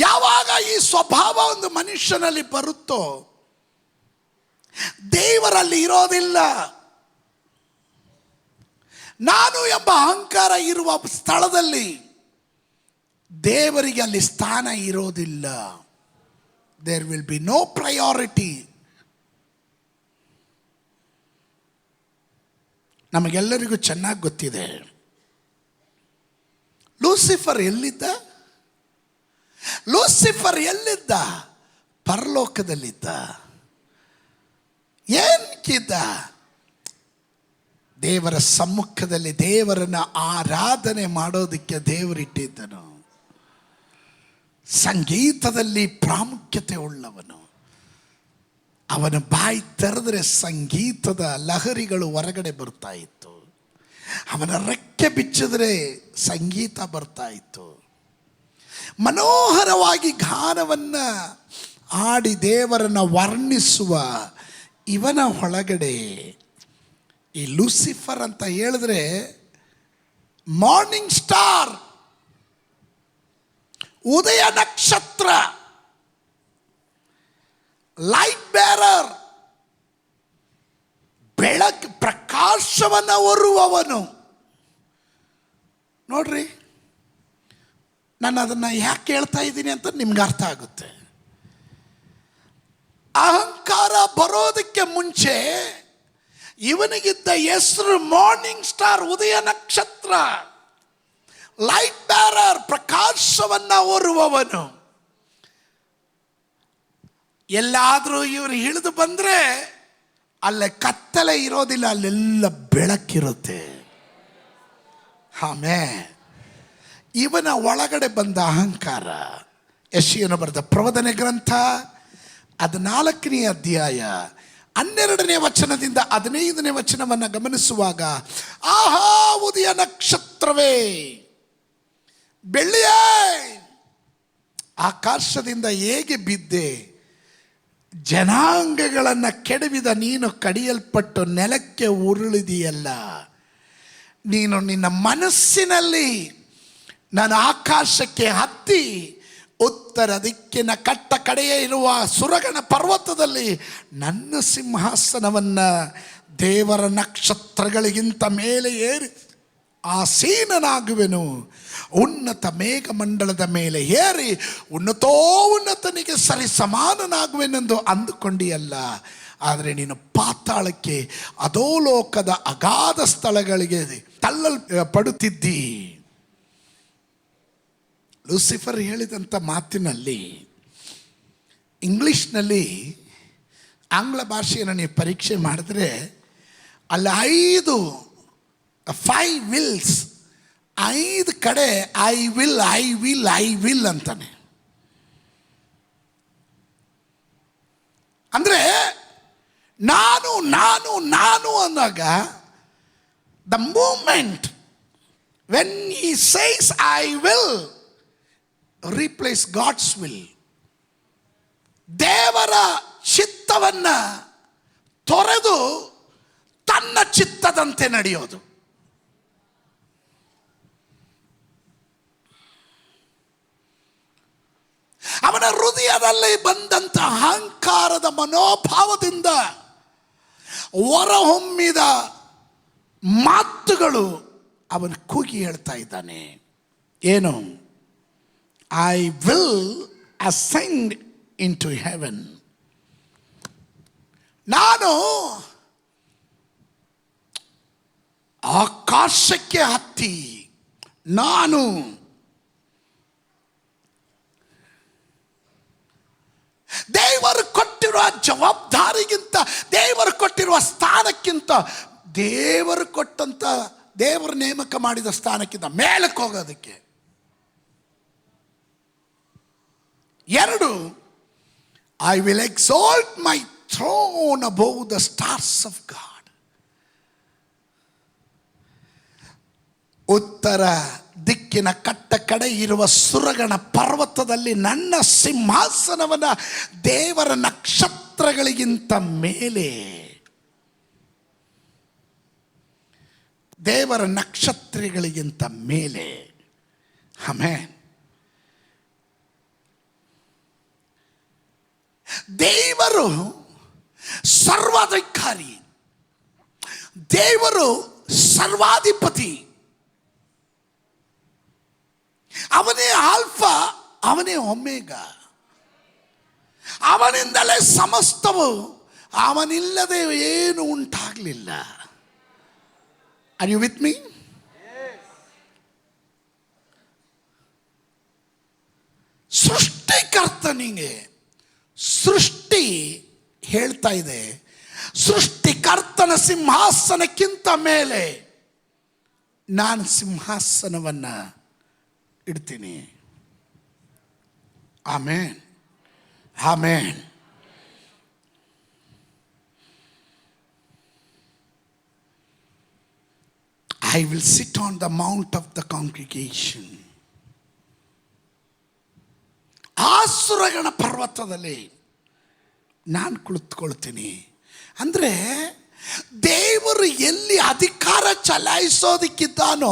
ಯಾವಾಗ ಈ ಸ್ವಭಾವ ಒಂದು ಮನುಷ್ಯನಲ್ಲಿ ಬರುತ್ತೋ ದೇವರಲ್ಲಿ ಇರೋದಿಲ್ಲ. ನಾನು ಎಂಬ ಅಹಂಕಾರ ಇರುವ ಸ್ಥಳದಲ್ಲಿ ದೇವರಿಗೆ ಅಲ್ಲಿ ಸ್ಥಾನ ಇರೋದಿಲ್ಲ. There will be no priority. ನಮಗೆಲ್ಲರಿಗೂ ಚೆನ್ನಾಗಿ ಗೊತ್ತಿದೆ, ಲೂಸಿಫರ್ ಎಲ್ಲಿದ್ದ? ಲೂಸಿಫರ್ ಎಲ್ಲಿದ್ದ? ಪರಲೋಕದಲ್ಲಿದ್ದ. ಏನಕ್ಕಿದ್ದ? ದೇವರ ಸಮ್ಮುಖದಲ್ಲಿ ದೇವರನ್ನ ಆರಾಧನೆ ಮಾಡೋದಕ್ಕೆ ದೇವರಿಟ್ಟಿದ್ದನು. ಸಂಗೀತದಲ್ಲಿ ಪ್ರಾಮುಖ್ಯತೆ ಉಳ್ಳವನು. ಅವನ ಬಾಯಿ ತೆರೆದರೆ ಸಂಗೀತದ ಲಹರಿಗಳು ಹೊರಗಡೆ ಬರ್ತಾ ಇತ್ತು. ಅವನ ರೆಕ್ಕೆ ಬಿಚ್ಚಿದ್ರೆ ಸಂಗೀತ ಬರ್ತಾ ಇತ್ತು. ಮನೋಹರವಾಗಿ ಗಾನವನ್ನು ಆಡಿ ದೇವರನ್ನು ವರ್ಣಿಸುವ ಇವನ ಒಳಗಡೆ ಈ ಲೂಸಿಫರ್ ಅಂತ ಹೇಳಿದ್ರೆ ಮಾರ್ನಿಂಗ್ ಸ್ಟಾರ್, ಉದಯ ನಕ್ಷತ್ರ, ಲೈಟ್ ಬೇರರ್, ಬೆಳಕು ಪ್ರಕಾಶವನ್ನು ಹೊರುವವನು. ನೋಡ್ರಿ, ನಾನು ಅದನ್ನು ಯಾಕೆ ಹೇಳ್ತಾ ಇದ್ದೀನಿ ಅಂತ ನಿಮ್ಗೆ ಅರ್ಥ ಆಗುತ್ತೆ. ಅಹಂಕಾರ ಬರೋದಕ್ಕೆ ಮುಂಚೆ ಇವನಿಗಿದ್ದ ಹೆಸರು ಮಾರ್ನಿಂಗ್ ಸ್ಟಾರ್, ಉದಯ ನಕ್ಷತ್ರ, ಲೈಟ್ ಬ್ಯಾರರ್, ಪ್ರಕಾಶವನ್ನ ಹೊರುವವನು. ಎಲ್ಲಾದರೂ ಇವರು ಇಳಿದು ಬಂದರೆ ಅಲ್ಲೇ ಕತ್ತಲೆ ಇರೋದಿಲ್ಲ, ಅಲ್ಲೆಲ್ಲ ಬೆಳಕಿರುತ್ತೆ. ಆಮೇಲೆ ಇವನ ಒಳಗಡೆ ಬಂದ ಅಹಂಕಾರ. ಯೆಶಾಯನು ಬರೆದ ಪ್ರವದನೆ ಗ್ರಂಥ 14ನೇ ಅಧ್ಯಾಯ 12ನೇ ವಚನದಿಂದ 15ನೇ ವಚನವನ್ನು ಗಮನಿಸುವಾಗ, ಆಹಾ ಉದಯ ನಕ್ಷತ್ರವೇ, ಬೆಳ್ಳಿಯೇ, ಆಕಾಶದಿಂದ ಹೇಗೆ ಬಿದ್ದೆ, ಜನಾಂಗಗಳನ್ನು ಕೆಡವಿದ ನೀನು ಕಡಿಯಲ್ಪಟ್ಟು ನೆಲಕ್ಕೆ ಉರುಳಿದೆಯಲ್ಲ. ನೀನು ನಿನ್ನ ಮನಸ್ಸಿನಲ್ಲಿ ನಾನು ಆಕಾಶಕ್ಕೆ ಹತ್ತಿ ಉತ್ತರ ದಿಕ್ಕಿನ ಕಟ್ಟ ಕಡೆಯೇ ಇರುವ ಸುರಗಣ ಪರ್ವತದಲ್ಲಿ ನನ್ನ ಸಿಂಹಾಸನವನ್ನು ದೇವರ ನಕ್ಷತ್ರಗಳಿಗಿಂತ ಮೇಲೆ ಏರಿ ಆಸೀನನಾಗುವೆನು. ಉನ್ನತ ಮೇಘಮಂಡಲದ ಮೇಲೆ ಏರಿ ಉನ್ನತೋನ್ನತನಿಗೆ ಸರಿ ಸಮಾನನಾಗುವೆನೆಂದು ಅಂದುಕೊಂಡಿಯಲ್ಲ. ಆದರೆ ನೀನು ಪಾತಾಳಕ್ಕೆ, ಅಧೋಲೋಕದ ಅಗಾಧ ಸ್ಥಳಗಳಿಗೆ ತಳ್ಳಲ್ಪಡುತ್ತಿದ್ದಿ. ಲೂಸಿಫರ್ ಹೇಳಿದಂಥ ಮಾತಿನಲ್ಲಿ ಇಂಗ್ಲೀಷ್ನಲ್ಲಿ, ಆಂಗ್ಲ ಭಾಷೆಯನ್ನು ನೀವು ಪರೀಕ್ಷೆ ಮಾಡಿದ್ರೆ ಅಲ್ಲಿ 5 ವಿಲ್ಸ್, 5 ಕಡೆ ಐ ವಿಲ್ ಅಂತಾನೆ. ಅಂದರೆ ನಾನು ನಾನು ನಾನು ಅಂದಾಗ the moment when he says I will replace God's will, ದೇವರ ಚಿತ್ತವನ್ನ ತೊರೆದು ತನ್ನ ಚಿತ್ತದಂತೆ ನಡೆಯೋದು. ಅವನ ಹೃದಯದಲ್ಲಿ ಬಂದಂತ ಅಹಂಕಾರದ ಮನೋಭಾವದಿಂದ ಹೊರಹೊಮ್ಮಿದ ಮಾತುಗಳು ಅವನು ಕೂಗಿ ಹೇಳ್ತಾ ಇದ್ದಾನೆ. ಏನು? I will ascend into heaven. ನಾನು ಆಕಾಶಕ್ಕೆ ಹತ್ತಿ ನಾನು ದೇವರು ಕೊಟ್ಟಿರುವ ಜವಾಬ್ದಾರಿಗಿಂತ, ದೇವರು ಕೊಟ್ಟಿರುವ ಸ್ಥಾನಕ್ಕಿಂತ, ದೇವರು ಕೊಟ್ಟಂತ, ದೇವರು ನೇಮಕ ಮಾಡಿದ ಸ್ಥಾನಕ್ಕಿಂತ ಮೇಲಕ್ಕೆ ಹೋಗೋದಕ್ಕೆ. 2, I will exalt my throne above the stars of God. ಉತ್ತರ ದಿಕ್ಕಿನ ಕಟ್ಟ ಕಡೆ ಇರುವ ಸುರಗಣ ಪರ್ವತದಲ್ಲಿ ನನ್ನ ಸಿಂಹಾಸನವನ್ನ ದೇವರ ನಕ್ಷತ್ರಗಳಿಗಿಂತ ಮೇಲೆ, ದೇವರ ನಕ್ಷತ್ರಗಳಿಗಿಂತ ಮೇಲೆ. ಆಮೆನ್. ದೇವರು ಸರ್ವಾಧಿಕಾರಿ, ದೇವರು ಸರ್ವಾಧಿಪತಿ. ಅವನೇ ಆಲ್ಫಾ, ಅವನೇ ಒಮೇಗಾ. ಅವನಿಂದಲೇ ಸಮಸ್ತವು, ಅವನಿಲ್ಲದೆ ಏನು ಉಂಟಾಗಲಿಲ್ಲ. Are you with me? ಸೃಷ್ಟಿಕರ್ತನಿಗೆ ಸೃಷ್ಟಿ ಹೇಳ್ತಾ ಇದೆ, ಸೃಷ್ಟಿಕರ್ತನ ಸಿಂಹಾಸನಕ್ಕಿಂತ ಮೇಲೆ ನಾನು ಸಿಂಹಾಸನವನ್ನ ಇಡ್ತೀನಿ. Amen, amen. I will sit on the mount of the congregation. ಆಸುರಗಣ ಪರ್ವತದಲ್ಲಿ ನಾನು ಕುಳಿತುಕೊಳ್ತೀನಿ. ಅಂದರೆ ದೇವರು ಎಲ್ಲಿ ಅಧಿಕಾರ ಚಲಾಯಿಸೋದಕ್ಕಿದ್ದಾನೋ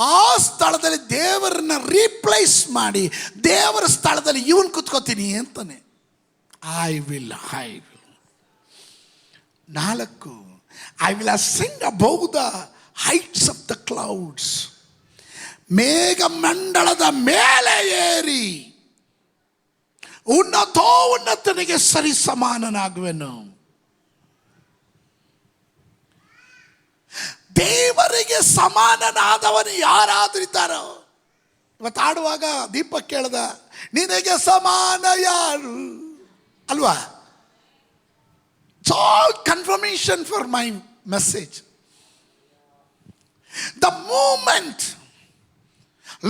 ಆ ಸ್ಥಳದಲ್ಲಿ ದೇವರನ್ನ ರೀಪ್ಲೇಸ್ ಮಾಡಿ ದೇವರ ಸ್ಥಳದಲ್ಲಿ ಇವನು ಕುತ್ಕೋತೀನಿ ಅಂತಾನೆ. I will 4, I will ascend above the heights of the clouds. ಮೇಘಮಂಡಲದ ಮೇಲೆ ಏರಿ ಉನ್ನತೋನ್ನತನಿಗೆ ಸರಿ ಸಮಾನನಾಗುವೆನು. ದೇವರಿಗೆ ಸಮಾನನಾದವನು ಯಾರಾದ್ರೂ ಇದ್ದಾರೋ? ಇವತ್ತು ಆಡುವಾಗ ದೀಪಕ್ ಕೇಳ್ದ, ನಿನಗೆ ಸಮಾನ ಯಾರು ಅಲ್ವಾ? It's all confirmation for my message. The moment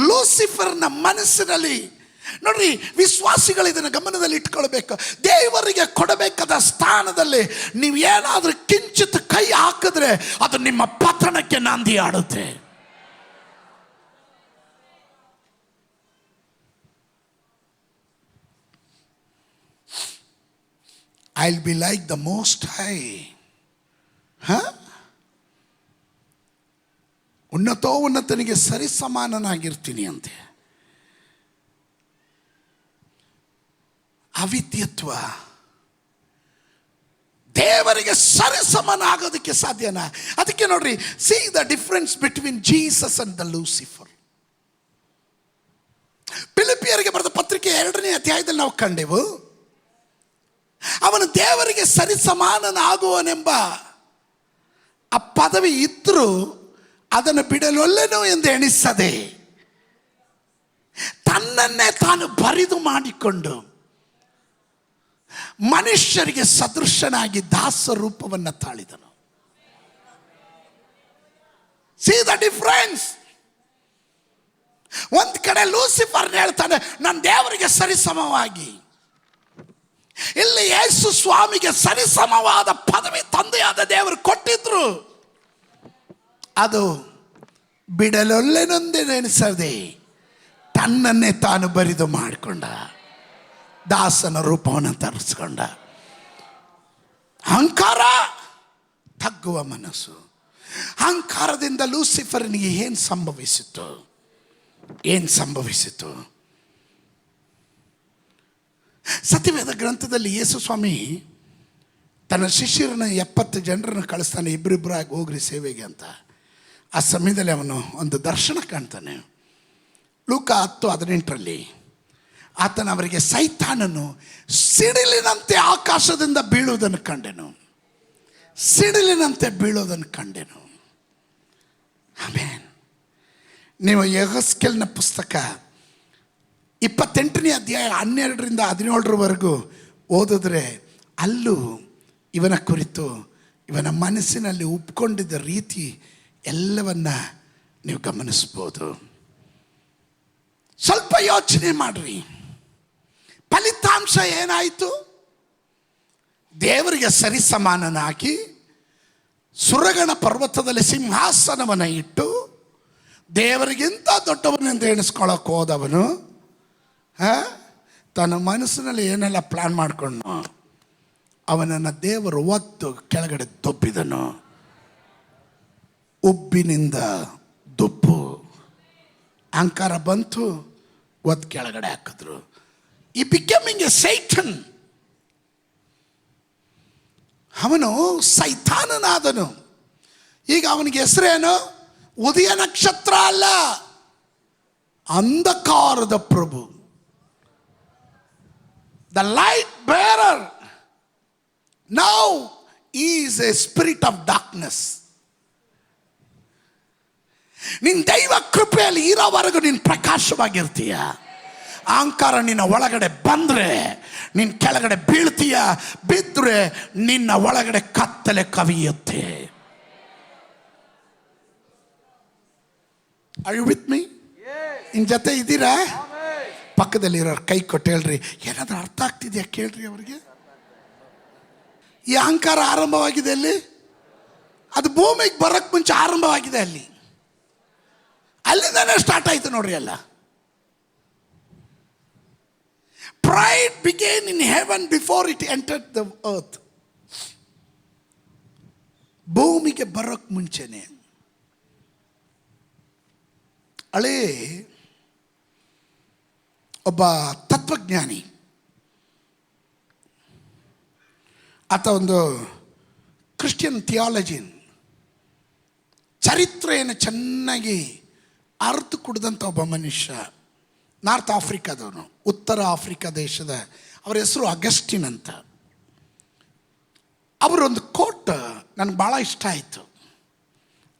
ಲೂಸಿಫರ್ನ ಮನಸ್ಸಿನಲ್ಲಿ, ನೋಡ್ರಿ ವಿಶ್ವಾಸಿಗಳು ಇದನ್ನು ಗಮನದಲ್ಲಿ ಇಟ್ಕೊಳ್ಬೇಕು, ದೇವರಿಗೆ ಕೊಡಬೇಕಾದ ಸ್ಥಾನದಲ್ಲಿ ನೀವು ಏನಾದರೂ ಕಿಂಚಿತ್ ಕೈ ಹಾಕಿದ್ರೆ ಅದು ನಿಮ್ಮ ಪತನಕ್ಕೆ ನಾಂದಿ ಆಡುತ್ತೆ. I'll be like the Most High. ಉನ್ನತನಿಗೆ ಸರಿ ಸಮಾನನಾಗಿರ್ತೀನಿ ಅಂತೆ. ಅವಿದ್ಯತ್ವ ದೇವರಿಗೆ ಸರಿ ಸಮಾನ ಆಗೋದಕ್ಕೆ ಸಾಧ್ಯನಾ? ಅದಕ್ಕೆ ನೋಡ್ರಿ, see the difference between Jesus and the Lucifer. ಫಿಲಿಪಿಯರಿಗೆ ಬರೆದ ಪತ್ರಿಕೆ 2ನೇ ಅಧ್ಯಾಯದಲ್ಲಿ ನಾವು ಕಂಡೆವು, ಅವನು ದೇವರಿಗೆ ಸರಿ ಸಮಾನನಾಗುವನೆಂಬ ಆ ಪದವಿ ಇದ್ರೂ ಅದನ್ನು ಬಿಡಲೊಲ್ಲೆನು ಎಂದು ಎಣಿಸದೆ ತನ್ನನ್ನೇ ತಾನು ಬರಿದು ಮಾಡಿಕೊಂಡು ಮನುಷ್ಯರಿಗೆ ಸದೃಶನಾಗಿ ದಾಸ ರೂಪವನ್ನು ತಾಳಿದನು. See the difference. ಒಂದ್ ಕಡೆ ಲೂಸಿಫರ್ ಹೇಳ್ತಾನೆ ನಾನು ದೇವರಿಗೆ ಸರಿಸಮವಾಗಿ, ಇಲ್ಲಿ ಯೇಸು ಸ್ವಾಮಿಗೆ ಸರಿಸಮವಾದ ಪದವಿ ತಂದೆಯಾದ ದೇವರು ಕೊಟ್ಟಿದ್ರು. ಅದು ಬಿಡಲೊಲ್ಲೆನೊಂದೇ ನೆನೆಸದೆ ತನ್ನನ್ನೇ ತಾನು ಬರಿದು ಮಾಡಿಕೊಂಡ, ದಾಸನ ರೂಪವನ್ನು ತರಿಸ್ಕೊಂಡ. ಅಹಂಕಾರ, ತಗ್ಗುವ ಮನಸ್ಸು. ಅಹಂಕಾರದಿಂದ ಲೂಸಿಫರ್ನಿಗೆ ಏನು ಸಂಭವಿಸಿತು? ಸತ್ಯವೇದ ಗ್ರಂಥದಲ್ಲಿ ಯೇಸು ಸ್ವಾಮಿ ತನ್ನ ಶಿಷ್ಯರನ್ನ 70 ಜನರನ್ನು ಕಳಿಸ್ತಾನೆ, ಇಬ್ಬರಿಬ್ಬರಾಗಿ ಹೋಗ್ರಿ ಸೇವೆಗೆ ಅಂತ. ಆ ಸಮಯದಲ್ಲಿ ಅವನು ಒಂದು ದರ್ಶನ ಕಾಣ್ತಾನೆ. ಲೂಕ 10:18 ಆತನ ಅವರಿಗೆ ಸೈತಾನನು ಸಿಡಿಲಿನಂತೆ ಆಕಾಶದಿಂದ ಬೀಳುವುದನ್ನು ಕಂಡೆನು. ಸಿಡಿಲಿನಂತೆ ಬೀಳೋದನ್ನು ಕಂಡೆನು. ಆಮೇನ್. ನೀವು ಯೆಹೆಜ್ಕೇಲನ ಪುಸ್ತಕ 28ನೇ ಅಧ್ಯಾಯ 12ರಿಂದ 17ರವರೆಗೂ ಓದಿದ್ರೆ ಅಲ್ಲೂ ಇವನ ಕುರಿತು ಇವನ ಮನಸ್ಸಿನಲ್ಲಿ ಒಪ್ಕೊಂಡಿದ್ದ ರೀತಿ ಎಲ್ಲವನ್ನ ನೀವು ಗಮನಿಸ್ಬೋದು. ಸ್ವಲ್ಪ ಯೋಚನೆ ಮಾಡ್ರಿ. ಫಲಿತಾಂಶ ಏನಾಯಿತು? ದೇವರಿಗೆ ಸರಿಸಮಾನನಾಗಿ ಸುರಗಣ ಪರ್ವತದಲ್ಲಿ ಸಿಂಹಾಸನವನ್ನು ಇಟ್ಟು ದೇವರಿಗಿಂತ ದೊಡ್ಡವನೆಂದು ಎಣಿಸ್ಕೊಳ್ಳೋಕೆ ಹೋದವನು ತನ್ನ ಮನಸ್ಸಿನಲ್ಲಿ ಏನೆಲ್ಲ ಪ್ಲಾನ್ ಮಾಡಿಕೊಂಡು ಅವನನ್ನು ದೇವರು ಒತ್ತು ಕೆಳಗಡೆ ದೊಬ್ಬಿದನು. ಉಬ್ಬಿನಿಂದ ದುಬ್ಬು, ಅಹಂಕಾರ ಬಂತು, ಒತ್ತು ಕೆಳಗಡೆ ಹಾಕಿದ್ರು. ಈ ಬಿಕಮಿಂಗ್ ಎ ಸೈಟನ್. ಅವನು ಸೈತಾನನಾದನು. ಈಗ ಅವನಿಗೆ ಹೆಸರೇನು? ಉದಯ ನಕ್ಷತ್ರ ಅಲ್ಲ, ಅಂಧಕಾರದ ಪ್ರಭು, the light bearer. Now is a spirit of darkness. ನಿನ್ನ ದೈವ ಕೃಪೆಯಲ್ಲಿ ಇರೋವರೆಗೂ ನೀನು ಪ್ರಕಾಶವಾಗಿರ್ತೀಯ. ಅಹಂಕಾರ ನಿನ್ನ ಒಳಗಡೆ ಬಂದ್ರೆ ನಿನ್ನ ಕೆಳಗಡೆ ಬೀಳ್ತೀಯ, ಬಿದ್ದರೆ ನಿನ್ನ ಒಳಗಡೆ ಕತ್ತಲೆ ಕವಿಯುತ್ತೆ. Are you with me? ನಿನ್ನ ಜೊತೆ ಇದ್ದೀರಾ? ಪಕ್ಕದಲ್ಲಿರೋರು ಕೈ ಕೊಟ್ಟು ಹೇಳ್ರಿ, ಏನಾದರೂ ಅರ್ಥ ಆಗ್ತಿದೆಯಾ ಕೇಳ್ರಿ ಅವ್ರಿಗೆ. ಈ ಅಹಂಕಾರ ಆರಂಭವಾಗಿದೆ ಅಲ್ಲಿ, ಅದು ಭೂಮಿಗೆ ಬರೋಕ್ಕೆ ಮುಂಚೆ ಆರಂಭವಾಗಿದೆ ಅಲ್ಲಿ. ಅಲ್ಲಿಂದಾನೆ ಸ್ಟಾರ್ಟ್ ಆಯಿತು ನೋಡ್ರಿ ಎಲ್ಲ. Pride began in heaven before it entered the earth. ಭೂಮಿಗೆ ಬರೋಕ್ಕೆ ಮುಂಚೆನೆ ಹಳೇ ಒಬ್ಬ ತತ್ವಜ್ಞಾನಿ, ಆತ ಒಂದು ಕ್ರಿಶ್ಚಿಯನ್ ಥಿಯಾಲಜಿನ್, ಚರಿತ್ರೆಯನ್ನು ಚೆನ್ನಾಗಿ ಅರ್ಥ ಕುಡಿದಂಥ ಒಬ್ಬ ಮನುಷ್ಯ. ನಾರ್ತ್ ಆಫ್ರಿಕಾದವನು, ಉತ್ತರ ಆಫ್ರಿಕಾ ದೇಶದ. ಅವರ ಹೆಸರು ಅಗಸ್ಟಿನ್ ಅಂತ. ಅವರೊಂದು ಕೋಟ್ ನನಗೆ ಭಾಳ ಇಷ್ಟ ಆಯಿತು.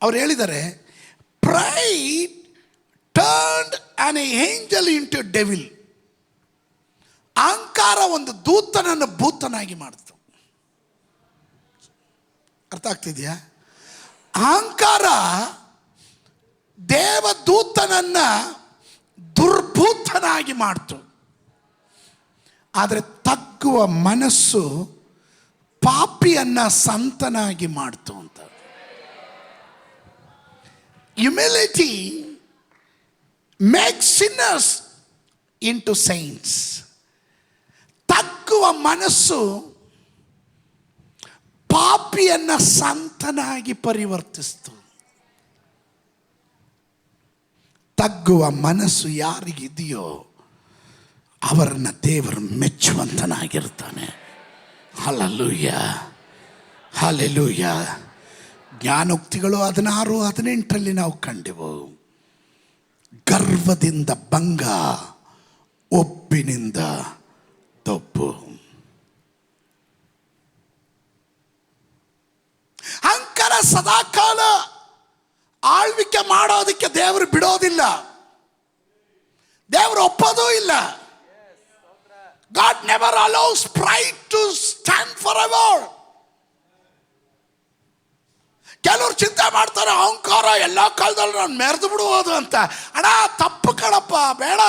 ಅವ್ರು ಹೇಳಿದ್ದಾರೆ, pride turned on angel into devil. ಅಹಂಕಾರ ಒಂದು ದೂತನನ್ನು ಭೂತನಾಗಿ ಮಾಡಿತು. ಅರ್ಥ ಆಗ್ತಿದೆಯಾ? ಅಹಂಕಾರ ದೇವದೂತನನ್ನ ದುರ್ಭೂತನಾಗಿ ಮಾಡ್ತು. ಆದರೆ ತಗ್ಗುವ ಮನಸ್ಸು ಪಾಪಿಯನ್ನ ಸಂತನಾಗಿ ಮಾಡ್ತು ಅಂತ. Humility makes sinners into saints. ತಗ್ಗುವ ಮನಸ್ಸು ಪಾಪಿಯನ್ನ ಸಂತನಾಗಿ ಪರಿವರ್ತಿಸ್ತು. ತಗ್ಗುವ ಮನಸ್ಸು ಯಾರಿಗಿದೆಯೋ ಅವರನ್ನ ದೇವರು ಮೆಚ್ಚುವಂತನಾಗಿರ್ತಾನೆ. Hallelujah, hallelujah. ಜ್ಞಾನೋಕ್ತಿಗಳು 16-18 ನಾವು ಕಂಡೆವು. ಗರ್ವದಿಂದ ಭಂಗ, ಒಬ್ಬಿನಿಂದ ದೊಬ್ಬು. ಅಹಂಕಾರ ಸದಾಕಾಲ ಆಳ್ವಿಕೆ ಮಾಡೋದಕ್ಕೆ ದೇವರು ಬಿಡೋದಿಲ್ಲ, ದೇವರು ಒಪ್ಪೋದೂ ಇಲ್ಲ. God never allows pride to stand forever. ಕೆಲವರು ಚಿಂತೆ ಮಾಡ್ತಾರೆ, ಅಹಂಕಾರ ಎಲ್ಲ ಕಾಲದಲ್ಲಿ ನಾನು ಮೆರೆದು ಬಿಡುವುದು ಅಂತ. ಅಣ್ಣ ತಪ್ಪು ಕಣಪ್ಪ, ಬೇಡ.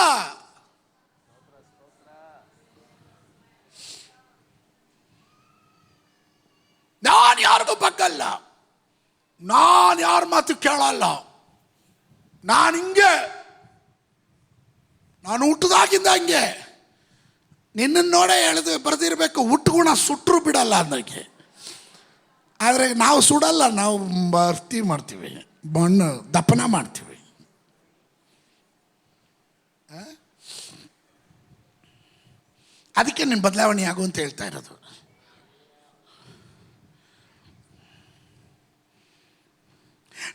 ನಾನು ಯಾರಿಗೂ ಬಗ್ಗಲ್ಲ, ನಾನು ಯಾರ ಮಾತು ಕೇಳಲ್ಲ, ನಾನು ಹಿಂಗೆ, ನಾನು ಹುಟ್ಟದಾಗಿಂದ ಹಂಗೆ. ನಿನ್ನನ್ನು ನೋಡೇ ಹೇಳಿದು ಬರೆದಿರಬೇಕು, ಹುಟ್ಟುಗುಣ ಸುಟ್ಟರು ಬಿಡಲ್ಲ ಅಂದಕ್ಕೆ. ಆದರೆ ನಾವು ಸುಡಲ್ಲ, ನಾವು ಭರ್ತಿ ಮಾಡ್ತೀವಿ, ಮಣ್ಣು ದಪ್ಪನ ಮಾಡ್ತೀವಿ. ಅದಕ್ಕೆ ನಿನ್ನ ಬದಲಾವಣೆ ಆಗು ಅಂತ ಹೇಳ್ತಾ ಇರೋದು.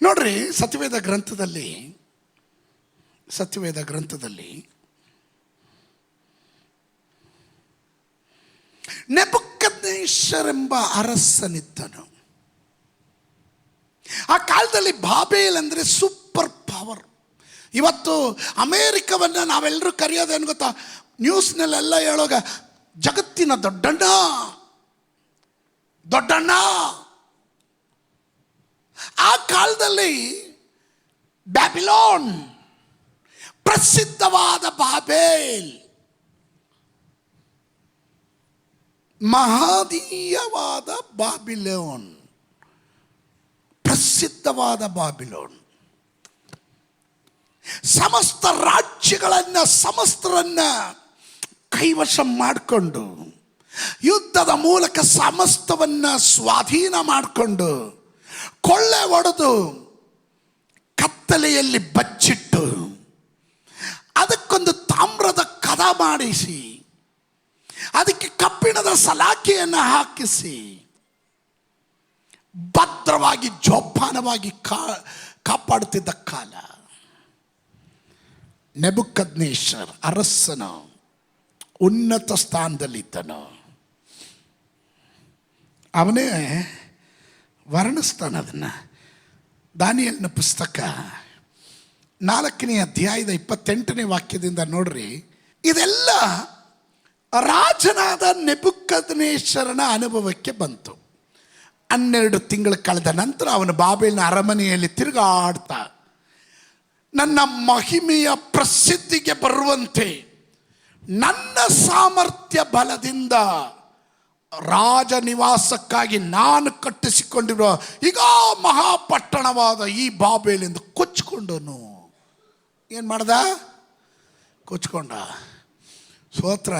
ನೋಡ್ರಿ, ಸತ್ಯವೇದ ಗ್ರಂಥದಲ್ಲಿ ನೆಬೂಕದ್ನೆಚ್ಚರೆಂಬ ಅರಸನಿದ್ದನು. ಆ ಕಾಲದಲ್ಲಿ ಬಾಬೇಲ್ ಅಂದರೆ ಸೂಪರ್ ಪವರ್. ಇವತ್ತು ಅಮೇರಿಕವನ್ನು ನಾವೆಲ್ಲರೂ ಕರೆಯೋದೇನು ಗೊತ್ತಾ? ನ್ಯೂಸ್ನಲ್ಲೆಲ್ಲ ಹೇಳೋಗ ಜಗತ್ತಿನ ದೊಡ್ಡಣ್ಣ ದೊಡ್ಡಣ್ಣ. ಆ ಕಾಲದಲ್ಲಿ ಬ್ಯಾಬಿಲೋನ್, ಪ್ರಸಿದ್ಧವಾದ ಬಾಬೇಲ್, ಮಹದೀಯವಾದ ಬಾಬಿಲೋನ್, ಪ್ರಸಿದ್ಧವಾದ ಬಾಬಿಲೋನ್ ಸಮಸ್ತ ರಾಜ್ಯಗಳನ್ನು ಸಮಸ್ತರನ್ನ ಕೈವಶ ಮಾಡಿಕೊಂಡು ಯುದ್ಧದ ಮೂಲಕ ಸಮಸ್ತವನ್ನ ಸ್ವಾಧೀನ ಮಾಡಿಕೊಂಡು ಕೊಳ್ಳೆ ಹೊಡೆದು ಕತ್ತಲೆಯಲ್ಲಿ ಬಚ್ಚಿಟ್ಟು ಅದಕ್ಕೊಂದು ತಾಮ್ರದ ಕದ ಮಾಡಿಸಿ ಅದಕ್ಕೆ ಕಬ್ಬಿಣದ ಸಲಾಕೆಯನ್ನು ಹಾಕಿಸಿ ಭದ್ರವಾಗಿ ಜೋಪಾನವಾಗಿ ಕಾಪಾಡುತ್ತಿದ್ದ ಕಾಲ. ನೆಬೂಕದ್ನೆಚ್ಚರ್ ಅರಸನು ಉನ್ನತ ಸ್ಥಾನದಲ್ಲಿದ್ದನು. ಅವನೇ ವರ್ಣಿಸ್ತಾನೆ ಅದನ್ನು. ದಾನಿಯೇಲನ ಪುಸ್ತಕ 4ನೇ ಅಧ್ಯಾಯದ 28ನೇ ವಾಕ್ಯದಿಂದ ನೋಡ್ರಿ. ಇದೆಲ್ಲ ರಾಜನಾದ ನೆಬೂಕದ್ನೆಚ್ಚರನ ಅನುಭವಕ್ಕೆ ಬಂತು. 12 ತಿಂಗಳು ಕಳೆದ ನಂತರ ಅವನು ಬಾಬೇಲಿನ ಅರಮನೆಯಲ್ಲಿ ತಿರುಗಾಡ್ತಾ ನನ್ನ ಮಹಿಮೆಯ ಪ್ರಸಿದ್ಧಿಗೆ ಬರುವಂತೆ ನನ್ನ ಸಾಮರ್ಥ್ಯ ಬಲದಿಂದ ರಾಜ ನಿವಾಸಕ್ಕಾಗಿ ನಾನು ಕಟ್ಟಿಸಿಕೊಂಡಿರುವ ಈಗ ಮಹಾಪಟ್ಟಣವಾದ ಈ ಬಾಬೇಲಿಂದ ಕೊಚ್ಚಿಕೊಂಡನು. ಏನು ಮಾಡ್ದ? ಕೊಚ್ಕೊಂಡ. ಸ್ತೋತ್ರ.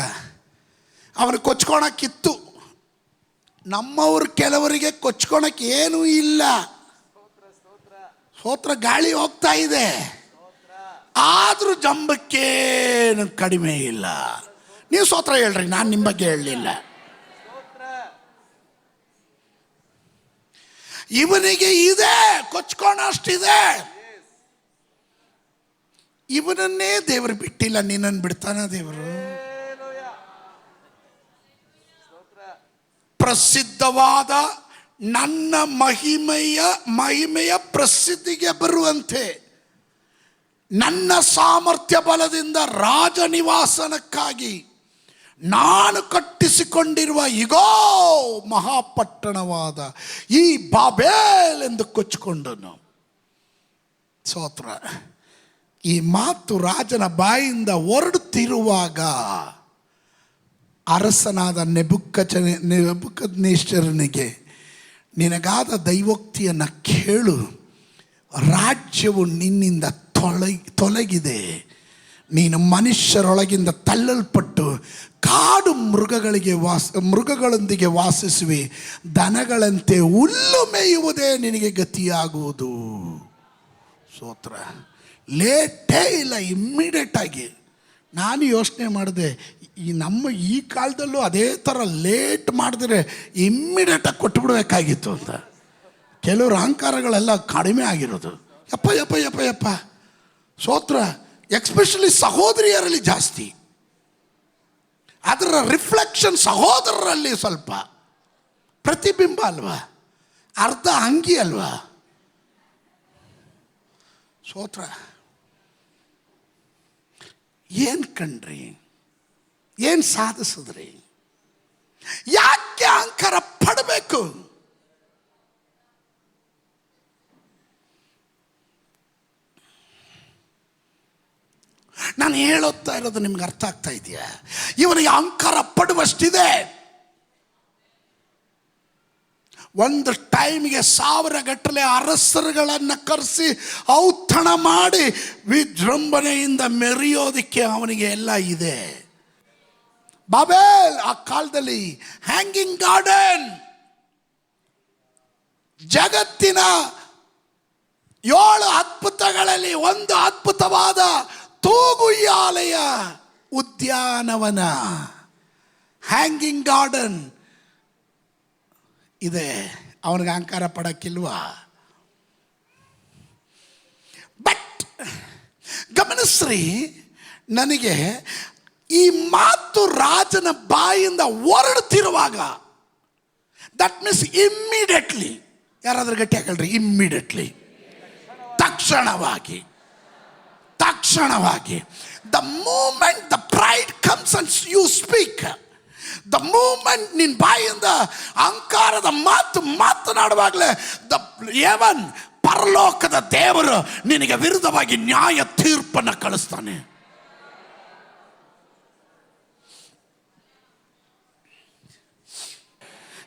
ಅವನು ಕೊಚ್ಕೊಳಕ್ಕಿತ್ತು. ನಮ್ಮವ್ರು ಕೆಲವರಿಗೆ ಕೊಚ್ಕೊಳಕ್ಕೆ ಏನೂ ಇಲ್ಲ. ಸ್ತೋತ್ರ. ಗಾಳಿ ಹೋಗ್ತಾ ಇದೆ, ಆದರೂ ಜಂಬಕ್ಕೇನು ಕಡಿಮೆ ಇಲ್ಲ. ನೀವು ಸ್ತೋತ್ರ ಹೇಳ್ರಿ, ನಾನು ನಿಮ್ಮ ಬಗ್ಗೆ ಹೇಳಲಿಲ್ಲ. ಇವನಿಗೆ ಇದೆ, ಕೊಚ್ಕೋಣಷ್ಟಿದೆ. ಇವನನ್ನೇ ದೇವರು ಬಿಟ್ಟಿಲ್ಲ, ನಿನ್ನನ್ನು ಬಿಡ್ತಾನ ದೇವರು? ಪ್ರಸಿದ್ಧವಾದ ನನ್ನ ಮಹಿಮೆಯ ಪ್ರಸಿದ್ಧಿಗೆ ಬರುವಂತೆ ನನ್ನ ಸಾಮರ್ಥ್ಯ ಬಲದಿಂದ ರಾಜ ನಿವಾಸನಕ್ಕಾಗಿ ನಾನು ಕಟ್ಟಿಸಿಕೊಂಡಿರುವ ಈಗೋ ಮಹಾಪಟ್ಟಣವಾದ ಈ ಬಾಬೇಲ್ ಎಂದು ಕೊಚ್ಚಿಕೊಂಡನು. ಸ್ತೋತ್ರ. ಈ ಮಾತು ರಾಜನ ಬಾಯಿಂದ ಹೊರಡುತ್ತಿರುವಾಗ ಅರಸನಾದ ನೆಬೂಕದ್ನೆಚ್ಚರನಿಗೆ, ನಿನಗಾದ ದೈವೋಕ್ತಿಯನ್ನು ಕೇಳು, ರಾಜ್ಯವು ನಿನ್ನಿಂದ ತೊಲಗಿದೆ, ನೀನು ಮನುಷ್ಯರೊಳಗಿಂದ ತಳ್ಳಲ್ಪಟ್ಟು ಕಾಡು ಮೃಗಗಳೊಂದಿಗೆ ವಾಸಿಸುವೆ, ದನಗಳಂತೆ ಹುಲ್ಲು ಮೇಯುವುದೇ ನಿನಗೆ ಗತಿಯಾಗುವುದು. ಸ್ತೋತ್ರ. ಲೇಟೇ ಇಲ್ಲ, ಇಮ್ಮಿಡಿಯೇಟಾಗಿ. ನಾನು ಯೋಚನೆ ಮಾಡಿದೆ, ನಮ್ಮ ಈ ಕಾಲದಲ್ಲೂ ಅದೇ ಥರ ಲೇಟ್ ಮಾಡಿದ್ರೆ ಇಮ್ಮಿಡಿಯೇಟಾಗಿ ಕೊಟ್ಟುಬಿಡ್ಬೇಕಾಗಿತ್ತು ಅಂತ. ಕೆಲವರು ಅಹಂಕಾರಗಳೆಲ್ಲ ಕಡಿಮೆ ಆಗಿರೋದು. ಯಪ್ಪ ಯಪ್ಪ ಯಪ್ಪ ಯಪ್ಪ. ಸ್ತೋತ್ರ. ಎಕ್ಸ್ಪೆಷಲಿ ಸಹೋದರಿಯರಲ್ಲಿ ಜಾಸ್ತಿ. ಅದರ ರಿಫ್ಲೆಕ್ಷನ್ ಸಹೋದರರಲ್ಲಿ ಸ್ವಲ್ಪ ಪ್ರತಿಬಿಂಬ ಅಲ್ವಾ, ಅರ್ಧ ಅಂಗಿ ಅಲ್ವಾ. ಸ್ತೋತ್ರ. ಏನು ಕಂಡ್ರಿ? ಏನು ಸಾಧಿಸಿದ್ರಿ? ಯಾಕೆ ಅಹಂಕಾರ ಪಡಬೇಕು? ನಾನು ಹೇಳುತ್ತಾ ಇರೋದು ನಿಮ್ಗೆ ಅರ್ಥ ಆಗ್ತಾ ಇದೆಯಾ? ಇವನಿಗೆ ಅಹಂಕಾರ ಪಡುವಷ್ಟಿದೆ. ಒಂದು ಟೈಮ್ಗೆ 1000 ಗಟ್ಟಲೆ ಅರಸರುಗಳನ್ನು ಕರೆಸಿ ಔತಣ ಮಾಡಿ ವಿಜೃಂಭಣೆಯಿಂದ ಮೆರೆಯೋದಕ್ಕೆ ಅವನಿಗೆ ಎಲ್ಲ ಇದೆ. ಬಾಬೇಲ್ ಆ ಕಾಲದಲ್ಲಿ ಹ್ಯಾಂಗಿಂಗ್ ಗಾರ್ಡನ್, ಜಗತ್ತಿನ 7 ಅದ್ಭುತಗಳಲ್ಲಿ ಒಂದು ಅದ್ಭುತವಾದ ತೂಗುಯ್ಯಾಲೆಯ ಉದ್ಯಾನವನ, ಹ್ಯಾಂಗಿಂಗ್ ಗಾರ್ಡನ್ ಇದೆ. ಅವನಿಗೆ ಅಹಂಕಾರ ಪಡಕ್ಕಿಲ್ವಾ? ಬಟ್ ಗಮನಿಸ್ರಿ, ನನಗೆ ಈ ಮಾತು ರಾಜನ ಬಾಯಿಂದ ಹೊರಡ್ತಿರುವಾಗ, ದಟ್ ಮೀನ್ಸ್ ಇಮ್ಮಿಡಿಯೇಟ್ಲಿ, ಯಾರಾದ್ರೂ ಗಟ್ಟಿ ಹಾಕಲ್ರಿ, ಇಮ್ಮಿಡಿಯೇಟ್ಲಿ, ತಕ್ಷಣವಾಗಿ, the moment the pride comes and you speak, the moment ನಿನ್ನ ಬಾಯಿಂದ ಅಹಂಕಾರದ ಮಾತನಾಡುವಾಗಲೇ ದ ಏವನ್ ಪರಲೋಕದ ದೇವರು ನಿನಗೆ ವಿರುದ್ಧವಾಗಿ ನ್ಯಾಯ ತೀರ್ಪನ್ನು ಕಳಿಸ್ತಾನೆ.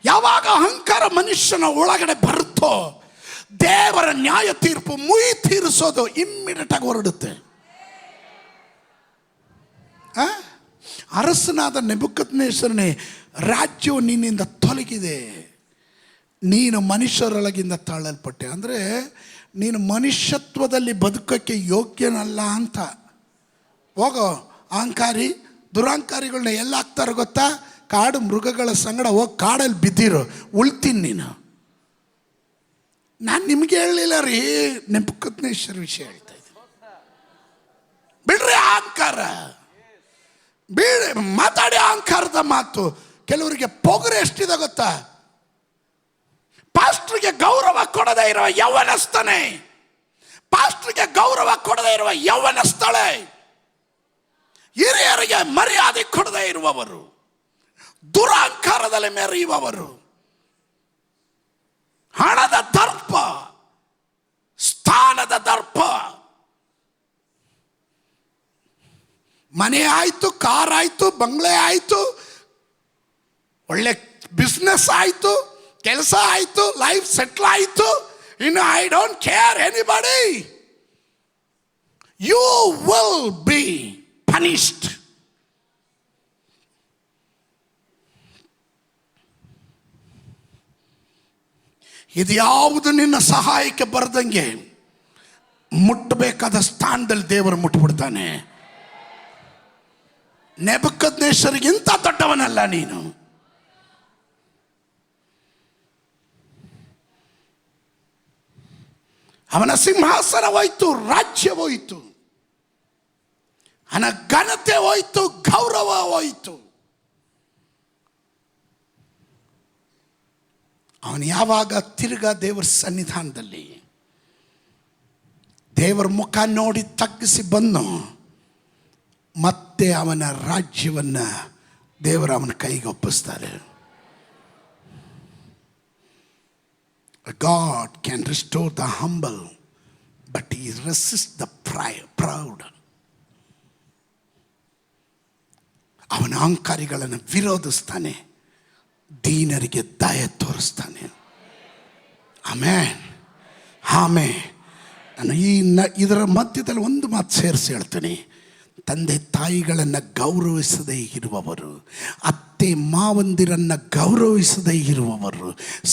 ಯಾವಾಗ ಅಹಂಕಾರ ಮನುಷ್ಯನ ಒಳಗಡೆ ಬರುತ್ತೋ ದೇವರ ನ್ಯಾಯ ತೀರ್ಪು ಮುಯಿ ತೀರಿಸೋದು ಇಮ್ಮಿಡಿಯೇಟ್ ಆಗಿ ಹೊರಡುತ್ತೆ. ಅರಸನಾದ ನೆಬೂಕದ್ನೆಚ್ಚರನೇ, ರಾಜ್ಯವು ನಿನ್ನಿಂದ ತೊಲಗಿದೆ, ನೀನು ಮನುಷ್ಯರೊಳಗಿಂದ ತಾಳಲ್ಪಟ್ಟೆ. ಅಂದರೆ ನೀನು ಮನುಷ್ಯತ್ವದಲ್ಲಿ ಬದುಕೋಕ್ಕೆ ಯೋಗ್ಯನಲ್ಲ ಅಂತ. ಹೋಗೋ ಅಹಂಕಾರಿ, ದುರಹಂಕಾರಿಗಳನ್ನ ಎಲ್ಲ ಹಾಕ್ತಾರೆ ಗೊತ್ತಾ? ಕಾಡು ಮೃಗಗಳ ಸಂಗಡ ಹೋಗಿ ಕಾಡಲ್ಲಿ ಬಿದ್ದಿರೋ, ಉಳ್ತೀನಿ ನೀನು. ನಾನು ನಿಮಗೆ ಹೇಳಲಿಲ್ಲ ರೀ, ನೆಬೂಕದ್ನೆಚ್ಚರ ವಿಷಯ ಹೇಳ್ತಾ ಇದ್ದೀನಿ. ಬಿಡ್ರಿ ಅಹಂಕಾರ, ಬೇಡ ಮಾತಾಡಿ ಅಹಂಕಾರದ ಮಾತು. ಕೆಲವರಿಗೆ ಪೊಗರು ಎಷ್ಟಿದೆ ಗೊತ್ತಾ? ಪಾಸ್ಟ್ರಿಗೆ ಗೌರವ ಕೊಡದೇ ಇರುವ ಯೌವನಸ್ಥನೇ, ಪಾಸ್ಟ್ರಿಗೆ ಗೌರವ ಕೊಡದೇ ಇರುವ ಯೌವನಸ್ಥಳೆ, ಹಿರಿಯರಿಗೆ ಮರ್ಯಾದೆ ಕೊಡದೇ ಇರುವವರು, ದುರಹಂಕಾರದಲ್ಲಿ ಮೆರೆಯುವವರು, ಹಣದ ದರ್ಪ, ಸ್ಥಾನದ ದರ್ಪ, ಮನೆ ಆಯಿತು, ಕಾರ್ ಆಯಿತು, ಬಂಗ್ಲೆ ಆಯಿತು, ಒಳ್ಳೆ ಬಿಸ್ನೆಸ್ ಆಯಿತು, ಕೆಲಸ ಆಯಿತು, ಲೈಫ್ ಸೆಟ್ಲ್ ಆಯಿತು, ಇನ್ನು I don't care anybody, you will be punished. ಇದು ಯಾವುದು ನಿನ್ನ ಸಹಾಯಕ್ಕೆ ಬರದಂಗೆ ಮುಟ್ಟಬೇಕಾದ ಸ್ಥಾನದಲ್ಲಿ ದೇವರು ಮುಟ್ಬಿಡ್ತಾನೆ. ನೆಬೂಕದ್ನೆಚ್ಚರಗಿಂತ ದೊಡ್ಡವನಲ್ಲ ನೀನು. ಅವನ ಸಿಂಹಾಸನ ಹೋಯ್ತು, ರಾಜ್ಯ ಹೋಯ್ತು, ಅವನ ಘನತೆ ಹೋಯ್ತು, ಗೌರವ ಹೋಯ್ತು. ಅವನು ಯಾವಾಗ ತಿರುಗಾ ದೇವರ ಸನ್ನಿಧಾನದಲ್ಲಿ ದೇವರ ಮುಖ ನೋಡಿ ತಗ್ಗಿಸಿ ಬಂದು ಮತ್ತೆ ಅವನ ರಾಜ್ಯವನ್ನು ದೇವರು ಅವನ ಕೈಗೆ ಒಪ್ಪಿಸ್ತಾರೆ. God can restore the humble, but he resists the proud. ಅವನ ಅಹಂಕಾರಿಗಳನ್ನು ವಿರೋಧಿಸ್ತಾನೆ, ದೀನರಿಗೆ ದಯೆ ತೋರಿಸ್ತಾನೆ. ಆಮೇನ್, ಆಮೇನ್. ನಾನು ಇದರ ಮಧ್ಯದಲ್ಲಿ ಒಂದು ಮಾತು ಸೇರಿಸಿ ಹೇಳ್ತೀನಿ. ತಂದೆ ತಾಯಿಗಳನ್ನು ಗೌರವಿಸದೇ ಇರುವವರು, ಅತ್ತೆ ಮಾವಂದಿರನ್ನು ಗೌರವಿಸದೇ ಇರುವವರು,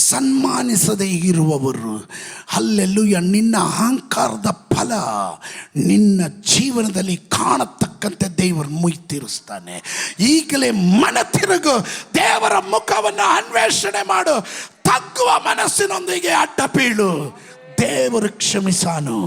ಸನ್ಮಾನಿಸದೇ ಇರುವವರು, ಅಲ್ಲೆಲ್ಲೂಯ್ಯ, ನಿನ್ನ ಅಹಂಕಾರದ ಫಲ ನಿನ್ನ ಜೀವನದಲ್ಲಿ ಕಾಣತಕ್ಕಂತೆ ದೇವರು ಮುಯಿ ತೀರಿಸ್ತಾನೆ. ಈಗಲೇ ಮನ ತಿರುಗು, ದೇವರ ಮುಖವನ್ನು ಅನ್ವೇಷಣೆ ಮಾಡು, ತಗ್ಗುವ ಮನಸ್ಸಿನೊಂದಿಗೆ ಅಡ್ಡ ಬೀಳು, ದೇವರು ಕ್ಷಮಿಸಾನು.